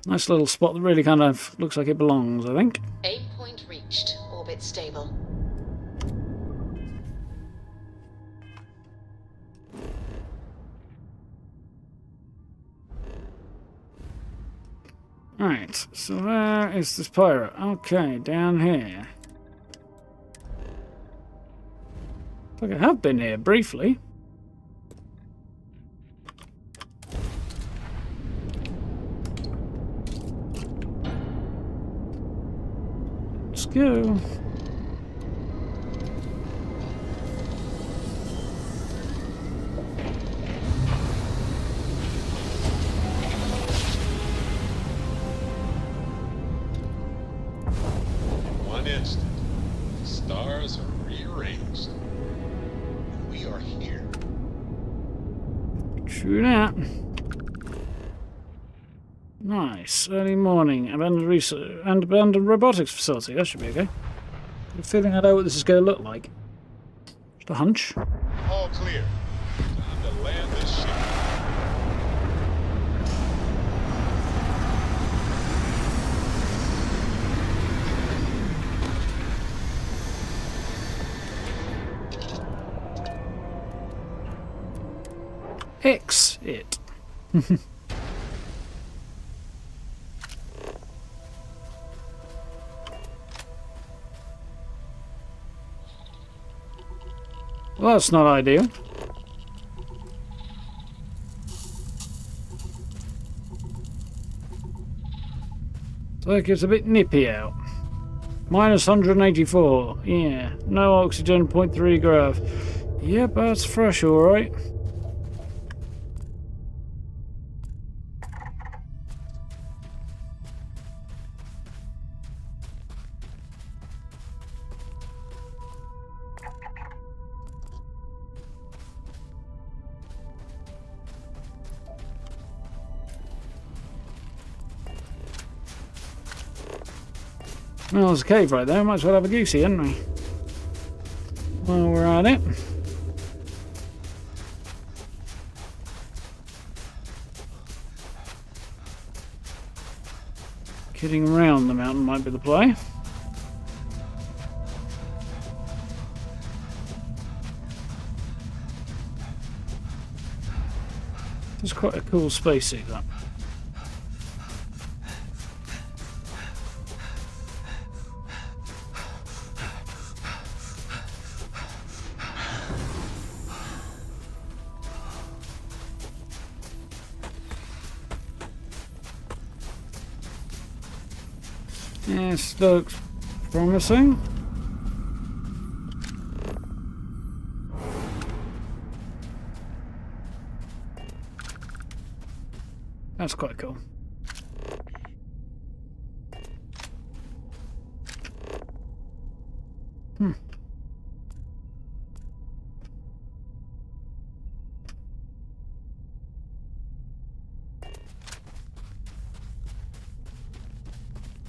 Nice little spot that really kind of looks like it belongs, I think. Aim point reached. Orbit stable. Right, so where is this pirate? Okay, down here. Looks like I have been here briefly. Let's go. One instant, the stars are rearranged. And we are here. True that. Nice. Early morning. Abandoned research and abandoned robotics facility. That should be okay. I have a feeling I know what this is going to look like. Just a hunch. All clear. Time to land this ship. X it. Well, that's not ideal. It's like it's a bit nippy out. Minus 184. Yeah. No oxygen, 0.3 grav. Yep, that's fresh, alright. Well, there's a cave right there. Might as well have a goosey, hadn't we? While we're at it. Kidding around the mountain might be the play. It's quite a cool spacesuit, that. Yes, looks promising. That's quite cool.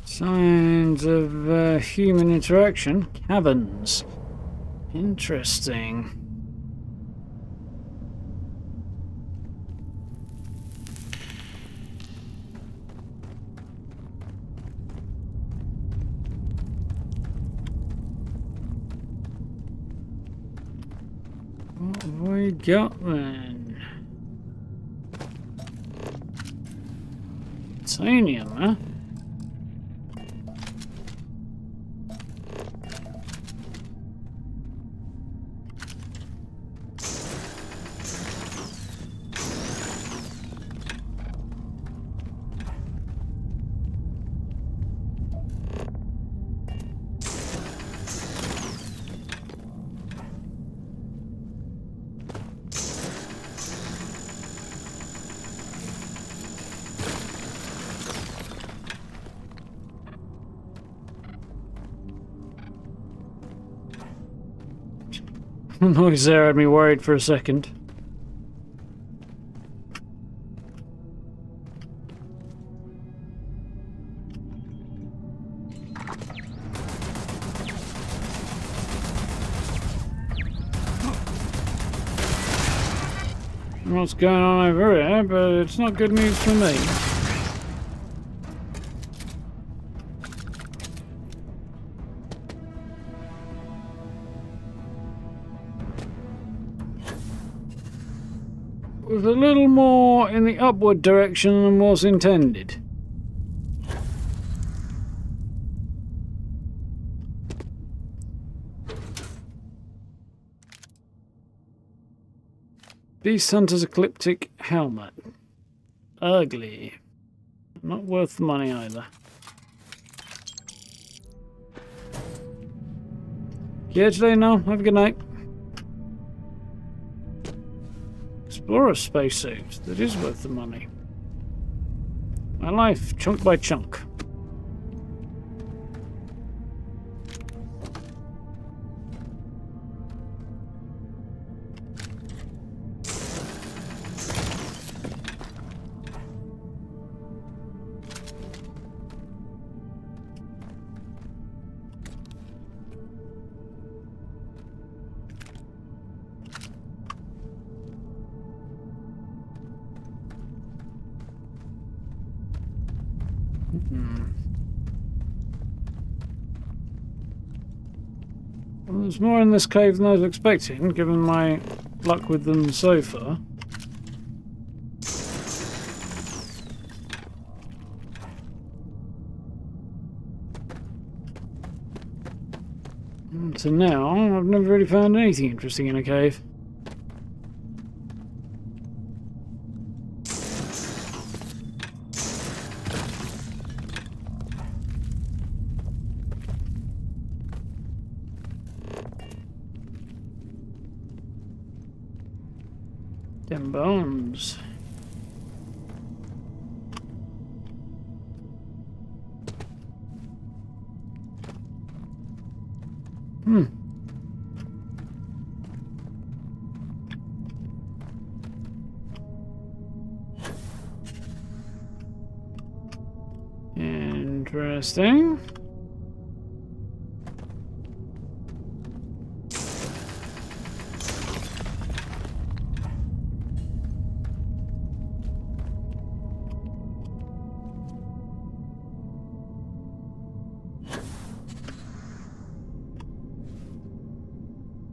Signs of human interaction. Caverns. Interesting. What have we got then? Titanium, huh? The noise there had me worried for a second. What's going on over here, but it's not good news for me. Was a little more in the upward direction than was intended. Beast Hunter's Ecliptic Helmet. Ugly. Not worth the money either. Yeah, today, no. Have a good night. Explorer spacesuit. That is worth the money. My life, chunk by chunk. Well, there's more in this cave than I was expecting, given my luck with them so far. So now, I've never really found anything interesting in a cave. Them bones. Interesting.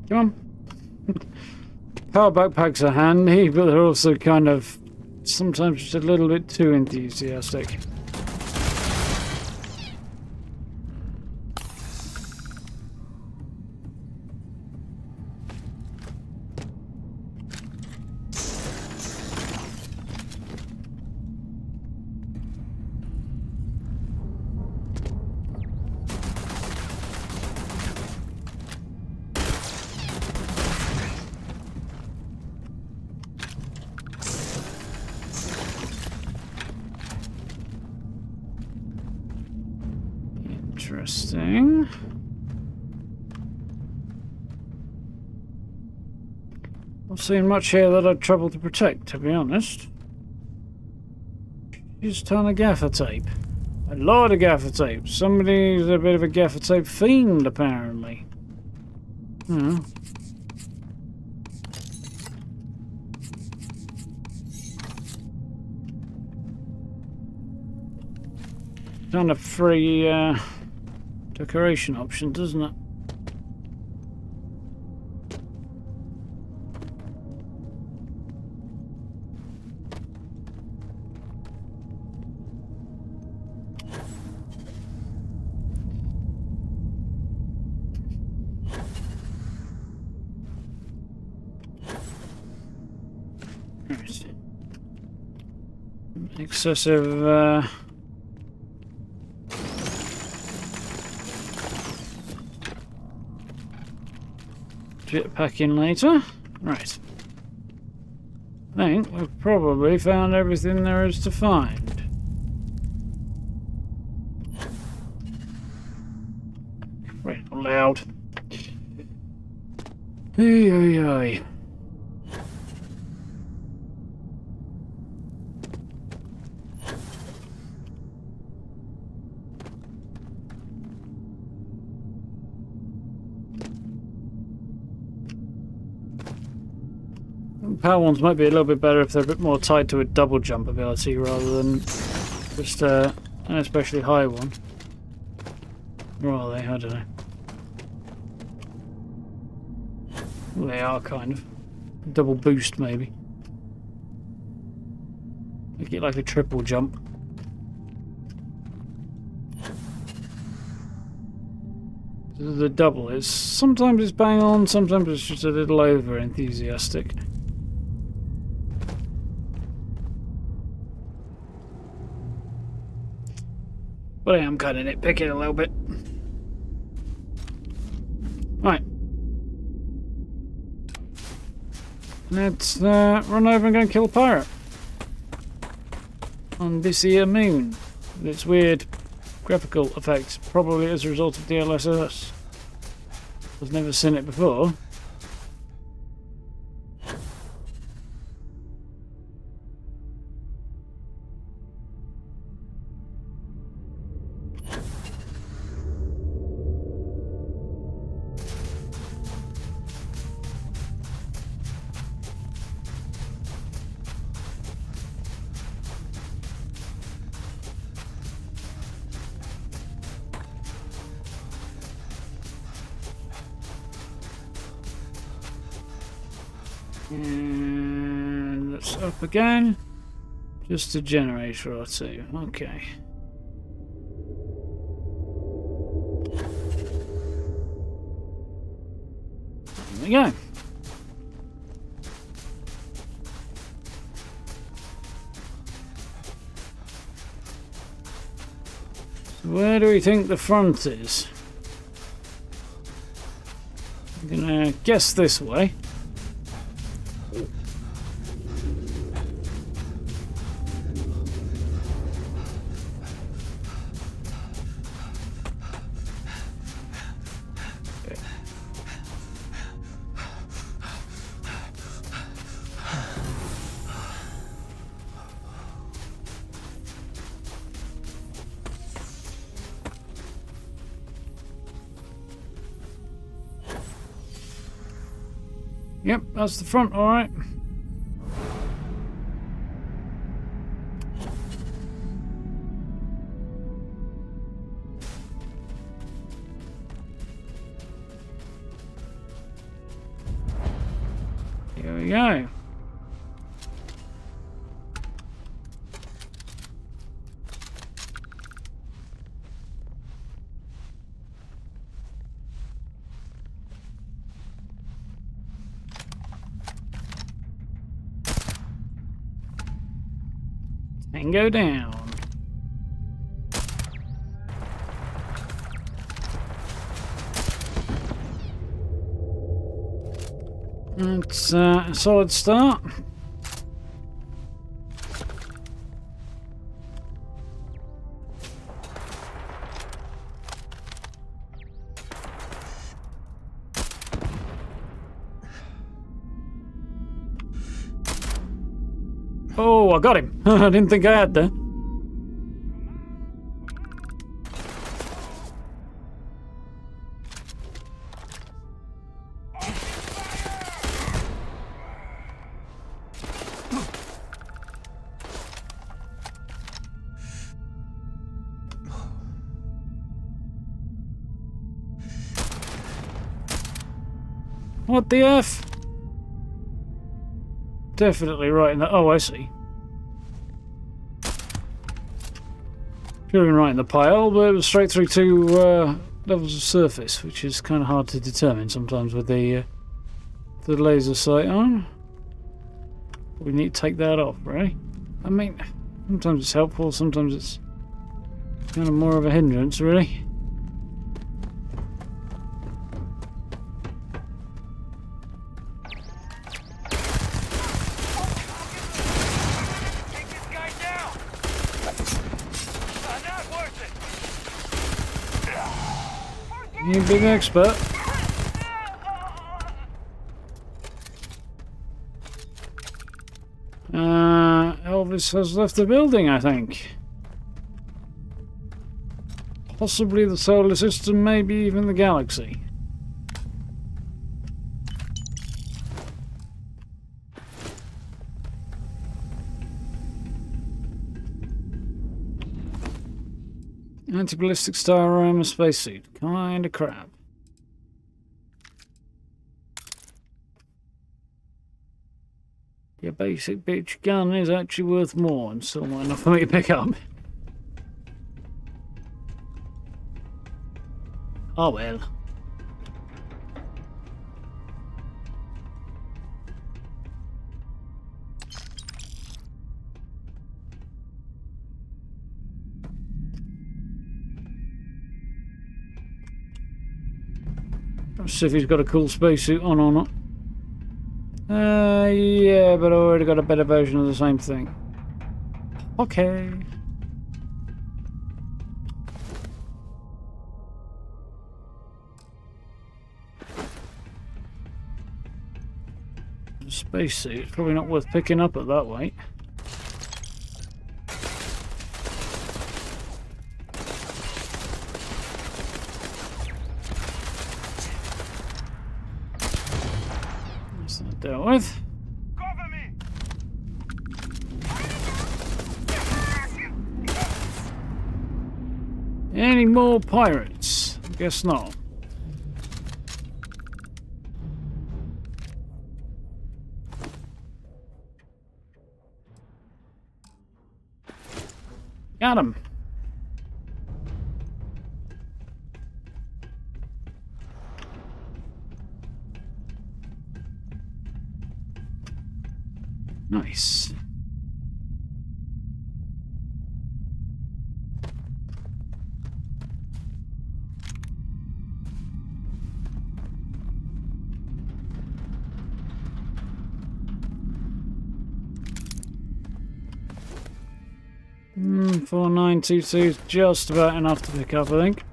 Come on. Power backpacks are handy, but they're also kind of sometimes just a little bit too enthusiastic. Interesting. Not seeing much here that I'd trouble to protect, to be honest. Just a ton of gaffer tape. A lot of gaffer tape. Somebody's a bit of a gaffer tape fiend, apparently. Ton of free decoration options, doesn't it? excessive jetpack in later. Right. I think we've probably found everything there is to find. Right, loud. Hey, hey, hey. Power ones might be a little bit better if they're a bit more tied to a double jump ability rather than just an especially high one. Or are they? I don't know. Well, they are kind of. Double boost maybe. Make it like a triple jump. The double is sometimes it's bang on, sometimes it's just a little over enthusiastic. But I am kind of nitpicking a little bit. Right. Let's run over and go and kill a pirate. On this here moon. With its weird graphical effects. Probably as a result of DLSS. I've never seen it before. And let's up again. Just a generator or two. Okay. There we go. So where do we think the front is? I'm gonna guess this way. Yep, that's the front, alright. Here we go. And go down. It's a solid start. Oh, I got him. I didn't think I had that. What the F? Definitely right in the... Oh, I see. Should have been right in the pile, but it was straight through two levels of surface, which is kind of hard to determine sometimes with the laser sight on. We need to take that off, right? I mean, Sometimes it's helpful, sometimes it's kind of more of a hindrance, really. You big expert. Elvis has left the building, I think. Possibly the solar system, maybe even the galaxy. Anti-ballistic star armor spacesuit. Kinda crap. Your basic bitch gun is actually worth more and still not enough for me to pick up. Oh well. Let's see if he's got a cool spacesuit on or not. Yeah, but I already got a better version of the same thing. Okay. Spacesuit, probably not worth picking up at that weight. That's not dealt with. Any more pirates? Guess not. Got him. Nice. Hmm, 4922 is just about enough to pick up, I think.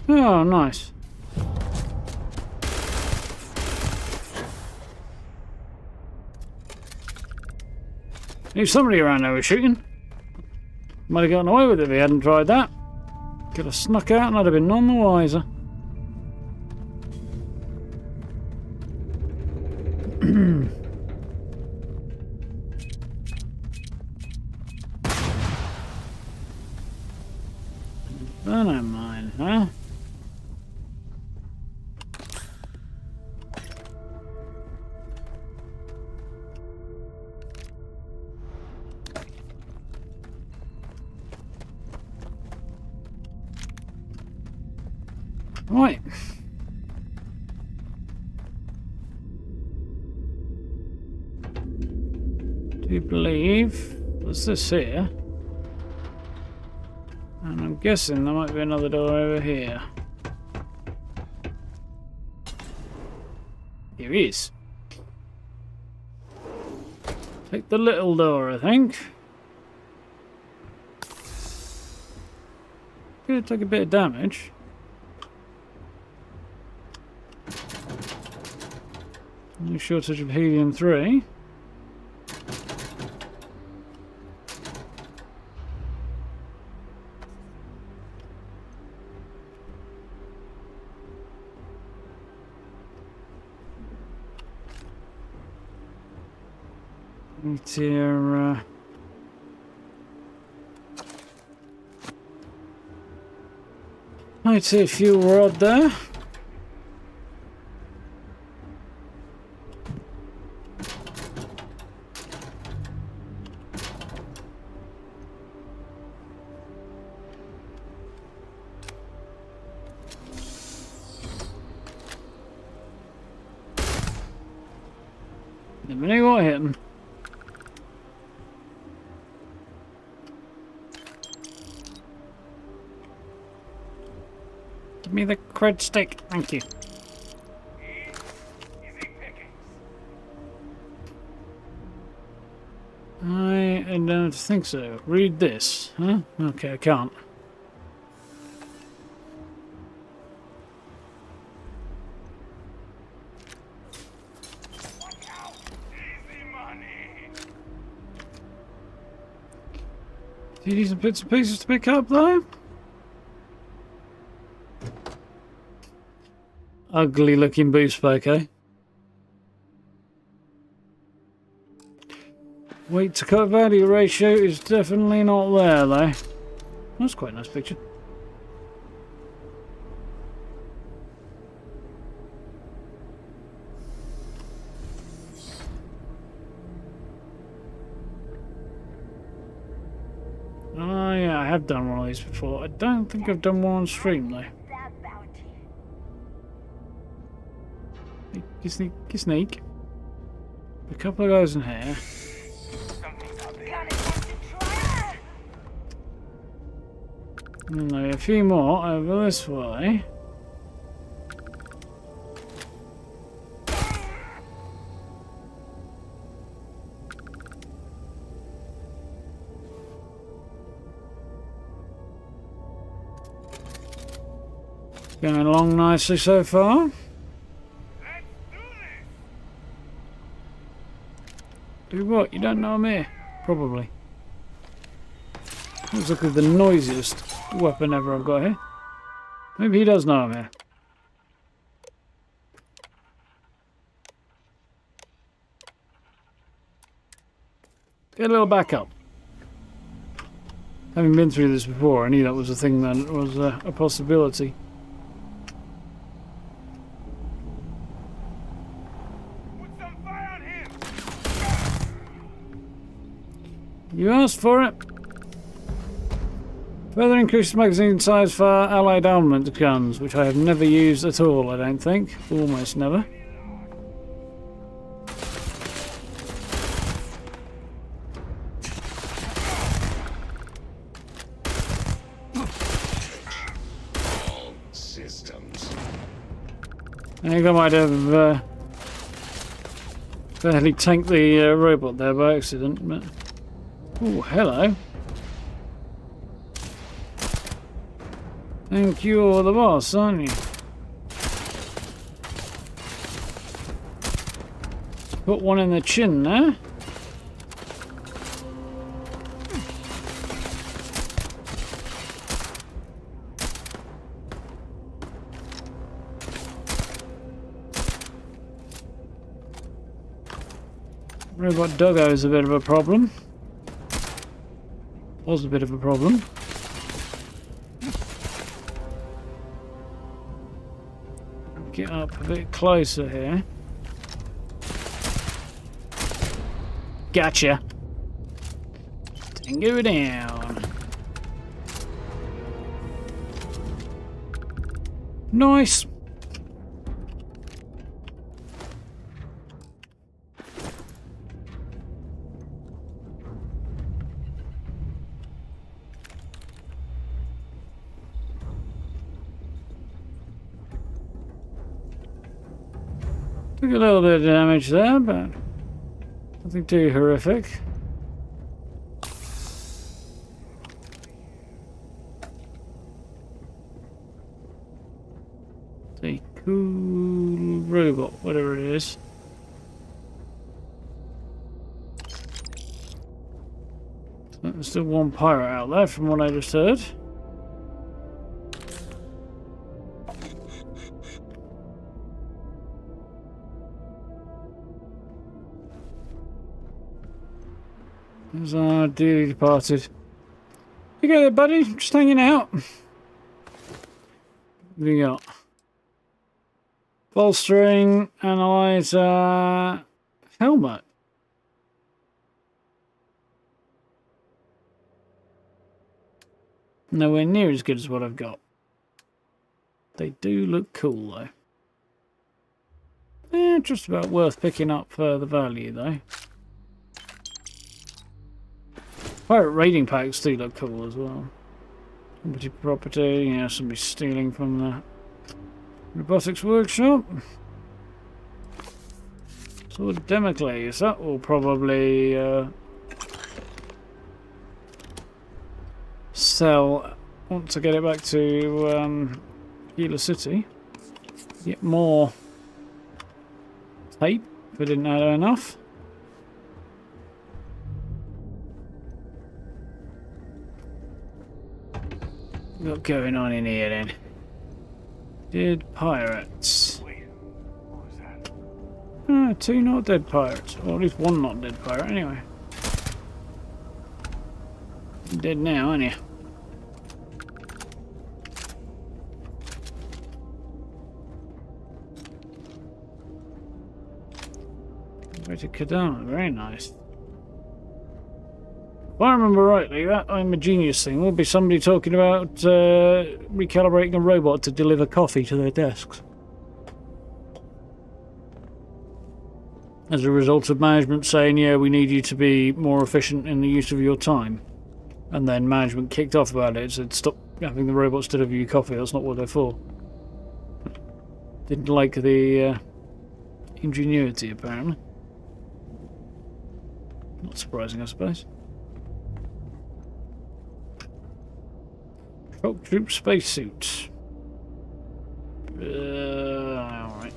Oh, nice. There's somebody around there was shooting. Might have gotten away with it if he hadn't tried that. Could have snuck out and I'd have been none the wiser. I don't mind, huh? Right. Do you believe there's this here? And I'm guessing there might be another door over here. Here is. Take the little door, I think. Gonna take a bit of damage. No shortage of helium-3. It's here, I'd say a fuel rod there. Never knew what hit him. Give me the cred stick, thank you. I don't think so. Read this, huh? Okay, I can't. Do you need some bits and pieces to pick up, though? Ugly looking boost pack, eh? Weight to cut value ratio is definitely not there, though. That's quite a nice picture. Oh yeah, I have done one of these before. I don't think I've done one on stream, though. You sneak. A couple of guys in here. And a few more over this way. Going along nicely so far. Do what? You don't know I'm here? Probably. Looks like the noisiest weapon ever I've got here. Maybe he does know I'm here. Get a little backup. Having been through this before, I knew that was a thing that was a possibility. You asked for it. Further increased magazine size for allied armament guns, which I have never used at all, I don't think. Almost never. All systems. I think I might have barely tanked the robot there by accident, but... Oh, hello. Think you're the boss, aren't you? Put one in the chin there. Robot doggo is a bit of a problem. Was a bit of a problem. Get up a bit closer here. Gotcha. Tango down. Nice. Took a little bit of damage there, but nothing too horrific. The cool robot, whatever it is. There's still one pirate out there from what I just heard. There's our dearly departed. You go there, buddy. Just hanging out. What have we got? Bolstering, analyzer, helmet. Nowhere near as good as what I've got. They do look cool though. Just about worth picking up for the value, though. Pirate raiding packs do look cool as well. Property, yeah, somebody stealing from the robotics workshop. Sword of Democles, that will probably sell once I get it back to Gila City. Get more tape if I didn't have enough. What's going on in here then? Dead pirates. Two not dead pirates. Or at least one not dead pirate anyway. You're dead now, aren't you? Way to Kadama, very nice. If I remember rightly, that I'm a genius thing will be somebody talking about recalibrating a robot to deliver coffee to their desks. As a result of management saying, yeah, we need you to be more efficient in the use of your time. And then management kicked off about it, said stop having the robots deliver you coffee, that's not what they're for. Didn't like the ingenuity, apparently. Not surprising, I suppose. Shock troop spacesuit. Alright.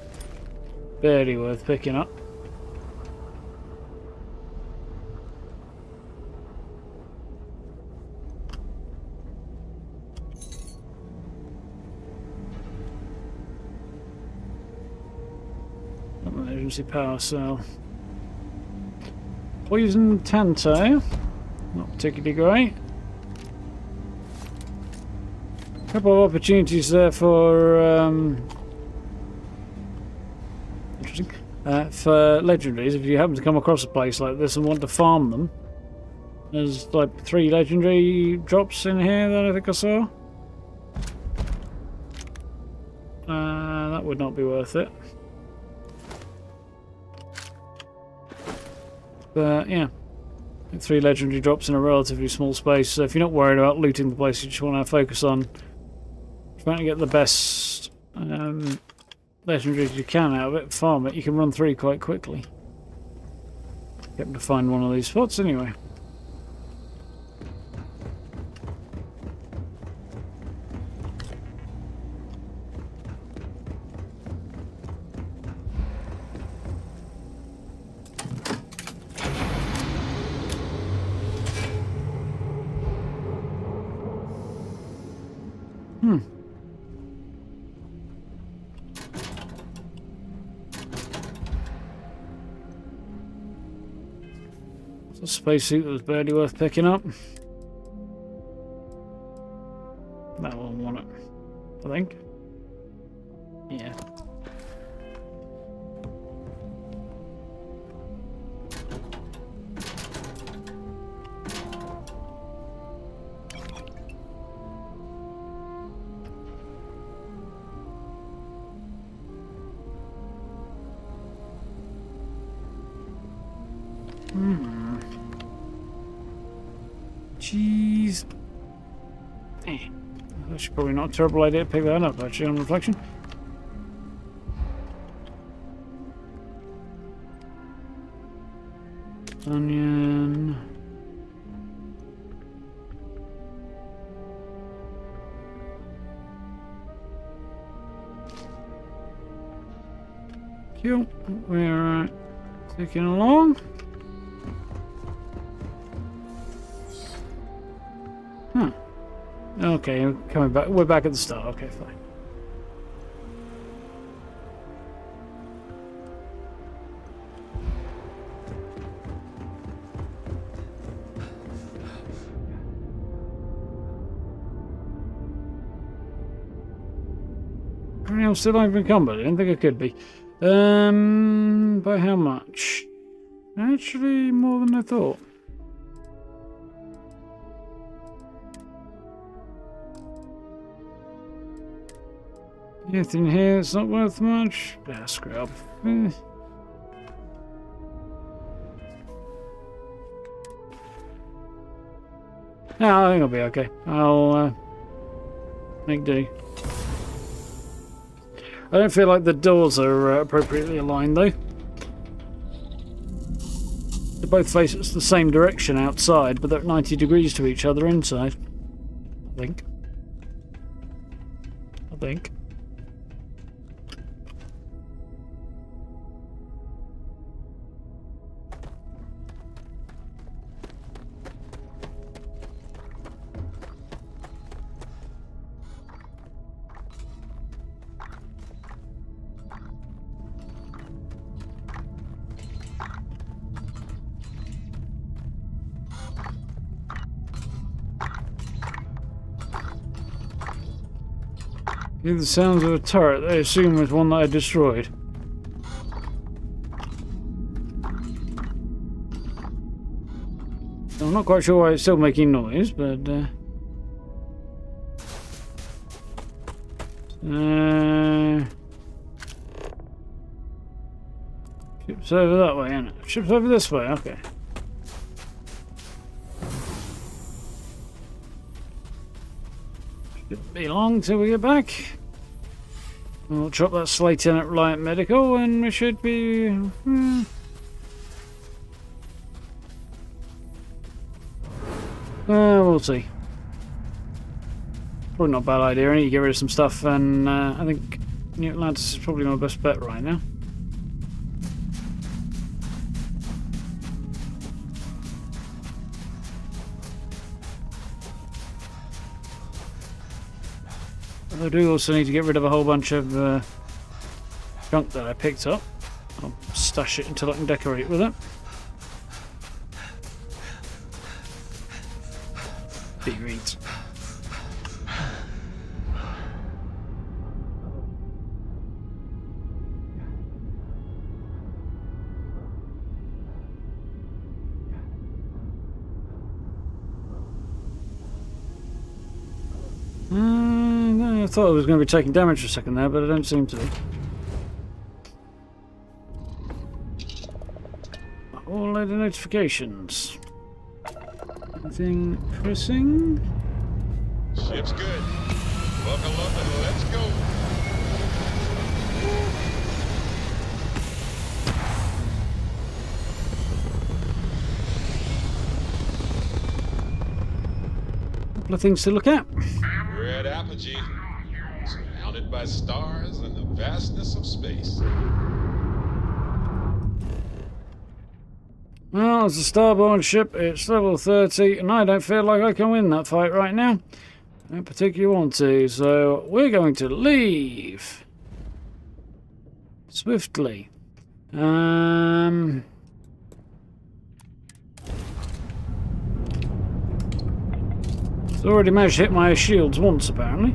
Barely worth picking up. Emergency power cell. Poison Tanto. Not particularly great. A couple of opportunities there for interesting. For legendaries, if you happen to come across a place like this and want to farm them. There's like 3 legendary drops in here that I think I saw. That would not be worth it. But yeah, 3 legendary drops in a relatively small space. So if you're not worried about looting the place, you just want to focus on trying to get the best legendaries you can out of it, farm it. You can run through quite quickly. Get them to find one of these spots anyway. A spacesuit that was barely worth picking up. That will want it, I think. Yeah. Jeez. That's probably not a terrible idea to pick that up, actually, on reflection. Onion. Cool. We're ticking along. Huh. Okay, coming back. We're back at the start. Okay, fine. I'm still unencumbered. I didn't think I could be. By how much? Actually, more than I thought. Anything here that's not worth much? Ah, scrub. Eh. No, I think I'll be okay. I'll make do. I don't feel like the doors are appropriately aligned though. They both face the same direction outside, but they're at 90 degrees to each other inside. I think. Hear the sounds of a turret I assume was one that I destroyed. I'm not quite sure why it's still making noise, but ship's over that way, isn't it? Ship's over this way, okay. Shouldn't be long till we get back. We'll chop that slate in at Reliant Medical and we should be... we'll see. Probably not a bad idea. I need to get rid of some stuff, and I think New Atlantis is probably my best bet right now. I do also need to get rid of a whole bunch of junk that I picked up. I'll stash it until I can decorate with it. Reads. I thought I was going to be taking damage for a second there, but I don't seem to. A whole load of notifications. Anything pressing? Ship's good. Buckle up and let's go. Couple of things to look at. We're at Apogee, surrounded by stars and the vastness of space. Well, it's a starborn ship, it's level 30, and I don't feel like I can win that fight right now. I don't particularly want to, so we're going to leave. Swiftly. It's already managed to hit my shields once, apparently.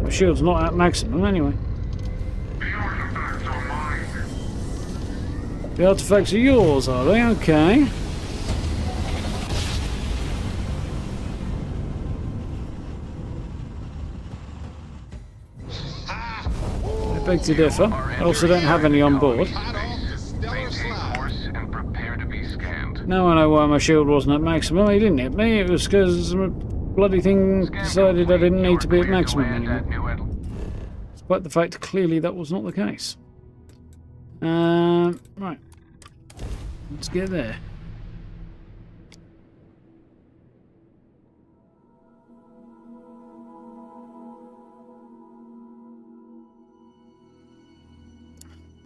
My shield's not at maximum, anyway. The artifacts are yours, are they? Okay. I beg to differ. I also don't have any on board. Now I know why my shield wasn't at maximum. He didn't hit me. It was because the bloody thing decided I didn't need to be at maximum anymore. Despite the fact clearly that was not the case. Right. Let's get there.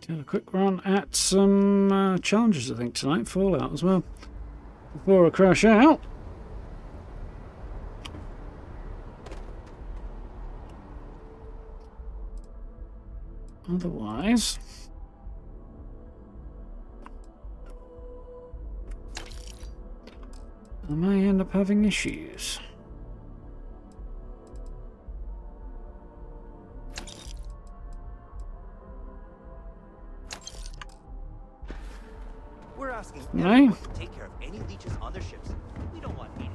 Do a quick run at some challenges, I think, tonight. Fallout as well. Before I crash out. Otherwise... I may end up having issues. We're asking No? everyone to take care of any leeches on their ships. We don't want any.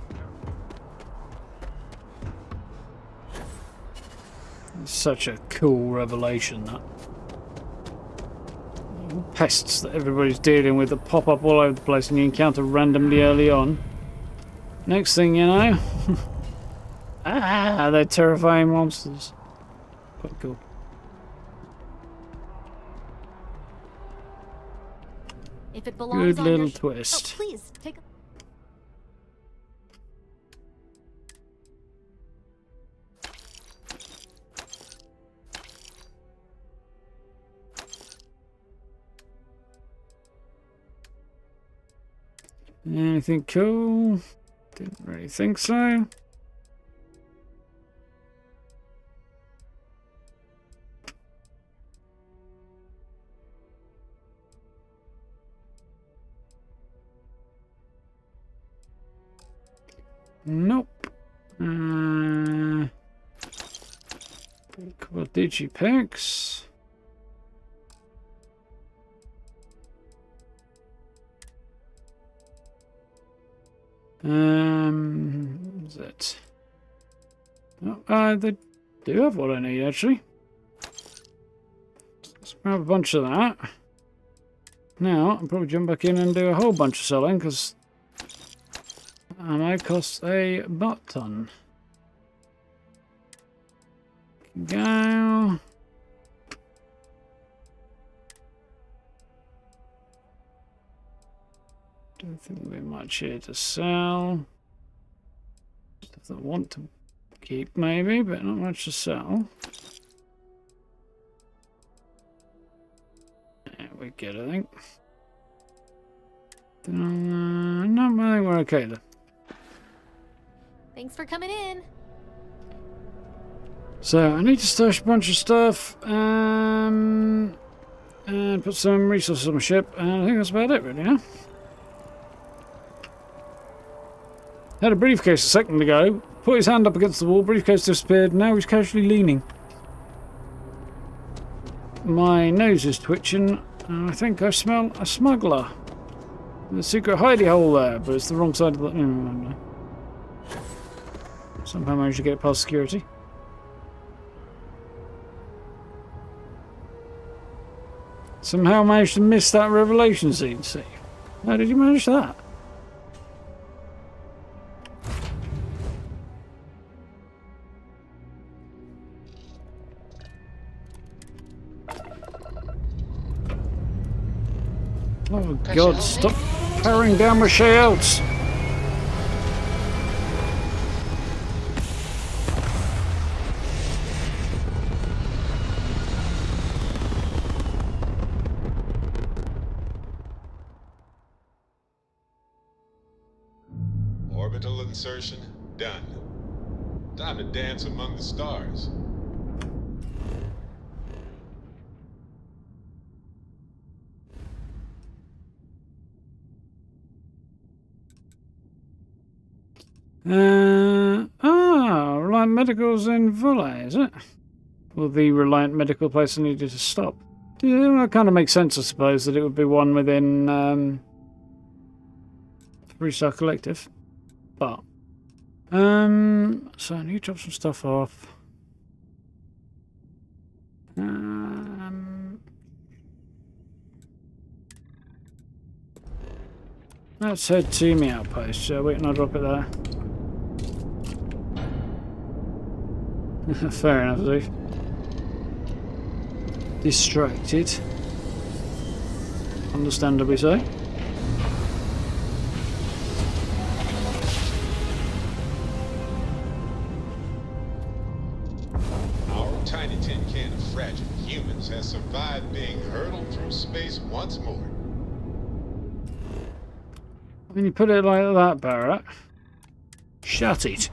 It's such a cool revelation, that. Pests that everybody's dealing with that pop up all over the place and you encounter randomly early on. Next thing you know, they're terrifying monsters. Quite cool. If it belongs Good on little your twist. Oh, please take a Anything cool? Didn't really think so. Nope. Couple of digipacks. Is it? Oh, they do have what I need actually. Let's grab a bunch of that. Now I'll probably jump back in and do a whole bunch of selling because ammo costs a butt ton. Go. Don't think we've got much here to sell. Stuff that I want to keep maybe, but not much to sell. Yeah, we're good, I think. No, I think we're okay then. Thanks for coming in. So I need to stash a bunch of stuff and put some resources on my ship, and I think that's about it really, yeah? Had a briefcase a second ago, put his hand up against the wall, briefcase disappeared, now he's casually leaning. My nose is twitching, and I think I smell a smuggler. The secret hidey hole there, but it's the wrong side of the... No. Somehow managed to get it past security. Somehow managed to miss that revelation scene, see? How did you manage that? Oh God, stop powering down my shields! Orbital insertion done. Time to dance among the stars. Reliant Medical's in Valley, is it? Or the Reliant Medical place I needed to stop? Yeah, that kind of makes sense, I suppose, that it would be one within Three-Star Collective. But, so I need to drop some stuff off. Let's head to my outpost, shall we? And I'll drop it there. Fair enough, Steve. Distracted. Understandably so. Our tiny tin can of fragile humans has survived being hurtled through space once more. When you put it like that, Barrett, shut it.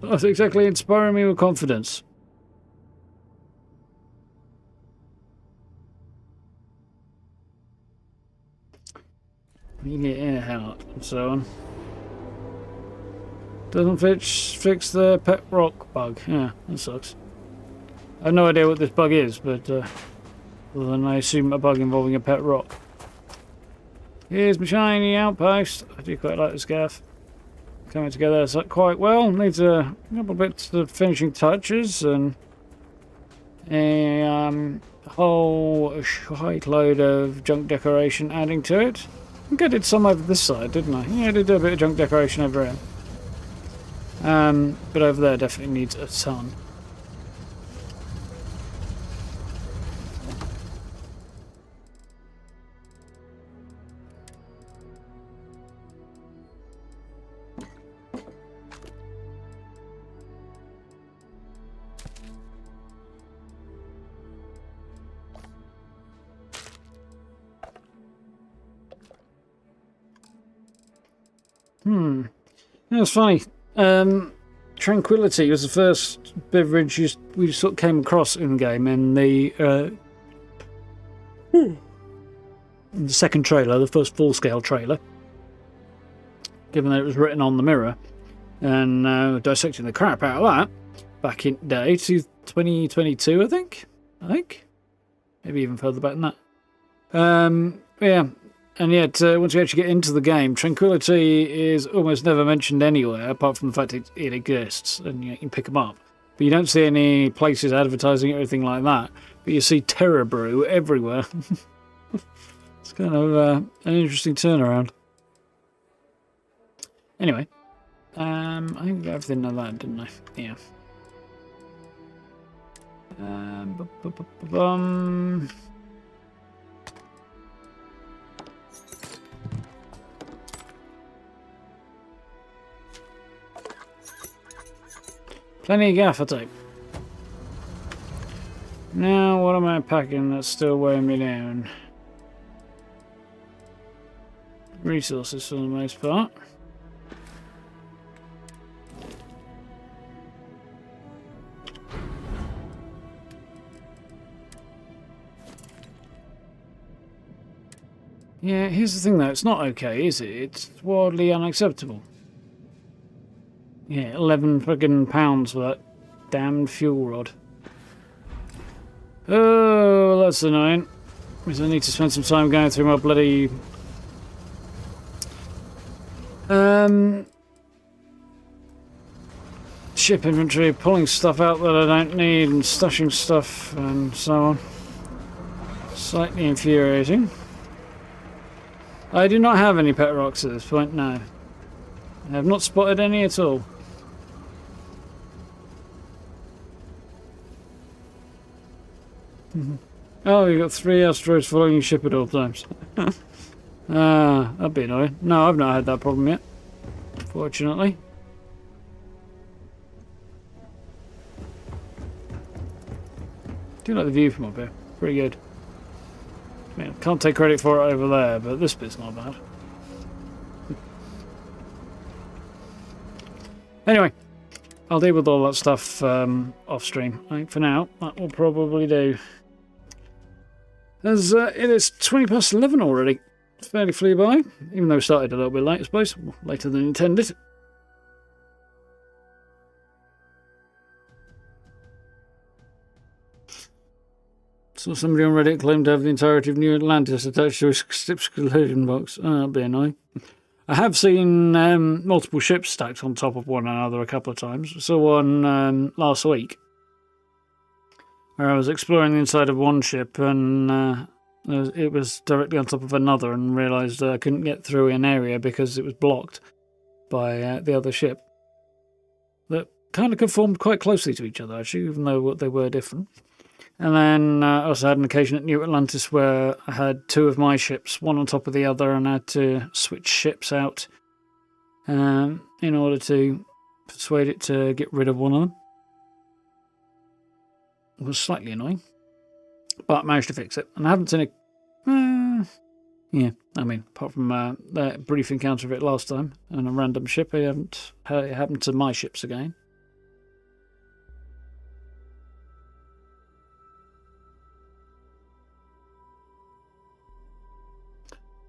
Not exactly inspiring me with confidence. You can get in and out and so on. Doesn't fix the pet rock bug. Yeah, that sucks. I have no idea what this bug is, but other than I assume a bug involving a pet rock. Here's my shiny outpost. I do quite like this gaff. coming together quite well. Needs a couple bits of finishing touches and a whole shite load of junk decoration adding to it. I think I did some over this side, didn't I? Yeah, I did do a bit of junk decoration over here. But over there definitely needs a ton. That's funny. Tranquility was the first beverage we sort of came across in the game, and the second trailer, the first full-scale trailer, given that it was written on the mirror, and dissecting the crap out of that back in day to 2022, I think, maybe even further back than that. Yeah. And yet, once you actually get into the game, tranquility is almost never mentioned anywhere, apart from the fact it exists, and you can pick them up. But you don't see any places advertising it or anything like that. But you see Terror Brew everywhere. It's kind of an interesting turnaround. Anyway, I think I got everything of that, didn't I? Yeah. Plenty of gaffer tape. Now, what am I packing that's still weighing me down? Resources for the most part. Yeah, here's the thing though, it's not okay, is it? It's wildly unacceptable. Yeah, 11 friggin' pounds for that damned fuel rod. Oh, that's annoying. Because I need to spend some time going through my bloody... ship inventory, pulling stuff out that I don't need and stashing stuff and so on. Slightly infuriating. I do not have any pet rocks at this point, no. I have not spotted any at all. Oh, you got 3 asteroids following your ship at all times. That'd be annoying. No, I've not had that problem yet. Fortunately. Do like the view from up here. Pretty good. I mean, I can't take credit for it over there, but this bit's not bad. Anyway, I'll deal with all that stuff off stream. I think for now, that will probably do. As it is 20 past 11 already. Fairly flew by, even though we started a little bit late, I suppose. Later than intended. Saw somebody on Reddit claim to have the entirety of New Atlantis attached to a exclusion box. Oh, that'd be annoying. I have seen multiple ships stacked on top of one another a couple of times. I saw one last week where I was exploring the inside of one ship and it was directly on top of another and realised I couldn't get through an area because it was blocked by the other ship. That kind of conformed quite closely to each other, actually, even though they were different. And then I also had an occasion at New Atlantis where I had 2 of my ships, one on top of the other, and I had to switch ships out in order to persuade it to get rid of one of them. It was slightly annoying, but managed to fix it. And I haven't seen it. Yeah, I mean, apart from that brief encounter of it last time on a random ship, I haven't had it happen to my ships again.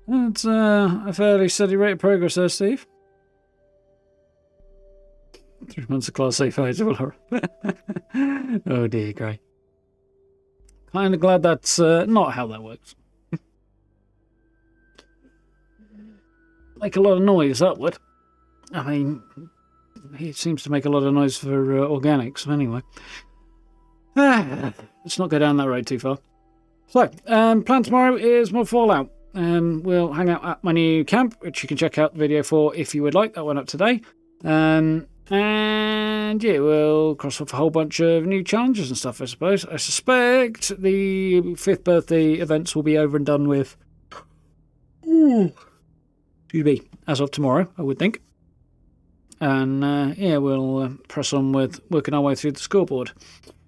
It's a fairly steady rate of progress there, Steve. 3 months of Class A phase. Oh dear, Gray. Kind of glad that's not how that works. Make a lot of noise, that would. I mean, he seems to make a lot of noise for organics. Anyway, let's not go down that road too far. So, plan tomorrow is more Fallout. We'll hang out at my new camp, which you can check out the video for if you would like. That went up today. And yeah, we'll cross off a whole bunch of new challenges and stuff, I suppose. I suspect the 5th birthday events will be over and done with. Excuse me, as of tomorrow, I would think. And yeah, we'll press on with working our way through the scoreboard.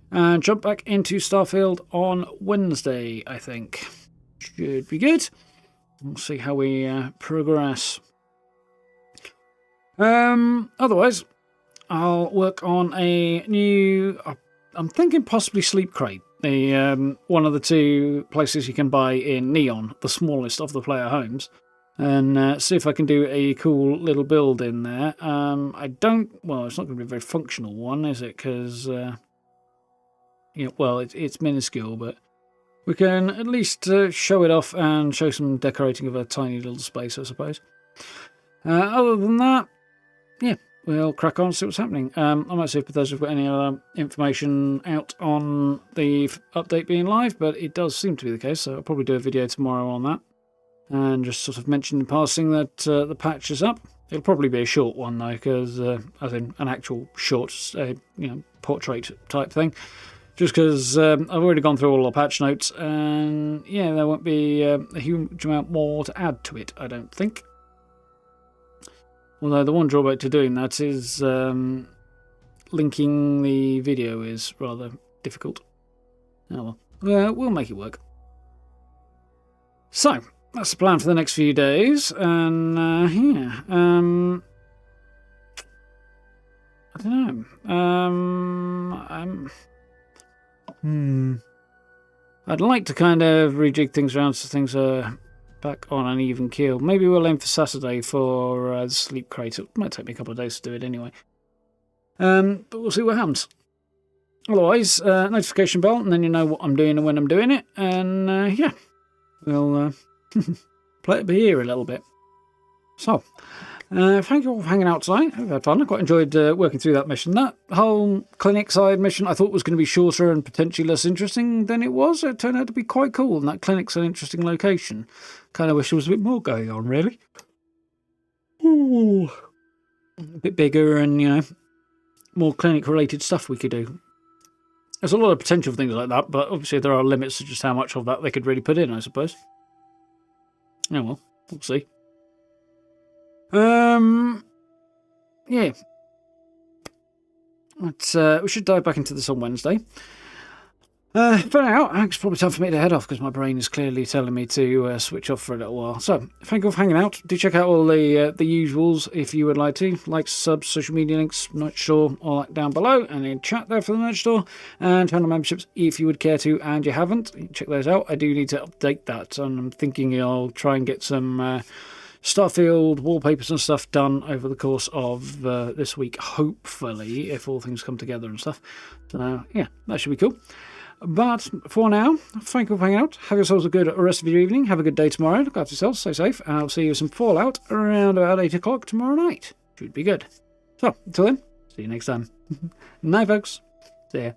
And jump back into Starfield on Wednesday, I think. Should be good. We'll see how we progress. Otherwise, I'll work on a new... I'm thinking possibly Sleep Crate. The one of the 2 places you can buy in Neon, the smallest of the player homes. And see if I can do a cool little build in there. I don't... Well, it's not going to be a very functional one, is it? Because... yeah, well, it's minuscule, but we can at least show it off and show some decorating of a tiny little space, I suppose. Other than that, yeah, we'll crack on and see what's happening. I might see if Bethesda have got any other information out on the update being live, but it does seem to be the case, so I'll probably do a video tomorrow on that. And just sort of mention in passing that the patch is up. It'll probably be a short one, though, because, as in an actual short, portrait type thing. Just because I've already gone through all the patch notes, and yeah, there won't be a huge amount more to add to it, I don't think. Although the one drawback to doing that is linking the video is rather difficult. Oh well, we'll make it work. So, that's the plan for the next few days, and yeah, I don't know. I'd like to kind of rejig things around so things are back on an even keel. Maybe we'll aim for Saturday for the Sleep Crate. It might take me a couple of days to do it anyway. But we'll see what happens. Otherwise, notification bell, and then you know what I'm doing and when I'm doing it. And yeah, we'll play it by ear a little bit. So, thank you all for hanging out tonight. I've had fun. I quite enjoyed working through that mission. That whole clinic side mission I thought was going to be shorter and potentially less interesting than it was. It turned out to be quite cool, and that clinic's an interesting location. Kind of wish there was a bit more going on, really. Ooh. A bit bigger and, you know, more clinic-related stuff we could do. There's a lot of potential for things like that, but obviously there are limits to just how much of that they could really put in, I suppose. Oh well, we'll see. Yeah. We should dive back into this on Wednesday. For now, it's probably time for me to head off because my brain is clearly telling me to switch off for a little while. So, thank you for hanging out. Do check out all the usuals if you would like to. Likes, subs, social media links, merch store, all that down below. And in chat there for the merch store. And channel memberships if you would care to and you haven't. Check those out. I do need to update that. And I'm thinking I'll try and get some Starfield wallpapers and stuff done over the course of this week. Hopefully, if all things come together and stuff. So, yeah, that should be cool. But for now, thank you for hanging out. Have yourselves a good rest of your evening. Have a good day tomorrow. Look after yourselves. Stay safe. And I'll see you with some Fallout around about 8 o'clock tomorrow night. Should be good. So, until then, see you next time. Night, folks. See ya.